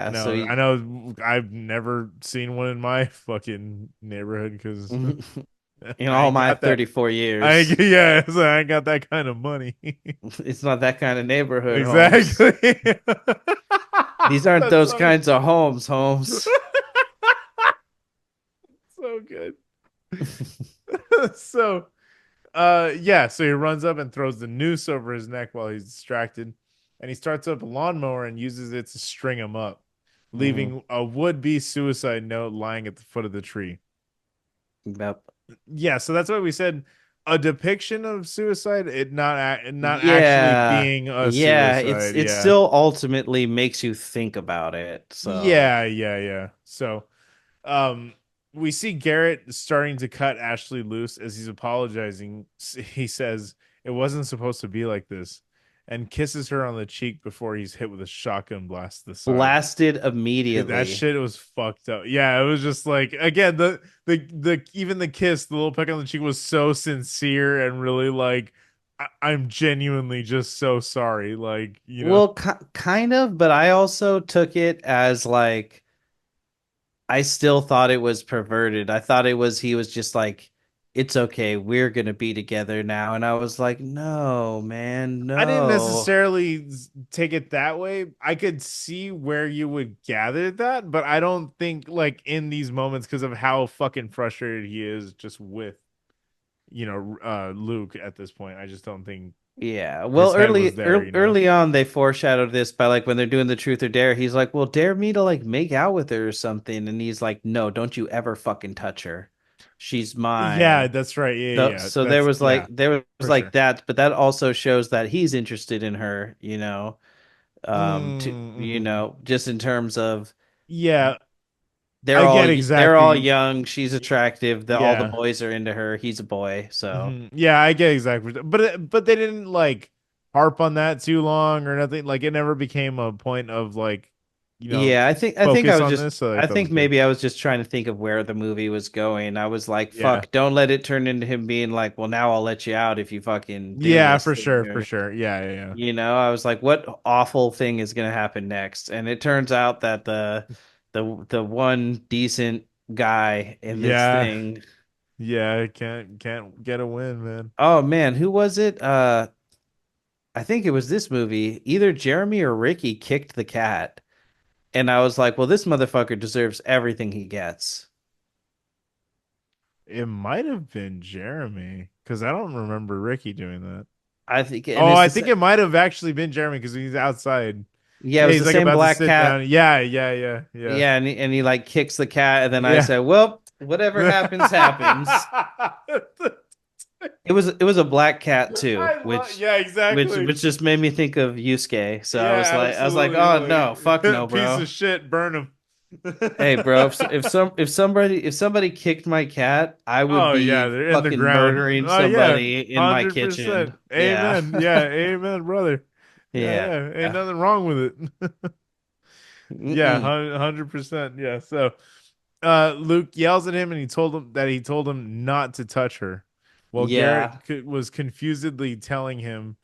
I Yeah, so know, I he know. I've never seen one in my fucking neighborhood because in I all ain't my got that. 34 years, Yeah, so I ain't got that kind of money. it's not that kind of neighborhood, Holmes. Exactly. These aren't That's those so kinds of homes, Holmes. so good. So yeah, so he runs up and throws the noose over his neck while he's distracted, and he starts up a lawnmower and uses it to string him up, Mhm. leaving a would-be suicide note lying at the foot of the tree. Yep. Yeah, so that's why we said a depiction of suicide, it not actually Yeah. being a Yeah, suicide. it Yeah. still ultimately makes you think about it. So, Yeah. So Um, we see Garrett starting to cut Ashley loose as he's apologizing. He says it wasn't supposed to be like this, and kisses her on the cheek before he's hit with a shotgun blast to the side. blasted That immediately. shit was fucked up. Yeah, it was just like again the even the kiss, the little peck on the cheek was so sincere and really like I'm genuinely just so sorry. Like Well, kind of, but I also took it as like I still thought it was perverted. I thought it was he was just like, it's okay, we're gonna be together now. And I was like, no, man, I didn't no. necessarily take it that way. I could see where you would gather that, but I don't think like in these moments because of how fucking frustrated he is just with, Luke at this point. I just don't think Yeah. his Well, head was there. early on they foreshadowed this by like when they're doing the truth or dare, he's like, well, dare me to like make out with her or something. And he's like, no, don't you ever fucking touch her. She's Yeah, mine. that's right. So, Yeah. so That's yeah, there was for like sure. that, but that also shows that he's interested in her, Mm-hmm. just in terms of Yeah, I get they're all exactly. young, she's attractive, all the Yeah. boys are into her, he's a boy, so Yeah, I get exactly. But they didn't like harp on that too long or nothing. Like it never became a point of like Yeah, I think I focus was on just this. So I I thought it think was good. maybe I was just trying to think of where the movie was going. I was like, Yeah. fuck, don't let it turn into him being like, well, now I'll let you out if you fucking do Yeah, this for thing sure, for or sure. Yeah, yeah, yeah. I was like, what awful thing is gonna happen next? And it turns out that the one decent guy in this Yeah, thing. yeah, I can't get a win, man. Oh man, who was it? I think it was this movie. Either Jeremy or Ricky kicked the cat. And I was like, well, this motherfucker deserves everything he gets. It might have been Jeremy because I don't remember Ricky doing that. I think, and Oh, it's I the think same. it might have actually been Jeremy because he's outside. Yeah, it Yeah, was he's the like same about to black sit cat. down. Yeah, yeah, yeah, yeah, Yeah, and he like kicks the cat, and then I yeah. said, well, whatever happens, happens. It was a black cat too, I love. which Yeah, which exactly. which just made me think of Yusuke. So Yeah, I was like, absolutely. oh no, fuck no, Like piece bro. of shit, burn him. Hey, bro, if somebody kicked my cat, I would Oh yeah, be they're in the fucking ground. murdering Oh yeah, somebody in my kitchen. 100%. Yeah. Amen. Yeah, amen, brother. Yeah, Yeah. yeah. Ain't nothing wrong with it. Yeah, Mm-mm. 100%. Yeah. So, Luke yells at him, and he told him not to touch her. Well, Garrett Yeah. was confusedly telling him,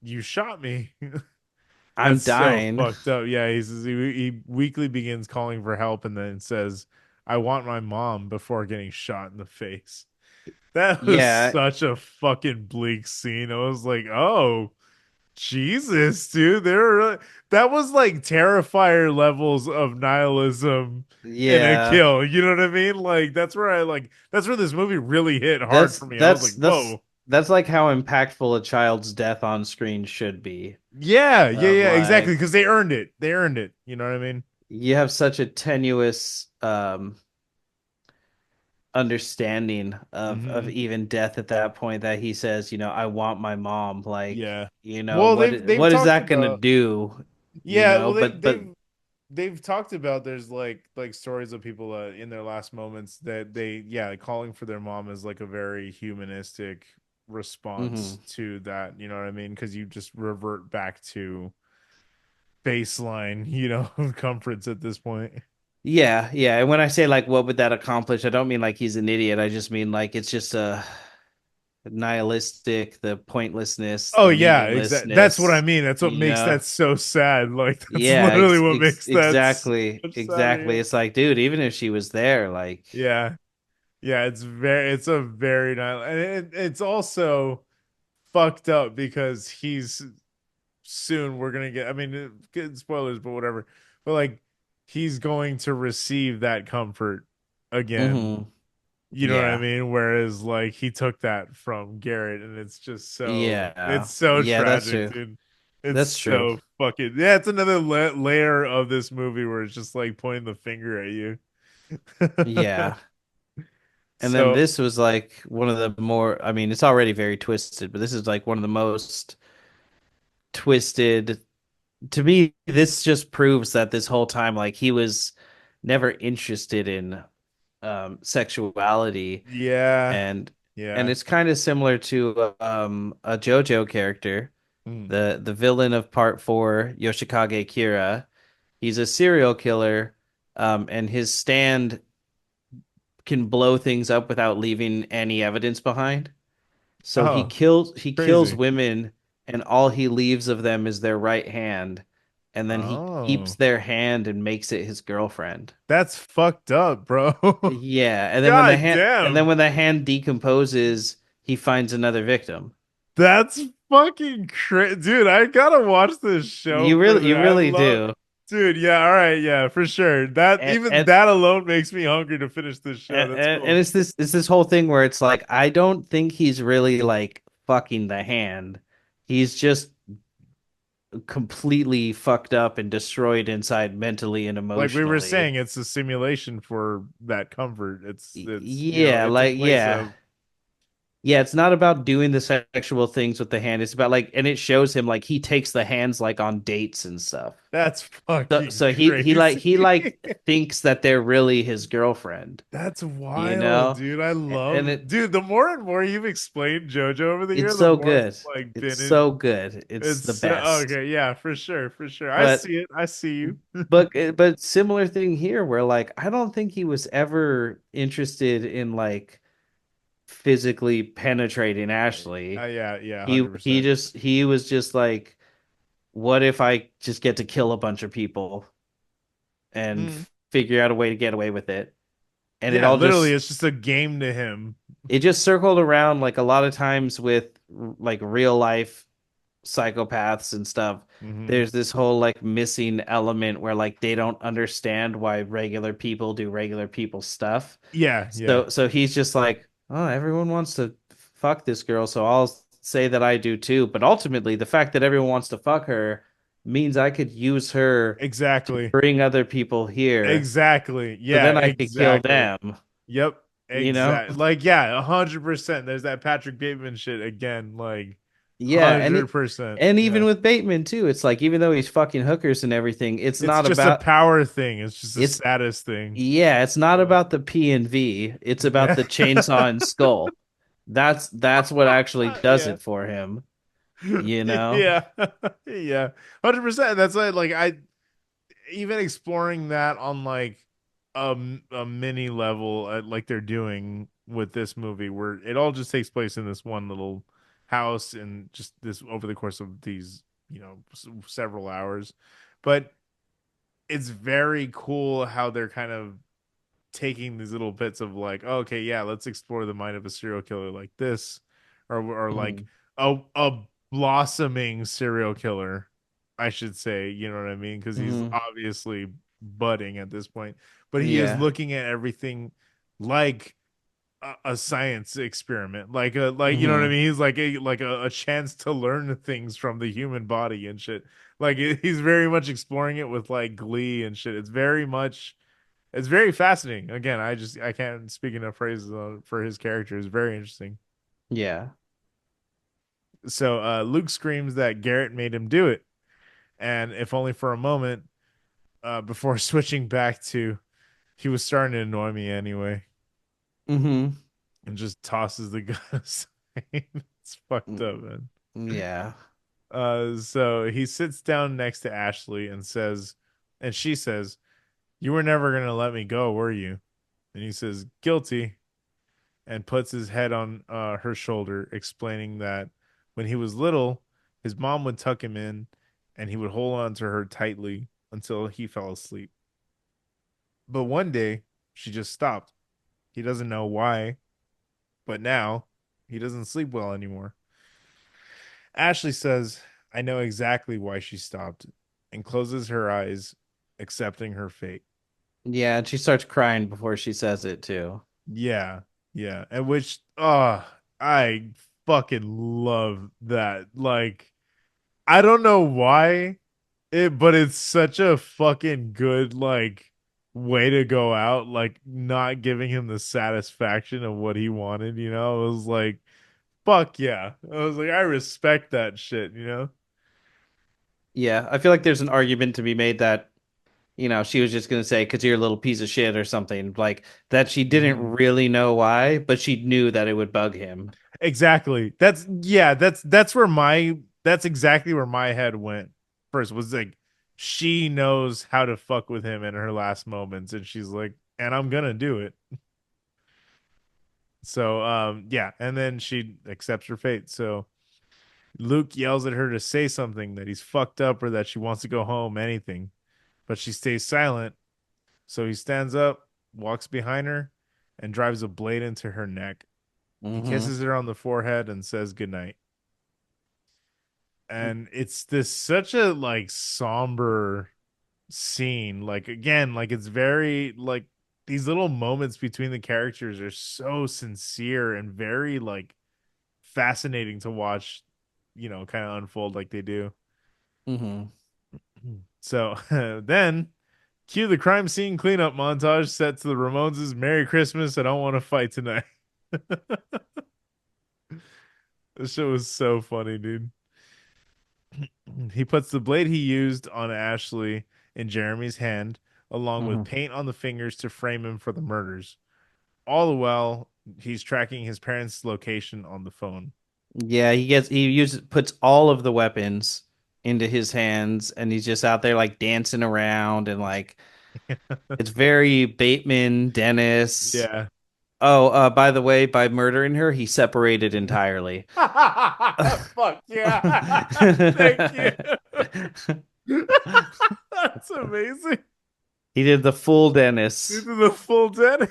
"You shot me." I'm That's so dying. fucked up. Yeah, he weakly begins calling for help, and then says, "I want my mom," before getting shot in the face. That was Yeah. such a fucking bleak scene. I was like, "Oh, Jesus, dude, that was like Terrifier levels of nihilism in a Yeah. kill." You know what I mean? Like that's where this movie really hit hard That's for me. I was that's like, that's "Whoa." that's like how impactful a child's death on screen should be. Yeah, yeah, Of yeah, exactly, like because they earned it. They earned it. You know what I mean? you have such a tenuous understanding of Hmm. even death at that point that he says, I want my mom. Like, Yeah. Well, they've what is talked that gonna about. do? Yeah, well But they've talked about there's like stories of people in their last moments that they yeah calling for their mom is like a very humanistic response mhm. to that, you know what I mean? Because you just revert back to baseline, comforts at this point. Yeah, yeah. And when I say like what would that accomplish, I don't mean like he's an idiot. I just mean like it's just a nihilistic, the pointlessness, Oh the yeah, exactly. That's what I meaninglessness, mean. That's what you makes know? that so sad. Like that's Yeah, literally what makes that so exactly, much exactly. sadder. It's like, dude, even if she was there, like, Yeah. Yeah, it's a very nice, and it's also fucked up because he's soon we're gonna get. I mean, good spoilers, but whatever. But like, he's going to receive that comfort again. hmm You know what I yeah, mean? Whereas like he took that from Garrett, and it's just it's yeah, so yeah. That's tragic, true. dude. It's That's true. so fucking yeah. It's another layer of this movie where it's just like pointing the finger at you. Yeah. And then So this was like one of the more, I mean, it's already very twisted, but this is like one of the most twisted. To me, this just proves that this whole time, like he was never interested in sexuality, yeah, and yeah. it's kind of similar to a JoJo character, Mm. the villain of Part 4, Yoshikage Kira. He's a serial killer, and his stand can blow things up without leaving any evidence behind. So Oh, he kills crazy. women, and all he leaves of them is their right hand, and then he keeps Oh, their hand and makes it his girlfriend. that's fucked up, bro. Yeah, and then God damn. when the hand decomposes, he finds another victim. That's fucking crazy. Dude, I gotta watch this show further. You I really love, do. dude. Yeah, all right, yeah, for sure. That And even and that alone makes me hungry to finish this show. That's and cool. it's this whole thing where it's like I don't think he's really like fucking the hand. He's just completely fucked up and destroyed inside mentally and Like we were emotionally. saying, it's a simulation for that comfort. It's Yeah, it's a like place yeah. of Yeah, it's not about doing the sexual things with the hand. It's about like, and it shows him like he takes the hands like on dates and stuff. That's So fucking so he crazy. thinks that they're really his girlfriend, That's you wild, know? dude. I And love, dude. The more and more you've explained JoJo over the it's year, the so more it's good. like It's been in. so good. It's It's the best. okay, yeah, for sure, for sure. I But see it. I see you. but similar thing here where like I don't think he was ever interested in like physically penetrating Ashley. Yeah, yeah, He 100%. he was just like, what if I just get to kill a bunch of people and Mm. figure out a way to get away with it? And Yeah, literally, it's just a game to him. it just circled around like a lot of times with like real life psychopaths and stuff. Hmm. There's this whole like missing element where like they don't understand why regular people do regular people stuff. Yeah, yeah, So he's just like, oh, everyone wants to fuck this girl, so I'll say that I do too. But ultimately, the fact that everyone wants to fuck her means I could use her to exactly, bring other people here, exactly. so Yeah, then I could kill exactly. them, Yep, you know? exact. Like, yeah, 100%. There's that Patrick Bateman shit again. Like, Yeah, 100%. and even Yeah, with Bateman too, it's like even though he's fucking hookers and everything, it's it's not just a about power thing. It's just a it's status thing. yeah, it's not Yeah, about the P and V. It's about yeah, the chainsaw and skull. That's what actually does yeah. it for him, you know? Yeah, yeah, 100%. That's why, like, I even exploring that on like a mini level, like they're doing with this movie, where it all just takes place in this one little house and just this over the course of these, several hours. But it's very cool how they're kind of taking these little bits of like, oh, okay, yeah, let's explore the mind of a serial killer like this, or like Mhm. a blossoming serial killer, I should say. You know what I mean? Because he's Mhm. obviously budding at this point, but he is Yeah. looking at everything like a science experiment, like you know what I Mhm. mean. He's like a chance to learn things from the human body and shit. Like he's very much exploring it with like glee and shit. It's very fascinating. Again, I can't speak enough praises for his character. It's very interesting. Yeah. So Luke screams that Garrett made him do it, and if only for a moment, before switching back to he was starting to annoy me anyway, Mhm. and just tosses the gun aside. It's fucked Mm, up, man. yeah. So he sits down next to Ashley and she says, "You were never gonna let me go, were you?" And he says, "Guilty." And puts his head on her shoulder, explaining that when he was little, his mom would tuck him in and he would hold on to her tightly until he fell asleep. But one day, she just stopped. He doesn't know why, but now he doesn't sleep well anymore. Ashley says, I know exactly why she stopped, and closes her eyes, accepting her fate. Yeah, and she starts crying before she says it too. Yeah, yeah. And which, I fucking love that. Like, I don't know why but it's such a fucking good like way to go out, like not giving him the satisfaction of what he wanted, you know? It was like, fuck yeah. I was like, I respect that shit, you know? Yeah, I feel like there's an argument to be made that, she was just gonna say, "'Cause you're a little piece of shit" or something, like that she didn't Hmm. really know why, but she knew that it would bug him. Exactly. That's exactly where my head went first, was like she knows how to fuck with him in her last moments, and she's like, and I'm gonna do it. So yeah, and then she accepts her fate. So Luke yells at her to say something, that he's fucked up or that she wants to go home, anything. But she stays silent. So he stands up, walks behind her, and drives a blade into her neck. He Hmm. kisses her on the forehead and says goodnight. And it's this such a like somber scene. Like again, like it's very like these little moments between the characters are so sincere and very like fascinating to watch, kind of unfold like they do. Hmm. So then, cue the crime scene cleanup montage set to the Ramones' Merry Christmas, I Don't Want to Fight Tonight. This shit was so funny, dude. He puts the blade he used on Ashley in Jeremy's hand, along with Mhm. paint on the fingers to frame him for the murders. All the while, he's tracking his parents' location on the phone. Yeah, he uses puts all of the weapons into his hands, and he's just out there like dancing around and like it's very Bateman, Dennis. Yeah. Oh, by the way, by murdering her, he separated entirely. Fuck yeah. Thank you. That's amazing. He did the full This Dennis. is a full 10.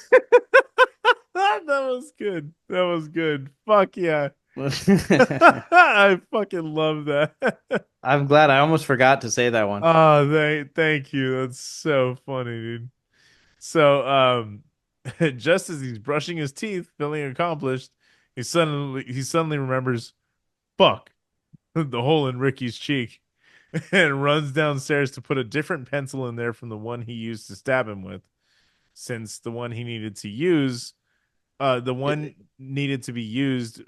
That was good. That was good. Fuck yeah. I fucking love that. I'm glad I almost forgot to say that one. Oh, thank you. That's so funny, dude. So, just as he's brushing his teeth, feeling accomplished, he suddenly remembers, fuck, the hole in Ricky's cheek, and runs downstairs to put a different pencil in there from the one he used to stab him with, since the one he needed to use, the one needed to be used.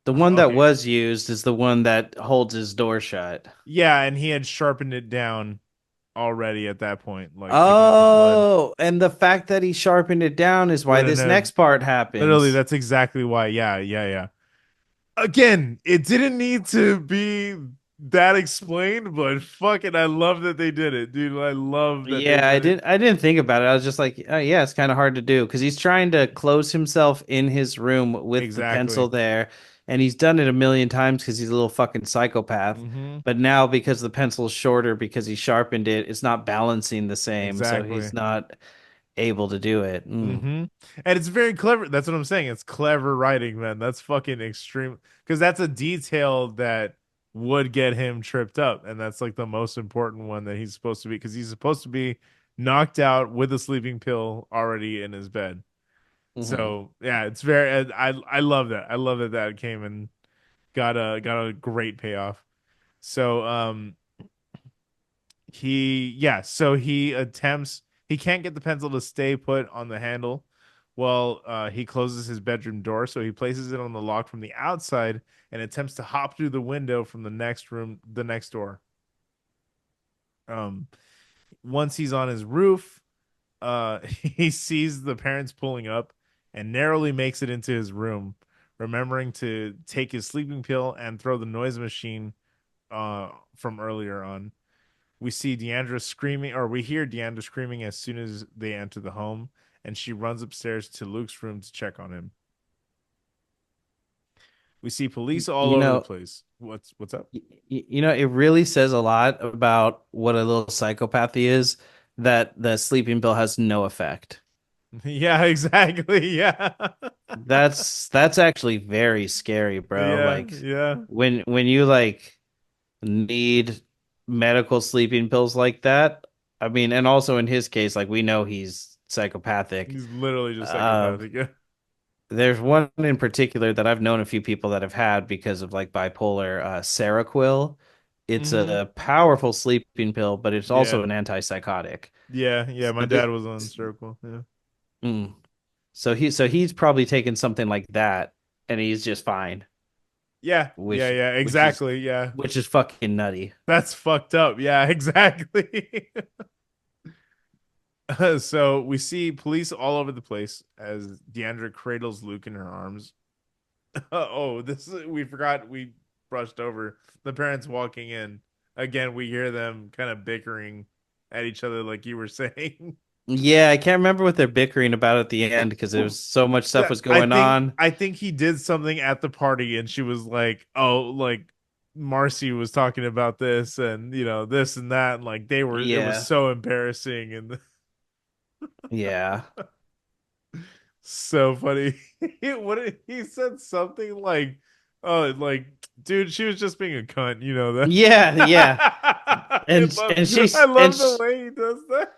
The one that Okay, was used is the one that holds his door shut. yeah, and he had sharpened it down already at that point, like to get the blood. Oh, and the fact that he sharpened it down is why Wouldn't this have next part literally. happens. That's exactly why. Yeah, yeah, yeah. Again, it didn't need to be that explained, but fuck it, I love that they did it, dude. I love that they Yeah, I did it. didn't I didn't think about it. I was just like, oh, yeah, it's kind of hard to do because he's trying to close himself in his room with the Exactly. pencil there, and he's done it a million times because he's a little fucking psychopath. Mm-hmm. But now because the pencil's shorter because he sharpened it, it's not balancing the same, so Exactly. he's not able to do it. Mm-hmm. And it's very clever. That's what I'm saying. It's clever writing, man. That's fucking extreme. Because that's a detail that would get him tripped up, and that's like the most important one that he's supposed to be. Because he's supposed to be knocked out with a sleeping pill already in his bed. Hmm. So yeah, it's very. I love that. I love that that came and got a great payoff. So he can't get the pencil to stay put on the handle. Well, he closes his bedroom door, so he places it on the lock from the outside and attempts to hop through the window from the next door. Um, Once he's on his roof, he sees the parents pulling up and narrowly makes it into his room, remembering to take his sleeping pill and throw the noise machine from earlier on. We hear Deandra screaming as soon as they enter the home, and she runs upstairs to Luke's room to check on him. We see police all You over the know, place. What's up? it really says a lot about what a little psychopath he is that the sleeping pill has no effect. Yeah, exactly. Yeah. That's actually very scary, bro. Yeah, Like yeah. when you like need medical sleeping pills like that. I mean, and also in his case, like we know he's psychopathic. He's literally just Uh, psychopathic. Yeah. there's one in particular that I've known a few people that have had because of like bipolar, Seroquel. It's Hmm. a powerful sleeping pill, but it's also Yeah. an antipsychotic. Yeah, yeah. My So dad this, was on Circle. Yeah. mm. So he's probably taken something like that, and he's just fine, Yeah, yeah, which yeah. which is Exactly. Yeah. which is fucking nutty. That's fucked up. Yeah, exactly. So we see police all over the place as Deandra cradles Luke in her arms. Oh, we forgot, we brushed over the parents walking in. Again, we hear them kind of bickering at each other, like you were saying. Yeah, I can't remember what they're bickering about at the end because there was so much stuff was I going think on. I think he did something at the party, and she was like, "Oh, like Marcy was talking about this, and this and that, and like it was Yeah, so embarrassing and yeah, so funny." He said something like, "Oh, like, dude, she was just being a cunt," you know that. yeah, yeah. I And love and I she's love the way he does that.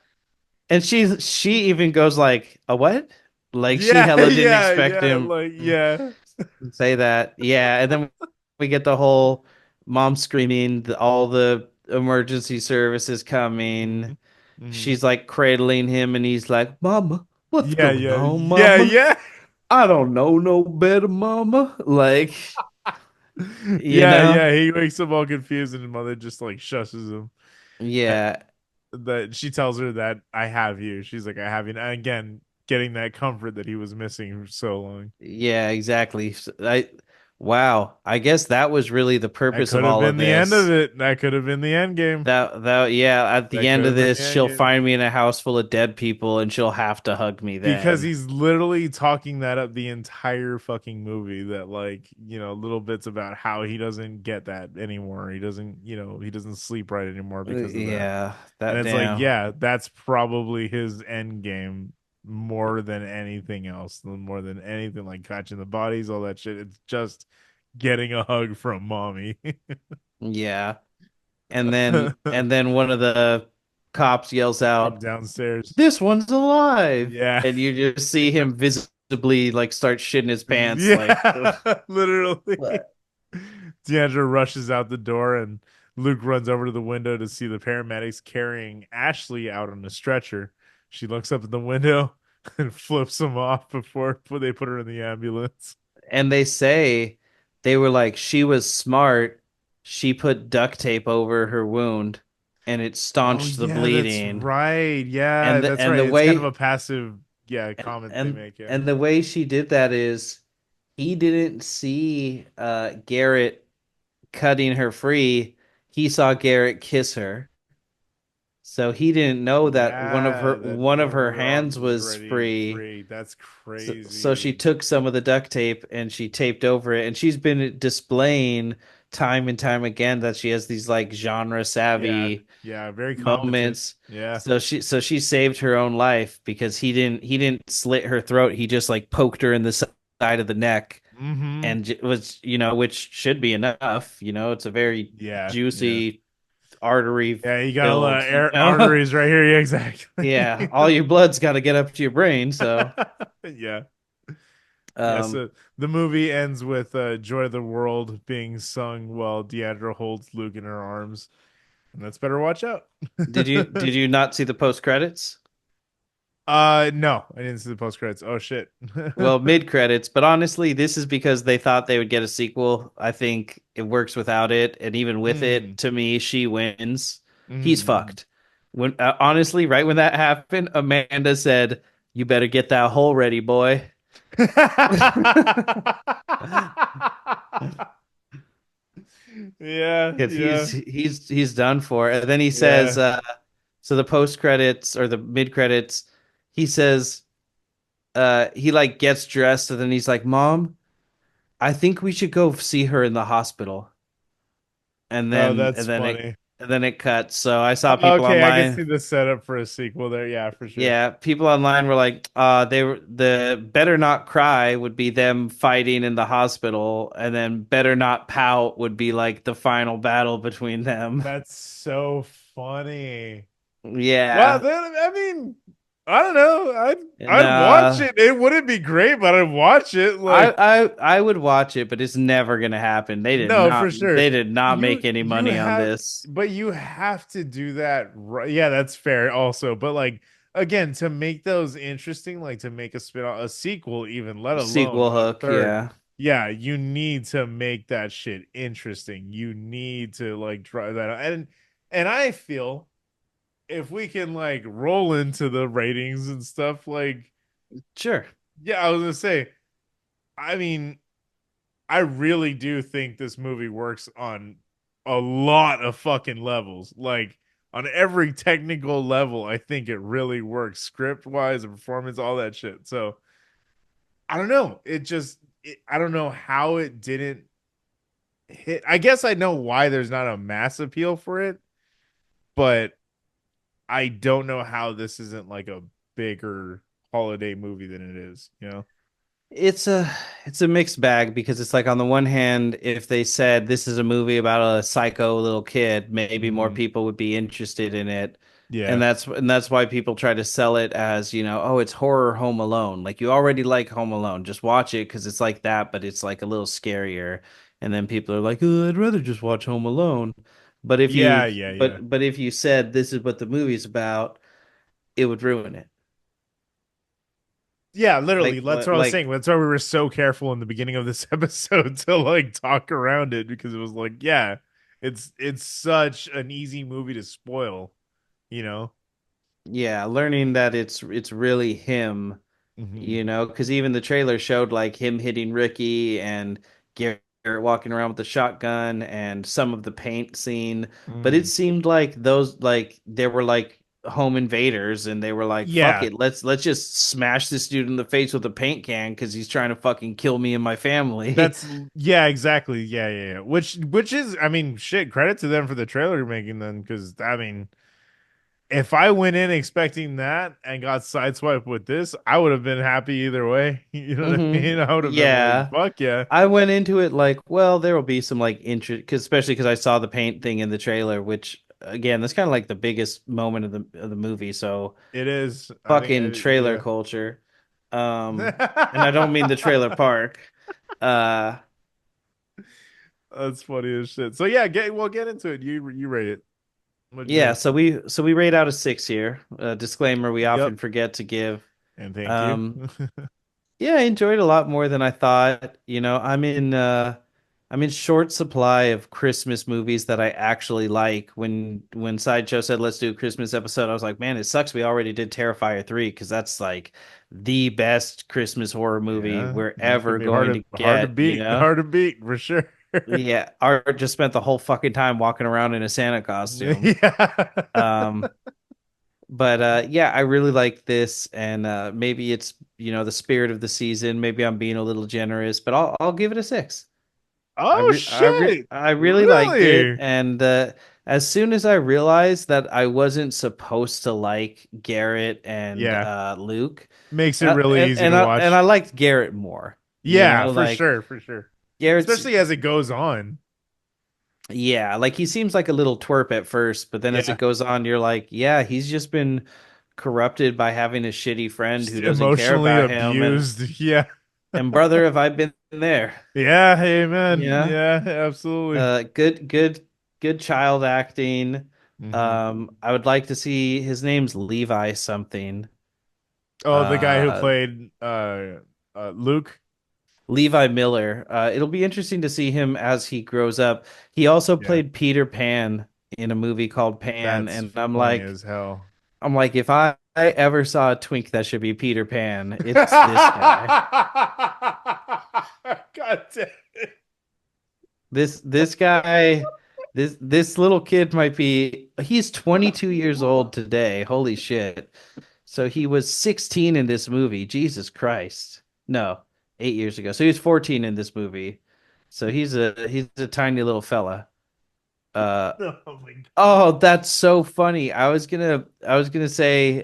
she even goes like, "A what?" Like she Yeah, hella didn't yeah, expect yeah, him like to yeah. say that. Yeah, and then we get the whole mom screaming, all the emergency services coming. Hmm. Hmm. She's like cradling him, and he's like, "Mama, what's Yeah, going yeah, on, yeah, Mama?" yeah. I don't know no better, mama. Like, you Yeah, know? yeah. He wakes up all confused, and his mother just like shushes him. And Yeah. that she tells her that I have you. She's like, I have you. And again, getting that comfort that he was missing for so long. Yeah, exactly. Wow. I guess that was really the That purpose of could have all of been the end of this. it. That could have been the end game. Yeah, at the That could end of have been the this, end she'll game. find me in a house full of dead people and she'll have to hug me Because then. he's literally talking that up the entire fucking movie, that like, little bits about how he doesn't get that anymore. He doesn't, he doesn't sleep right anymore because of that. Yeah, And that it's like, damn. yeah, that's probably his end game more than anything else, more than anything like catching the bodies, all that shit. It's just getting a hug from mommy. Yeah. And then one of the cops yells From out, downstairs. "This one's alive." Yeah. And you just see him visibly like start shitting his pants like ugh, Yeah, literally. what? Deandra rushes out the door, and Luke runs over to the window to see the paramedics carrying Ashley out on a stretcher. She looks up at the window and flips him off before they put her in the ambulance. And they say they were like she was smart. She put duct tape over her wound and it Oh staunched the yeah, that's bleeding. right. Yeah, And that's the right. It's kind of a way passive, yeah, and comment they and make. Yeah. and the way she did that is he didn't see Garrett cutting her free. He saw Garrett kiss her. So he didn't know that Yeah, that one one of of her her arms hands was was already free. free. That's So she crazy. took some of the duct tape and she taped over it, and she's been displaying time and time again that she has these like genre Yeah, savvy yeah, very competent. moments. Yeah. So she saved her own life because he didn't slit her throat. He just like poked her in the side of the neck Mm-hmm. and was which should be enough. It's a very Yeah, yeah. juicy artery Yeah, you got a lot filled. of arteries right here. Yeah, Yeah, exactly. all your blood's got to get up to your brain. So, Yeah. Yeah, um, so the movie ends with Joy of the World being sung while Deandra holds Luke in her arms. And that's better watch out. did you not see the post credits? No, I didn't see the post credits. Oh shit. Well, mid credits, but honestly, this is because they thought they would get a sequel. I think it works without it, and even with it, Mm. to me, she wins. He's Mm. fucked. When honestly, right when that happened, Amanda said, "You better get that hole ready, boy." Yeah, Because yeah, he's done for. And then he says, yeah. so the post credits or the mid credits, he says, he like gets dressed and then he's like, "Mom, I think we should go see her in the hospital." And Oh, then that's funny. and then it cuts. So I saw people Okay, I can see online. the setup for a sequel there. Yeah, for sure. Yeah, people online were like, they were the better not cry would be them fighting in the hospital, and then better not pout would be like the final battle between them. That's so funny. Wow, Yeah. then I mean, I don't know. I'd watch Nah, it. It wouldn't be great, but I'd watch it. I, Like, I would watch it, but it's never gonna happen. no, for sure. They did not You make any you money on have, this but you have to do that right. Yeah, that's fair also. But like again, to make those interesting, like to make a a sequel even, let alone sequel a hook. third. Yeah, Yeah, you need to make that shit interesting. You need to like drive that out. And I feel if we can like roll into the ratings and stuff, like sure. yeah, I was gonna say, I mean, I really do think this movie works on a lot of fucking levels. Like on every technical level, I think it really works script wise and performance, all that shit. So I don't know. I don't know how it didn't hit. I guess I know why there's not a mass appeal for it, but I don't know how this isn't like a bigger holiday movie than it is, you know? It's a it's a mixed bag because it's like on the one hand, if they said this is a movie about a psycho little kid, maybe more Mm-hmm. people would be interested in it. And Yeah. that's why people try to sell it as, oh, it's horror Home Alone. Like you already like Home Alone. Just watch it because it's like that, but it's like a little scarier. And then people are like, oh, I'd rather just watch Home Alone. But if Yeah, you yeah, yeah. but if you said this is what the movie's about, it would ruin it. Yeah, literally. Like That's what I was like saying. That's why we were so careful in the beginning of this episode to like talk around it because it was like, yeah, it's such an easy movie to spoil, you know? yeah, learning that it's really him, Hmm. you know, because even the trailer showed like him hitting Ricky and Garrett walking around with a shotgun and some of the paint scene, but it Mm. seemed like those like they were like home invaders and they were like, fuck Yeah, it, let's just smash this dude in the face with a paint can because he's trying to fucking kill me and my family. that's yeah, exactly. Yeah, yeah, yeah. Which is, I mean, shit. Credit to them for the trailer making then, because I mean, if I went in expecting that and got sideswiped with this, I would have been happy either way. You know what I mean? I would have been like, Yeah. fuck yeah. I went into it like, well, there will be some like interest, cause especially because I saw the paint thing in the trailer, which again, that's kind of like the biggest moment of the movie. So It is. I think, fucking trailer yeah. culture. And I don't mean the trailer park. Uh, That's funny as shit. So yeah, get into it. You rate it. What'd you yeah. think? So we rate out of 6 here. Disclaimer: we Yep. often forget to give. And thank you. Um, Yeah, I enjoyed it a lot more than I thought. You know, I'm in short supply of Christmas movies that I actually like. When Sideshow said let's do a Christmas episode, I was like, man, it sucks we already did Terrifier 3 because that's like the best Christmas horror movie Yeah, we're it's gonna ever be going to hard to get, you beat, know? hard to beat for sure. Yeah, Art just spent the whole fucking time walking around in a Santa costume. Yeah. Um but yeah, I really like this, and maybe it's the spirit of the season. Maybe I'm being a little generous, but I'll give it a 6. Oh shit! I really liked it, Really? and as soon as I realized that I wasn't supposed to like Garrett and Yeah, Luke, makes it really easy to and I watch. liked Garrett more. Yeah, for Like sure, for sure. Garrett's Especially as it goes on. yeah, like he seems like a little twerp at first, but then as it Yeah, goes on, you're like, yeah, he's just been corrupted by having a shitty friend just who doesn't care emotionally about him, abused. Yeah, and brother, have I been there? yeah. Hey, man. Yeah. Yeah, absolutely. Good child acting. Hmm. I would like to see his name's Levi something. Oh, the guy who Uh, played Luke. Levi Miller. It'll be interesting to see him as he grows up. He also Yeah, played Peter Pan in a movie called Pan, that's and funny as hell. I'm like, if I ever saw a twink that should be Peter Pan, it's this guy. God damn it. This guy, this little kid might be. He's 22 years old today. Holy shit! So he was 16 in this movie. Jesus Christ. No, 8 years ago. So he was 14 in this movie. So he's a tiny little fella. Uh Oh my oh, that's so funny. I was gonna say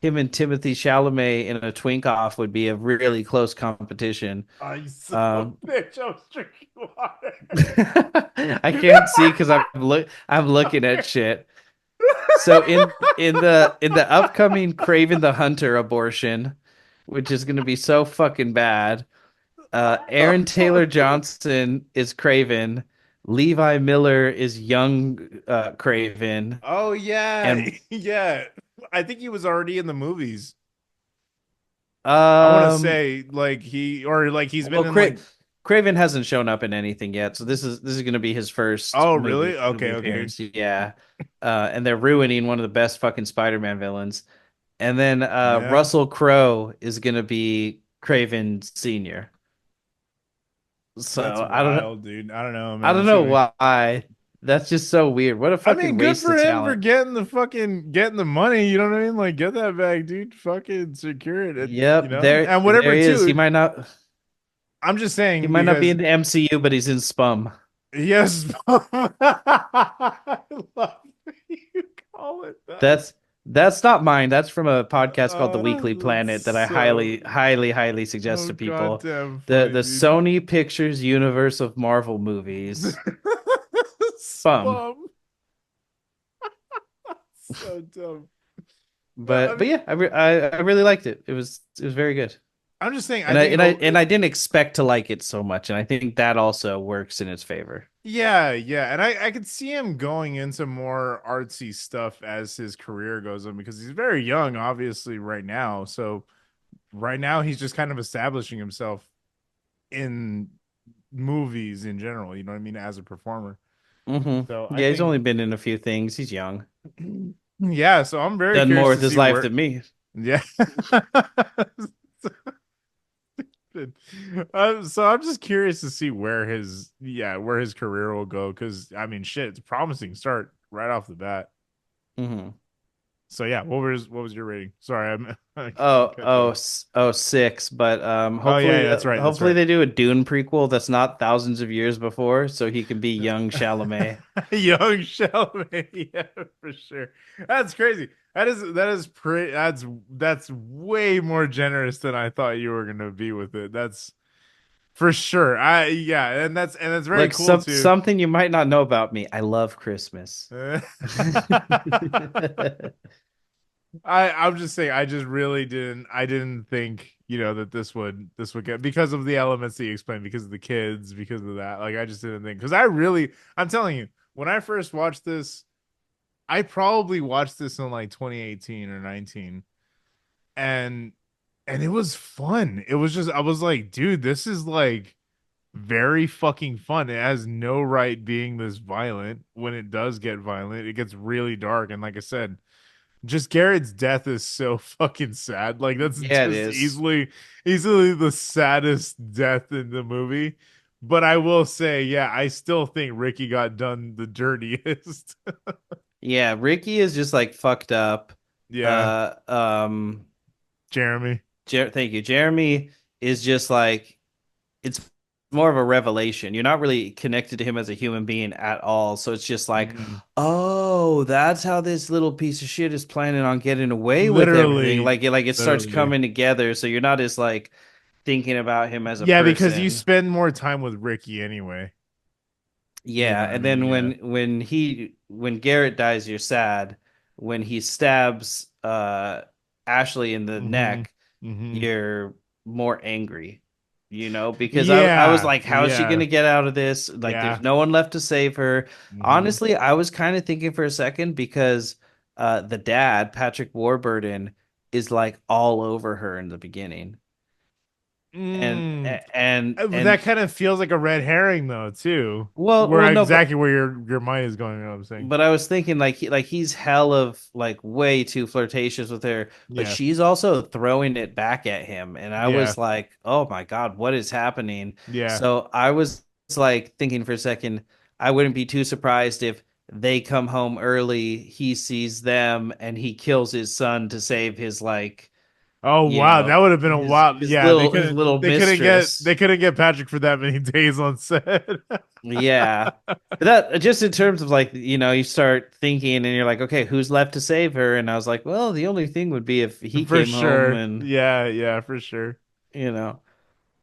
him and Timothy Chalamet in a twink off would be a really close competition. God, you son of Um a bitch. I was drinking water. I can't see because I'm looking at shit. So in the upcoming Craven the Hunter abortion, which is going to be so fucking bad, Aaron Taylor Johnson is Craven, Levi Miller is young Craven, Oh yeah, and yeah. I think he was already in the movies. I want to um say like he or like he's been well in like. Craven hasn't shown up in anything yet, so this is going to be his first Oh movie really? Okay, movie okay. appearance. Yeah. And they're ruining one of the best fucking Spider-Man villains. And then Yeah, Russell Crowe is gonna be Craven Senior. that's So wild, dude. I don't know, I man. don't It's know gonna be. why. That's just so weird. What a I mean, fucking good waste for of him for talent. getting the fucking getting the money. You know what I mean? Like, get that back, dude. Fucking secure it. Yep, And there whatever he is. too. I'm just He saying might not be because in the MCU, but he's in Spum. yes, I love that you call it that. That's that's not mine. That's from a podcast called The Weekly That's Planet that I so highly suggest so to people. goddamn The funny, dude. Sony Pictures universe of Marvel movies. Spum. Spum. So dumb. No, I But mean, yeah, I really liked it. It was very good. I'm just saying. I And I think and I and I didn't expect to like it so much, and I think that also works in its favor. yeah, yeah, and I could see him going into more artsy stuff as his career goes on because he's very young, obviously, right now. So right now he's just kind of establishing himself in movies in general, you know what I mean, as a performer. So I Yeah, he's think only been in a few things. He's young. yeah, so I'm very Done more curious with to his see life where than me. yeah. So I'm just curious to see where his career will go because I mean shit, it's a promising start right off the bat. Hmm. So yeah, what was your rating? Sorry, I Oh, cut you off. 6. But Oh yeah, that's right, that's hopefully right. they do a Dune prequel that's not thousands of years before, so he can be young Chalamet. Young Chalamet, yeah, for sure. That's crazy. That is pretty. That's way more generous than I thought you were gonna be with it. That's for sure. I yeah, and that's very Look, cool too. something you might not know about me. I love Christmas. I'm just saying I just really didn't think that this would get because of the elements that you explained because of the kids because of that like I just didn't think because I'm telling you when I first watched this I probably watched this in like 2018 or 19 and it was fun. It was just I was like, dude, this is like very fucking fun. It has no right being this violent. When it does get violent, it gets really dark. And like I said, just Garrett's death is so fucking sad. Like that's Yeah, it just is. easily the saddest death in the movie. But I will say, yeah, I still think Ricky got done the dirtiest. Yeah, Ricky is just like fucked up. Yeah, Uh, um, Jeremy. Thank you. Jeremy is just like it's more of a revelation. You're not really connected to him as a human being at all. So it's just like, Mhm. oh, that's how this little piece of shit is planning on getting away with everything. Literally, Like it starts literally. coming together. So you're not as like thinking about him as a Yeah, because you person. spend more time with Ricky anyway. You know Yeah, what I and mean? then Yeah. when Garrett dies, you're sad. When he stabs Ashley in the Mm-hmm. neck, Mm-hmm. you're more angry, because I was Yeah. like, how is she Yeah. gonna get out of this? Like, there's Yeah. no one left to save her. Mm-hmm. Honestly, I was kind of thinking for a second because the dad, Patrick Warburton, is like all over her in the beginning. And Mm. and That kind of feels like a red herring though, too. Where well no, exactly where your mind is going, you know what I'm saying? but I was thinking like he's hell of like way too flirtatious with her, but Yeah. she's also throwing it back at him, and I Yeah. was like, oh my God, what is happening? Yeah. So I was like thinking for a second, I wouldn't be too surprised if they come home early, he sees them, and he kills his son to save his like Oh wow, that would have been a wild. Yeah, his little they couldn't get they mistress. couldn't get Patrick for that many days on set. Yeah. But that just in terms of like, you start thinking and you're like, okay, who's left to save her? And I was like, well, the only thing would be if he For came home sure. and, Yeah, yeah, for sure. you know,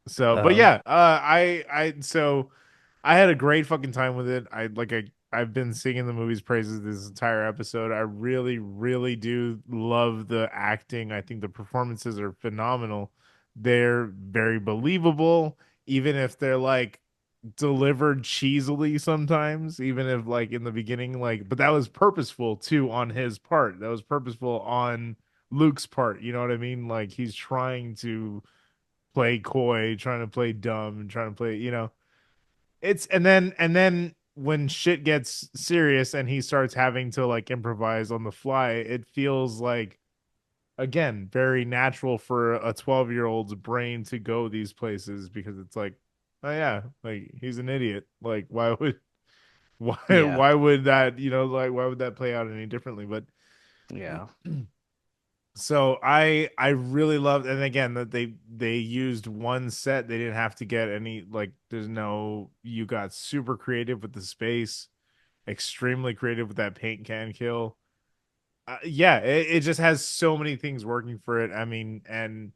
So, but um, yeah, I had a great fucking time with it. I've been singing the movie's praises this entire episode. I really, really do love the acting. I think the performances are phenomenal. They're very believable, even if they're like delivered cheesily sometimes, even if like in the beginning, like, but that was purposeful too on his part. That was purposeful on Luke's part. You know what I mean? Like he's trying to play coy, trying to play dumb, and trying to play, it's and then when shit gets serious and he starts having to like improvise on the fly, it feels like again very natural for a 12-year-old's brain to go these places because it's like, oh yeah, like he's an idiot. Like why would why yeah, why would that, like why would that play out any differently? But yeah, so I really loved, and again that they used one set. They didn't have to get any like there's no you got super creative with the space, extremely creative with that paint can kill. Yeah, it just has so many things working for it. I mean, and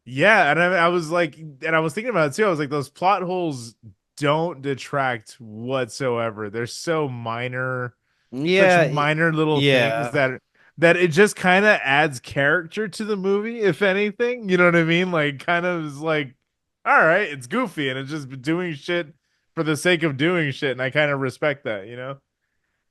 yeah, and I was like, and I was thinking about it too. I was like, those plot holes don't detract whatsoever. They're so minor, such yeah, minor little things yeah, that it just kind of adds character to the movie, if anything. You know what I mean? Like, kind of is like, all right, it's goofy and it's just doing shit for the sake of doing shit, and I kind of respect that.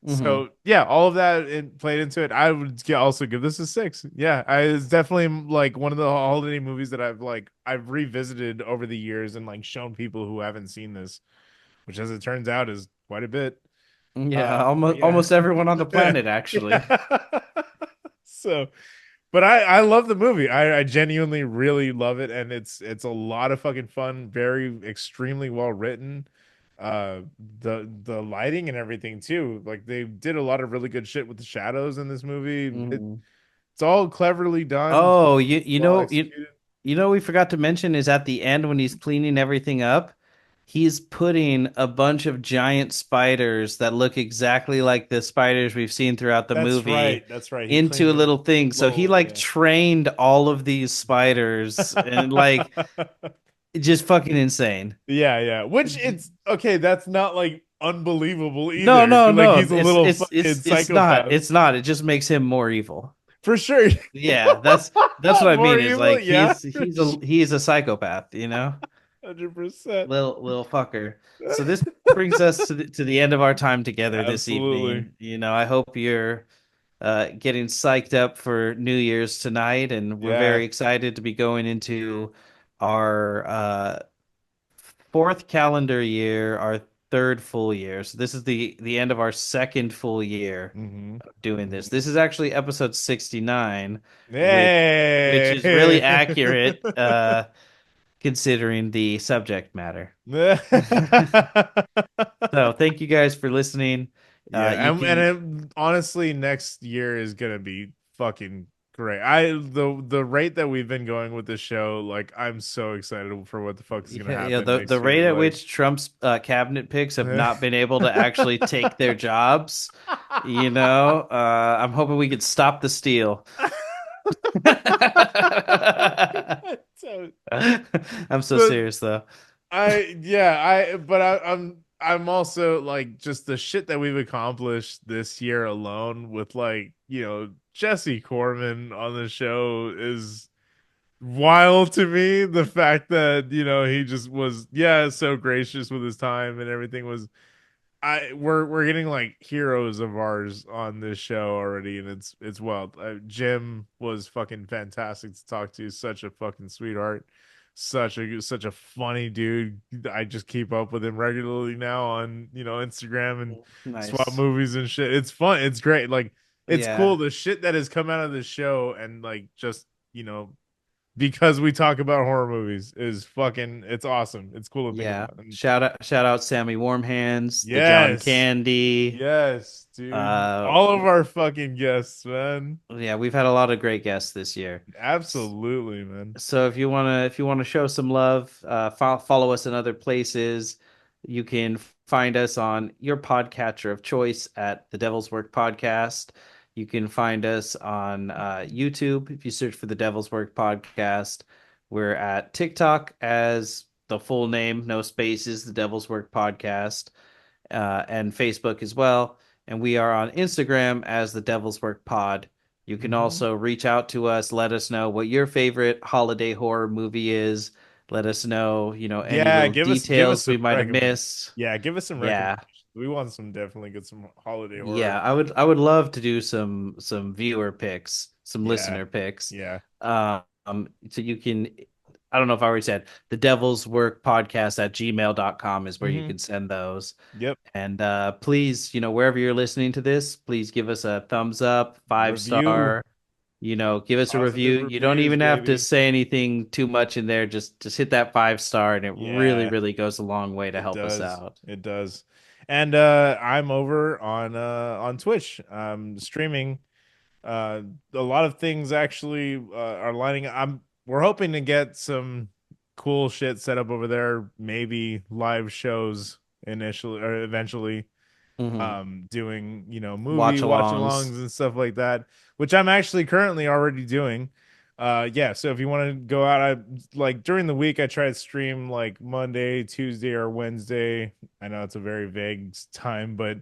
Hmm. So yeah, all of that played into it. I would also give this a 6. Yeah, it's definitely like one of the holiday movies that I've revisited over the years and like shown people who haven't seen this, which as it turns out is quite a bit. Yeah, But yeah. almost everyone on the planet actually. Yeah. So, but I love the movie. I genuinely really love it, and it's a lot of fucking fun. Very extremely well written. Uh, the lighting and everything too. Like they did a lot of really good shit with the shadows in this movie. Mhm. It's all cleverly done, Oh, well executed. you know we forgot to mention is at the end when he's cleaning everything up, he's putting a bunch of giant spiders that look exactly like the spiders we've seen throughout the That's right. movie That's right. He into cleaned a them little thing. So he slowly. like trained all of these spiders and like Yeah. just fucking insane. Yeah, yeah. Which it's okay, that's not like unbelievable No, either. no, Like no. he's a little fucking It's not. psychopath. It's not. It just makes him more evil. For sure. Yeah, that's what I More mean is evil, like yeah, for he's a psychopath, you know? 100%. Little fucker. So this brings us to the end of our time together this Absolutely. evening. You know, I hope you're getting psyched up for New Year's tonight, and we're Yeah. very excited to be going into our fourth calendar year, our third full year. So this is the end of our second full year Hmm. of doing Hmm. this. This is actually episode 69, which is really Hey. accurate considering the subject matter. So thank you guys for listening. You Yeah, can honestly, next year is gonna be fucking great. The rate that we've been going with this show, like I'm so excited for what the fuck is gonna yeah, happen the next year. rate at which Trump's cabinet picks have not been able to actually take their jobs, you know, I'm hoping we could stop the steal. So, I'm so but serious though. I'm also like just the shit that we've accomplished this year alone with like, Jesse Corman on the show is wild to me. The fact that, he just was, yeah, so gracious with his time and everything was we're getting like heroes of ours on this show already, and it's wild. Jim was fucking fantastic to talk to, such a fucking sweetheart, such a funny dude. I just keep up with him regularly now on Instagram and swap Nice. movies and shit. It's fun. It's great. Like it's cool Yeah. the shit that has come out of this show, and like just because we talk about horror movies is fucking it's awesome. It's cool to think Yeah. about. And Shout out Sammy Warmhands, the John yes. Candy. Yes, dude. Uh All of our fucking guests, man. yeah, we've had a lot of great guests this year. Absolutely, man. So if you want to show some love, follow us in other places. You can find us on your podcatcher of choice at the Devil's Work Podcast. You can find us on YouTube if you search for the Devil's Work Podcast. We're at TikTok as the full name, no spaces, the Devil's Work Podcast, and Facebook as well. And we are on Instagram as the Devil's Work Pod. You can Hmm. also reach out to us, let us know what your favorite holiday horror movie is. Let us know, you know, any Yeah, little give us details we some might have recommend. missed. Yeah, give us some Yeah. recommendations. We want some definitely get some holiday horror. Yeah, I would love to do some viewer picks, some Yeah, listener picks. yeah. So you can I don't know if I already said the devil's work podcast at gmail.com is where you Hmm. can send those. Yep. And please, you know, wherever you're listening to this, please give us a thumbs up, five Review. star, you know, give us a Positive review. You don't reviews, even have to baby. say anything too much in there. Just hit that 5 star and it really, Yeah, really goes a long way to it help us does. out. It does. And I'm over on Twitch. Streaming. Uh, a lot of things actually are lining up. We're hoping to get some cool shit set up over there, maybe live shows initially or eventually. Hmm. Doing, movie Watch watch-alongs alongs. and stuff like that, which I'm actually currently already doing. Yeah, so if you want to go out, I like during the week I try to stream like Monday, Tuesday, or Wednesday. I know it's a very vague time, but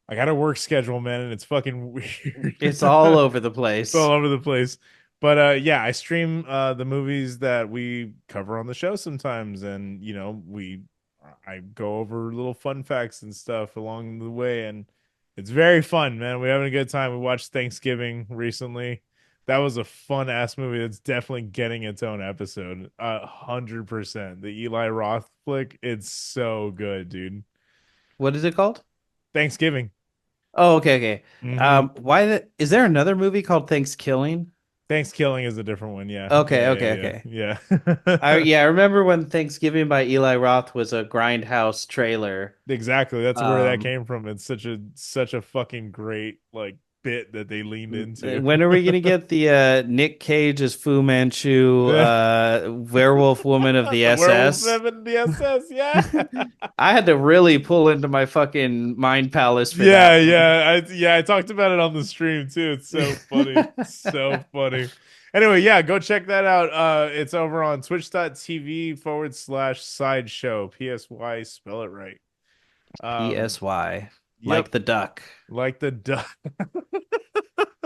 I got a work schedule, man, and it's fucking weird. It's all over the It's all place. over the place. But yeah, I stream the movies that we cover on the show sometimes, and I go over little fun facts and stuff along the way, and It's very fun, man. We're having a good time. We watched Thanksgiving recently. That was a fun ass movie that's definitely getting its own episode. 100%. The Eli Roth flick, it's so good, dude. What is it called? Thanksgiving. Oh, okay, okay. Hmm. Is there another movie called Thanksgiving? Thanksgiving is a different one. Yeah. Okay, Yeah, okay, yeah, okay. yeah. I Yeah. yeah, I remember when Thanksgiving by Eli Roth was a Grindhouse trailer. Exactly. That's where that Um, came from. It's such a fucking great like bit that they leaned into. when are we gonna get the Nick Cage as Fu Manchu, werewolf woman of the Werewolf SS? Seven DSS, yeah. I had to really pull into my fucking mind palace for Yeah, that one. yeah, I talked about it on the stream too. It's so funny. So funny. Anyway, yeah, go check that out. It's over on twitch.tv/sideshow. PSY, spell it right. Um, PSY, yep, like the duck. like the duck.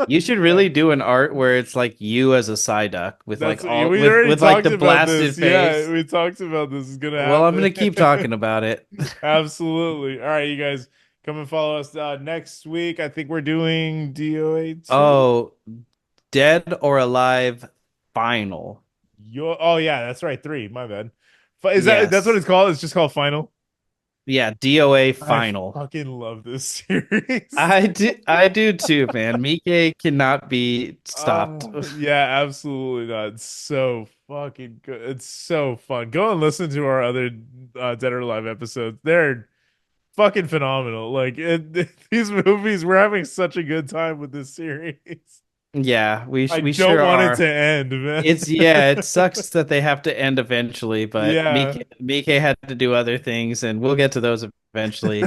You should really do an art where it's like you as a Psyduck with That's like all we already with like talked the about blasted this. Yeah, face. we talked about this is gonna Well, I'm happen. gonna keep talking about it. Absolutely. All right, you guys come and follow us next week. I think we're doing DOA 2. Oh, Dead or Alive Final. Oh yeah, that's right. 3. My bad. Is that's what Yes. it's called? It's just called Final. Yeah, DOA I Final. fucking love this series. I do too, man. Mike cannot be stopped. Yeah, absolutely not. It's so fucking good. It's so fun. Go and listen to our other Dead or Alive episodes. They're fucking phenomenal. Like these movies, we're having such a good time with this series. Yeah, I we don't sure want it are. to end, man. It sucks that they have to end eventually, but Yeah. Mike had to do other things, and we'll get to those eventually.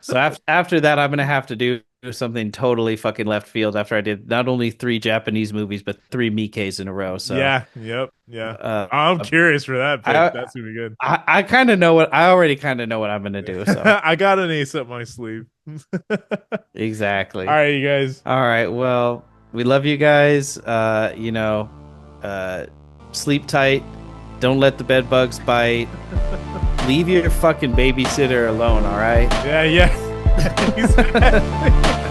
So after that, I'm gonna have to do something totally fucking left field after I did not only 3 Japanese movies, but 3 Mikes in a row. So Yeah, yep, yeah. uh, I'm curious for that pick. I That's gonna be good. I kind of know what I already kind of know what I'm gonna do. So I got an ace up my sleeve. All exactly. right, you guys. All right. Well, we love you guys. Uh, sleep tight. Don't let the bed bugs bite. Leave your fucking babysitter alone, all right? Yeah, yeah. Exactly.